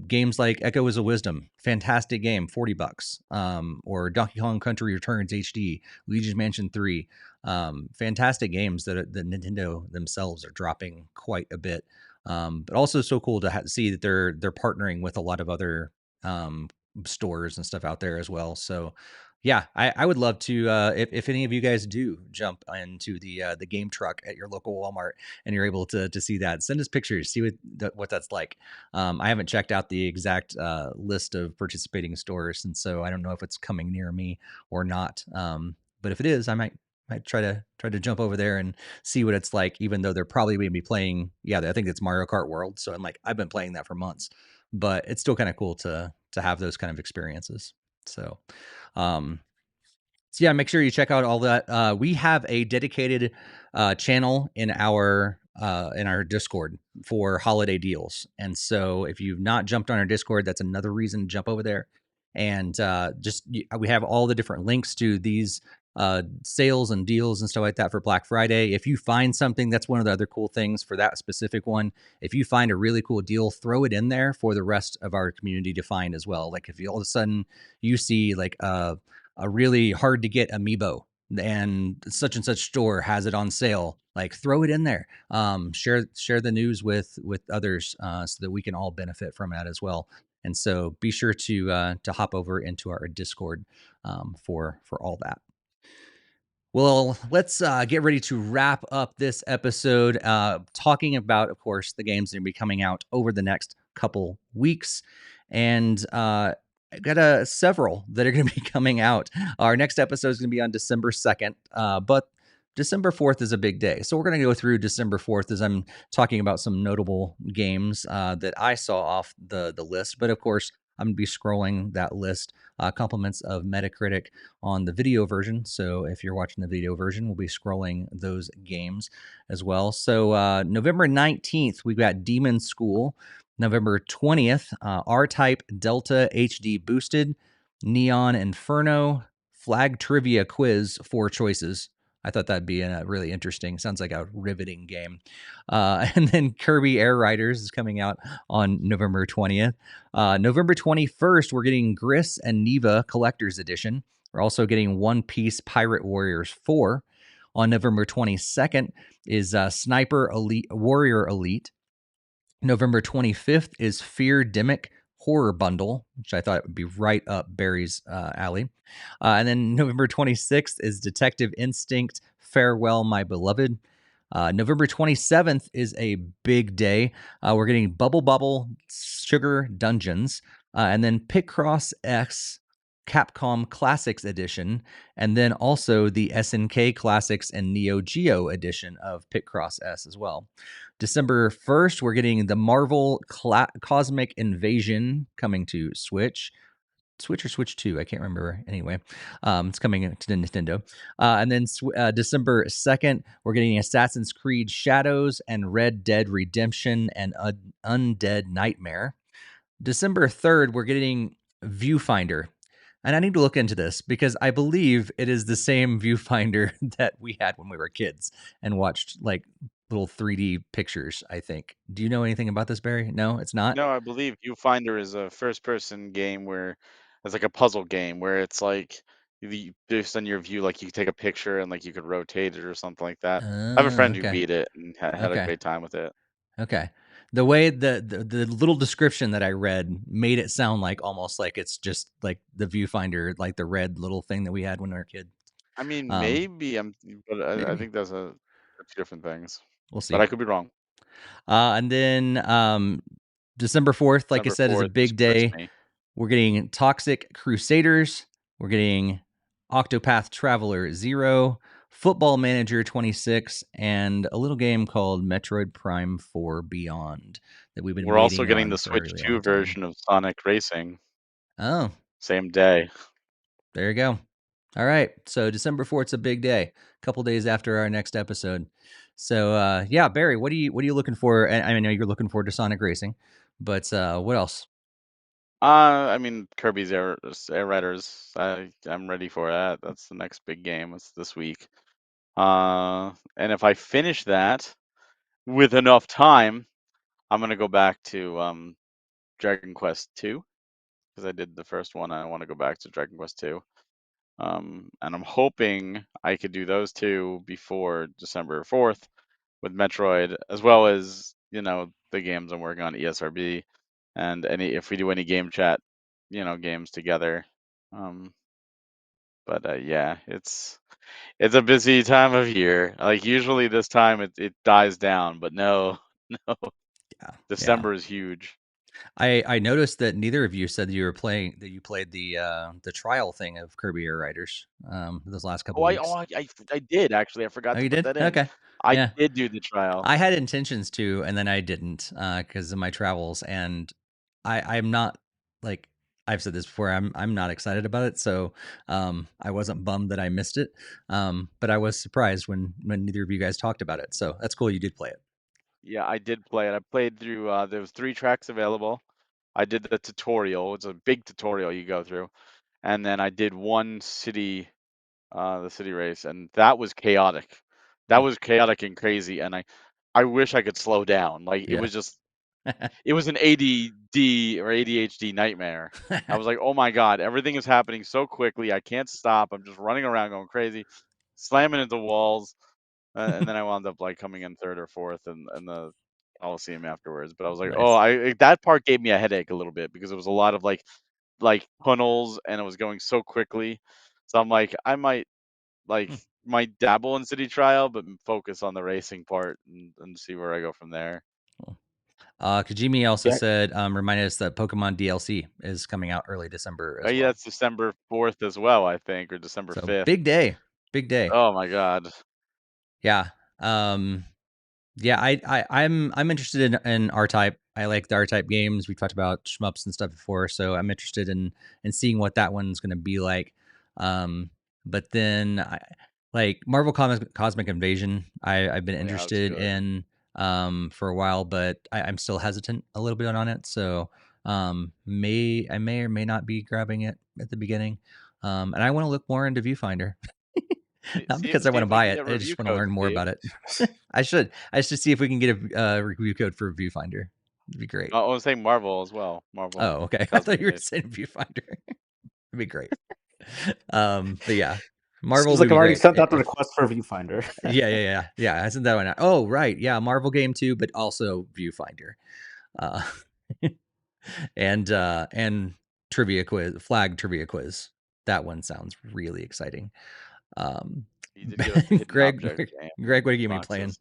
A: games like Echoes of Wisdom, fantastic game, $40. Or Donkey Kong Country Returns HD, Luigi's Mansion 3, fantastic games that Nintendo themselves are dropping quite a bit. But also so cool to see that they're partnering with a lot of other stores and stuff out there as well. So yeah, I would love to if any of you guys do jump into the game truck at your local Walmart and you're able to see that, send us pictures, see what that's like. I haven't checked out the exact list of participating stores, and so I don't know if it's coming near me or not. But if it is, I might try to jump over there and see what it's like, even though they're probably going to be playing. Yeah, I think it's Mario Kart World. So I'm like, I've been playing that for months, but it's still kind of cool to have those kind of experiences. So, so yeah, make sure you check out all that. We have a dedicated channel in our Discord for holiday deals, and so if you've not jumped on our Discord, that's another reason to jump over there. And we have all the different links to these sales and deals and stuff like that for Black Friday. If you find something, that's one of the other cool things for that specific one. If you find a really cool deal, throw it in there for the rest of our community to find as well. Like if you all of a sudden you see like a really hard to get amiibo and such store has it on sale, like throw it in there. Share the news with others so that we can all benefit from that as well. And so be sure to hop over into our Discord for all that. Well, let's get ready to wrap up this episode, talking about, of course, the games that will be coming out over the next couple weeks. And I got several that are going to be coming out. Our next episode is going to be on December 2nd, but December 4th is a big day. So we're going to go through December 4th as I'm talking about some notable games that I saw off the list. But of course, I'm going to be scrolling that list, compliments of Metacritic on the video version. So if you're watching the video version, we'll be scrolling those games as well. So November 19th, we've got Demon School. November 20th, R-Type Delta HD Boosted, Neon Inferno, Flag Trivia Quiz, 4 choices. I thought that'd be really interesting. Sounds like a riveting game. And then Kirby Air Riders is coming out on November 20th. November 21st, we're getting Gris and Neva Collector's Edition. We're also getting One Piece Pirate Warriors 4. On November 22nd is Sniper Elite Warrior Elite. November 25th is Fear Demic Horror Bundle, which I thought would be right up Barry's alley. And then November 26th is Detective Instinct Farewell, My Beloved. November 27th is a big day. We're getting Bubble Sugar Dungeons, and then Picross X Capcom Classics Edition, and then also the SNK Classics and Neo Geo Edition of Picross S as well. December 1st, we're getting the Marvel Cosmic Invasion coming to Switch or Switch 2. I can't remember. Anyway, it's coming to Nintendo. And then December 2nd, we're getting Assassin's Creed Shadows and Red Dead Redemption and Undead Nightmare. December 3rd, we're getting Viewfinder. And I need to look into this because I believe it is the same viewfinder that we had when we were kids and watched like little 3D pictures, I think. Do you know anything about this, Barry? No, it's not?
B: No, I believe Viewfinder is a first-person game where it's like a puzzle game where it's like based on your view, like you could take a picture and like you could rotate it or something like that. I have a friend who
A: Okay.
B: beat it and had a
A: Okay.
B: great time with it.
A: Okay. The way the little description that I read made it sound like almost like it's just like the viewfinder, like the red little thing that we had when we were kids.
B: I mean,
A: Um,
B: maybe but I
A: maybe
B: think that's two different things.
A: we'll
B: But
A: see.
B: I could be wrong.
A: And then December 4th, like I
B: Number
A: said, is a
B: 4th is
A: big day.
B: Christmas.
A: We're getting Toxic Crusaders. We're getting Octopath Traveler 0, Football Manager 26, and a little game called Metroid Prime 4 Beyond that we've been
B: We're also
A: waiting
B: getting
A: on
B: the
A: for a
B: Switch
A: really
B: 2
A: long time.
B: version of Sonic Racing.
A: Oh,
B: Same day.
A: there you go. All right. So December 4th is a big day, a couple days after our next episode. So yeah, Barry, what are you looking for? And I know you're looking forward to Sonic Racing, but what else?
B: I mean, Kirby's Air Raiders. I'm ready for that. That's the next big game. It's this week. And if I finish that with enough time, I'm gonna go back to Dragon Quest 2 because I did the first one. I want to go back to Dragon Quest 2. And I'm hoping I could do those two before December 4th with Metroid, as well as the games I'm working on, ESRB, and if we do any game chat, games together. But yeah, it's a busy time of year. Like usually this time it dies down, but no, no,
A: Yeah.
B: December is huge.
A: I noticed that neither of you said you played the trial thing of Kirby Air Riders those last couple weeks.
B: I did actually. I
A: Oh,
B: forgot to
A: you
B: put
A: did?
B: that in.
A: Okay.
B: I
A: Yeah.
B: did do the trial.
A: I had intentions to, and then I didn't because of my travels. And I'm not like I've said this before. I'm not excited about it, so I wasn't bummed that I missed it. But I was surprised when neither of you guys talked about it. So that's cool. You did play it.
B: Yeah, I did play it. I played through. There was 3 tracks available. I did the tutorial. It's a big tutorial you go through, and then I did one city, the city race, and that was chaotic. That was chaotic and crazy, and I wish I could slow down. Like it
A: Yeah.
B: was just, it was an ADD or ADHD nightmare. I was like, oh my God, everything is happening so quickly. I can't stop. I'm just running around going crazy, slamming into walls. And then I wound up like coming in third or fourth in the Coliseum afterwards. But I was like, oh,
A: Nice.
B: that part gave me a headache a little bit because it was a lot of like tunnels and it was going so quickly. So I'm like, I might dabble in City Trial, but focus on the racing part and see where I go from there.
A: Cool. Kajimi also
C: Yeah.
A: said, reminded us that Pokemon DLC is coming out early December
B: Oh
A: as
B: yeah,
A: well.
B: that's December 4th as well, I think, or December
A: So
B: 5th.
A: big day. Big day.
B: Oh my God.
A: Yeah. Yeah, I'm interested in R type. I like the R type games. We talked about shmups and stuff before, so I'm interested in seeing what that one's going to be like. But then like Marvel Cosmic Invasion, I've been
B: Yeah, that's
A: interested
B: good.
A: in for a while, but I'm still hesitant a little bit on it. So may or may not be grabbing it at the beginning. And I want to look more into Viewfinder. Not
B: See
A: because I want to
B: if we
A: buy
B: can
A: it.
B: get
A: I
B: review
A: just want to
B: codes,
A: learn more
B: Steve.
A: about it. I should see if we can get a review code for Viewfinder. It'd be great.
B: I was saying Marvel as well. Marvel.
A: Oh, okay. I
B: Cosmic
A: thought you were
B: Invasion.
A: saying Viewfinder. It'd be great. But yeah, Marvel
C: Seems
A: would
C: like
A: be
C: I've already
A: great
C: sent out the
A: if.
C: request for Viewfinder.
A: Yeah. I sent that one out. Oh, right. Yeah, Marvel game too, but also Viewfinder. Uh, and trivia quiz, flag trivia quiz. That one sounds really exciting.
B: You did give us the hidden object game.
A: Greg, what are you gonna be playing?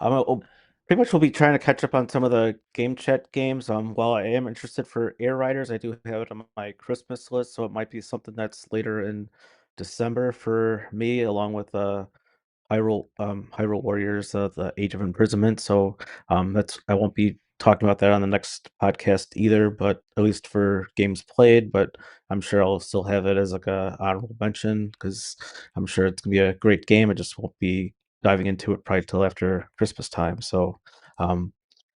B: Boxes.
C: Pretty much we'll be trying to catch up on some of the game chat games. While I am interested for Air Riders, I do have it on my Christmas list, so it might be something that's later in December for me, along with Hyrule Warriors, the Age of Imprisonment. So that's I won't be talking about that on the next podcast either, but at least for games played. But I'm sure I'll still have it as like a honorable mention because I'm sure it's gonna be a great game. I just won't be diving into it probably till after Christmas time. So um,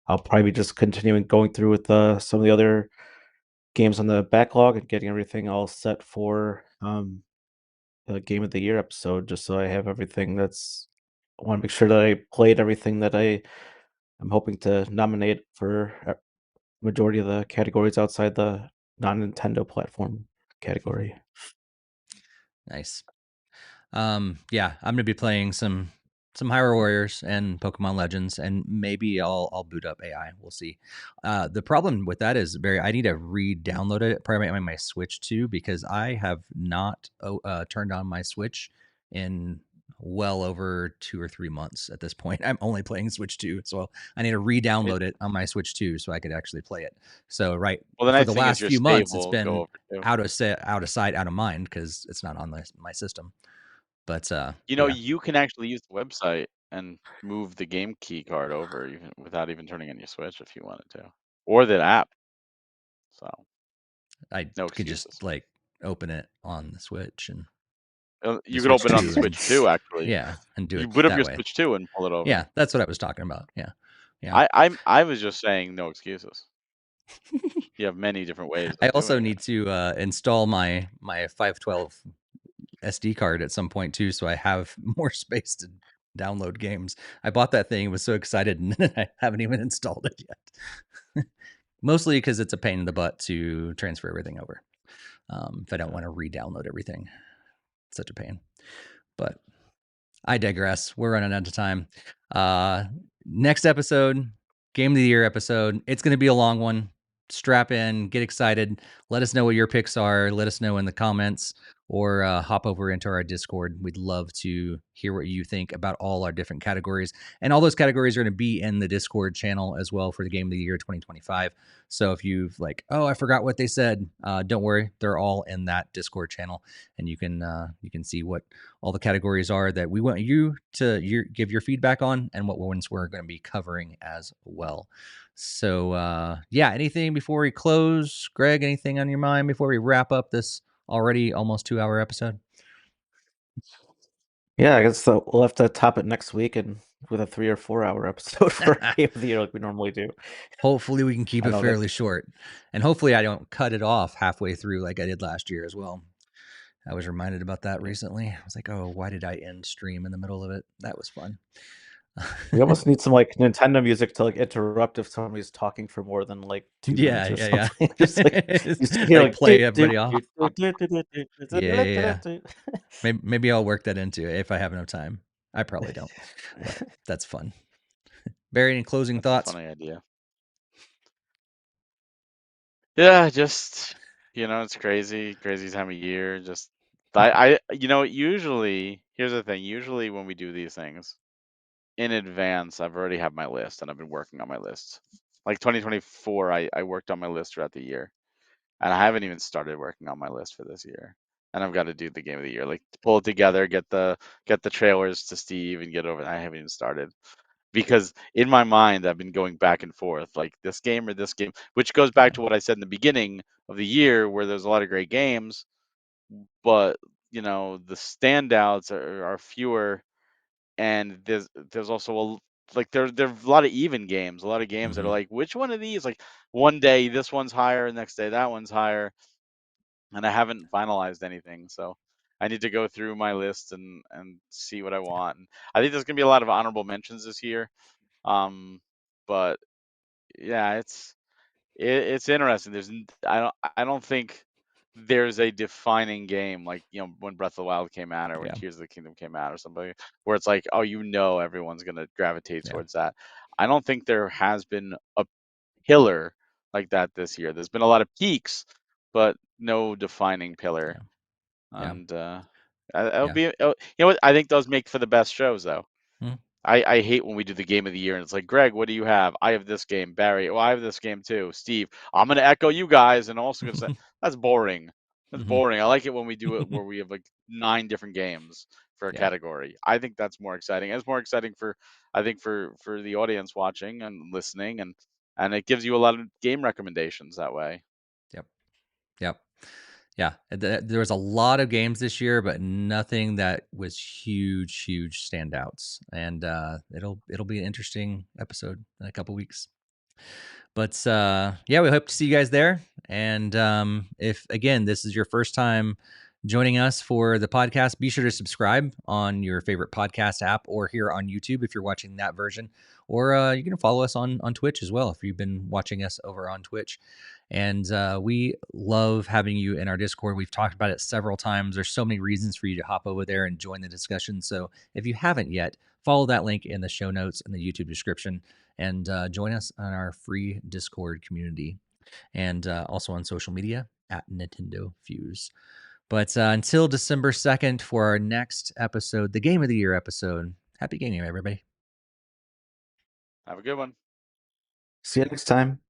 C: I'll probably be just continuing going through with some of the other games on the backlog and getting everything all set for the Game of the Year episode, just so I have everything that's. I want to make sure that I played everything that I'm hoping to nominate for majority of the categories outside the non-Nintendo platform category.
A: Nice. Yeah, I'm gonna be playing some Hyrule Warriors and Pokemon Legends, and maybe I'll boot up AI. We'll see. The problem with that is I need to re-download it probably on my Switch too, because I have not turned on my Switch in well over 2 or 3 months at this point. I'm only playing Switch 2, so I need to re-download it on my Switch 2 so I could actually play it. So
B: Well, the
A: for
B: nice
A: the
B: thing is
A: last
B: your
A: few
B: save
A: months, it's
B: will go
A: been
B: over too.
A: out of sight, out of mind because it's not on my system. But
B: You you can actually use the website and move the game key card over even without even turning on your Switch if you wanted to, or the app. So
A: I
B: no
A: could just
B: excuses.
A: like open it on the Switch and the
B: You could
A: Switch
B: open it on
A: 2
B: the
A: and
B: Switch too, actually.
A: yeah, and do
B: You
A: it
B: boot up
A: that
B: your
A: way.
B: Switch too and pull it over.
A: Yeah, that's what I was talking about. Yeah.
B: I was just saying no excuses. You have many different ways of
A: I also
B: doing it.
A: need to install my 512 SD card at some point too, so I have more space to download games. I bought that thing, was so excited, and I haven't even installed it yet. Mostly because it's a pain in the butt to transfer everything over. If I don't want to re-download everything, it's such a pain. But I digress. We're running out of time. Next episode, Game of the Year episode. It's going to be a long one. Strap in, get excited. Let us know what your picks are. Let us know in the comments or hop over into our Discord. We'd love to hear what you think about all our different categories. And all those categories are going to be in the Discord channel as well for the Game of the Year 2025. So if you've like, oh, I forgot what they said, don't worry. They're all in that Discord channel. And you can see what all the categories are that we want you to give your feedback on and what ones we're going to be covering as well. So, yeah, anything before we close? Greg, anything on your mind before we wrap up this already almost 2-hour episode?
C: Yeah, I guess we'll have to top it next week and with a 3 or 4 hour episode for Game of the Year like we normally do.
A: Hopefully we can keep
C: I
A: it
C: know
A: fairly short. And hopefully I don't cut it off halfway through like I did last year as well. I was reminded about that recently. I was like, oh, why did I end stream in the middle of it? That was fun.
C: We almost need some like Nintendo music to like interrupt if somebody's talking for more than like 2 minutes or something. Just like you sit here
A: like
C: like
A: play everybody off.
C: yeah.
A: Maybe I'll work that into it if I have enough time. I probably don't, but that's fun. Barry, any closing thoughts?
B: A funny idea. Yeah, just it's crazy time of year. Just usually here's the thing. Usually when we do these things in advance, I've already have my list and I've been working on my list. Like 2024, I worked on my list throughout the year, and I haven't even started working on my list for this year. And I've got to do the game of the year, like pull it together, get the trailers to Steve, and get over. I haven't even started because in my mind I've been going back and forth, like this game or this game, which goes back to what I said in the beginning of the year, where there's a lot of great games, but the standouts are fewer, and there's also there are a lot of even games, a lot of games that are like, which one of these, like one day this one's higher, next day that one's higher, and I haven't finalized anything, so I need to go through my list and see what I want. And I think there's gonna be a lot of honorable mentions this year, but yeah, it's interesting. I don't think there's a defining game like when Breath of the Wild came out or when Tears of the Kingdom came out or something where it's like, oh, everyone's gonna gravitate towards that. I don't think there has been a pillar like that this year. There's been a lot of peaks, but no defining pillar. And it'll be what I think those make for the best shows though. I hate when we do the game of the year and it's like, Greg, what do you have? I have this game. Barry, well, I have this game too. Steve, I'm gonna echo you guys and also gonna say that's boring. That's boring. I like it when we do it where we have like 9 different games for a category. I think that's more exciting. It's more exciting for for the audience watching and listening, and it gives you a lot of game recommendations that way.
A: Yep. Yeah, there was a lot of games this year, but nothing that was huge standouts. And it'll be an interesting episode in a couple weeks. But yeah, we hope to see you guys there. And if again this is your first time joining us for the podcast, be sure to subscribe on your favorite podcast app or here on YouTube if you're watching that version, or you can follow us on Twitch as well if you've been watching us over on Twitch. And we love having you in our Discord. We've talked about it several times. There's so many reasons for you to hop over there and join the discussion. So if you haven't yet, follow that link in the show notes in the YouTube description and join us on our free Discord community and also on social media at NintendoFuse. But until December 2nd for our next episode, the Game of the Year episode, happy gaming, everybody.
B: Have a good one.
C: See you next time.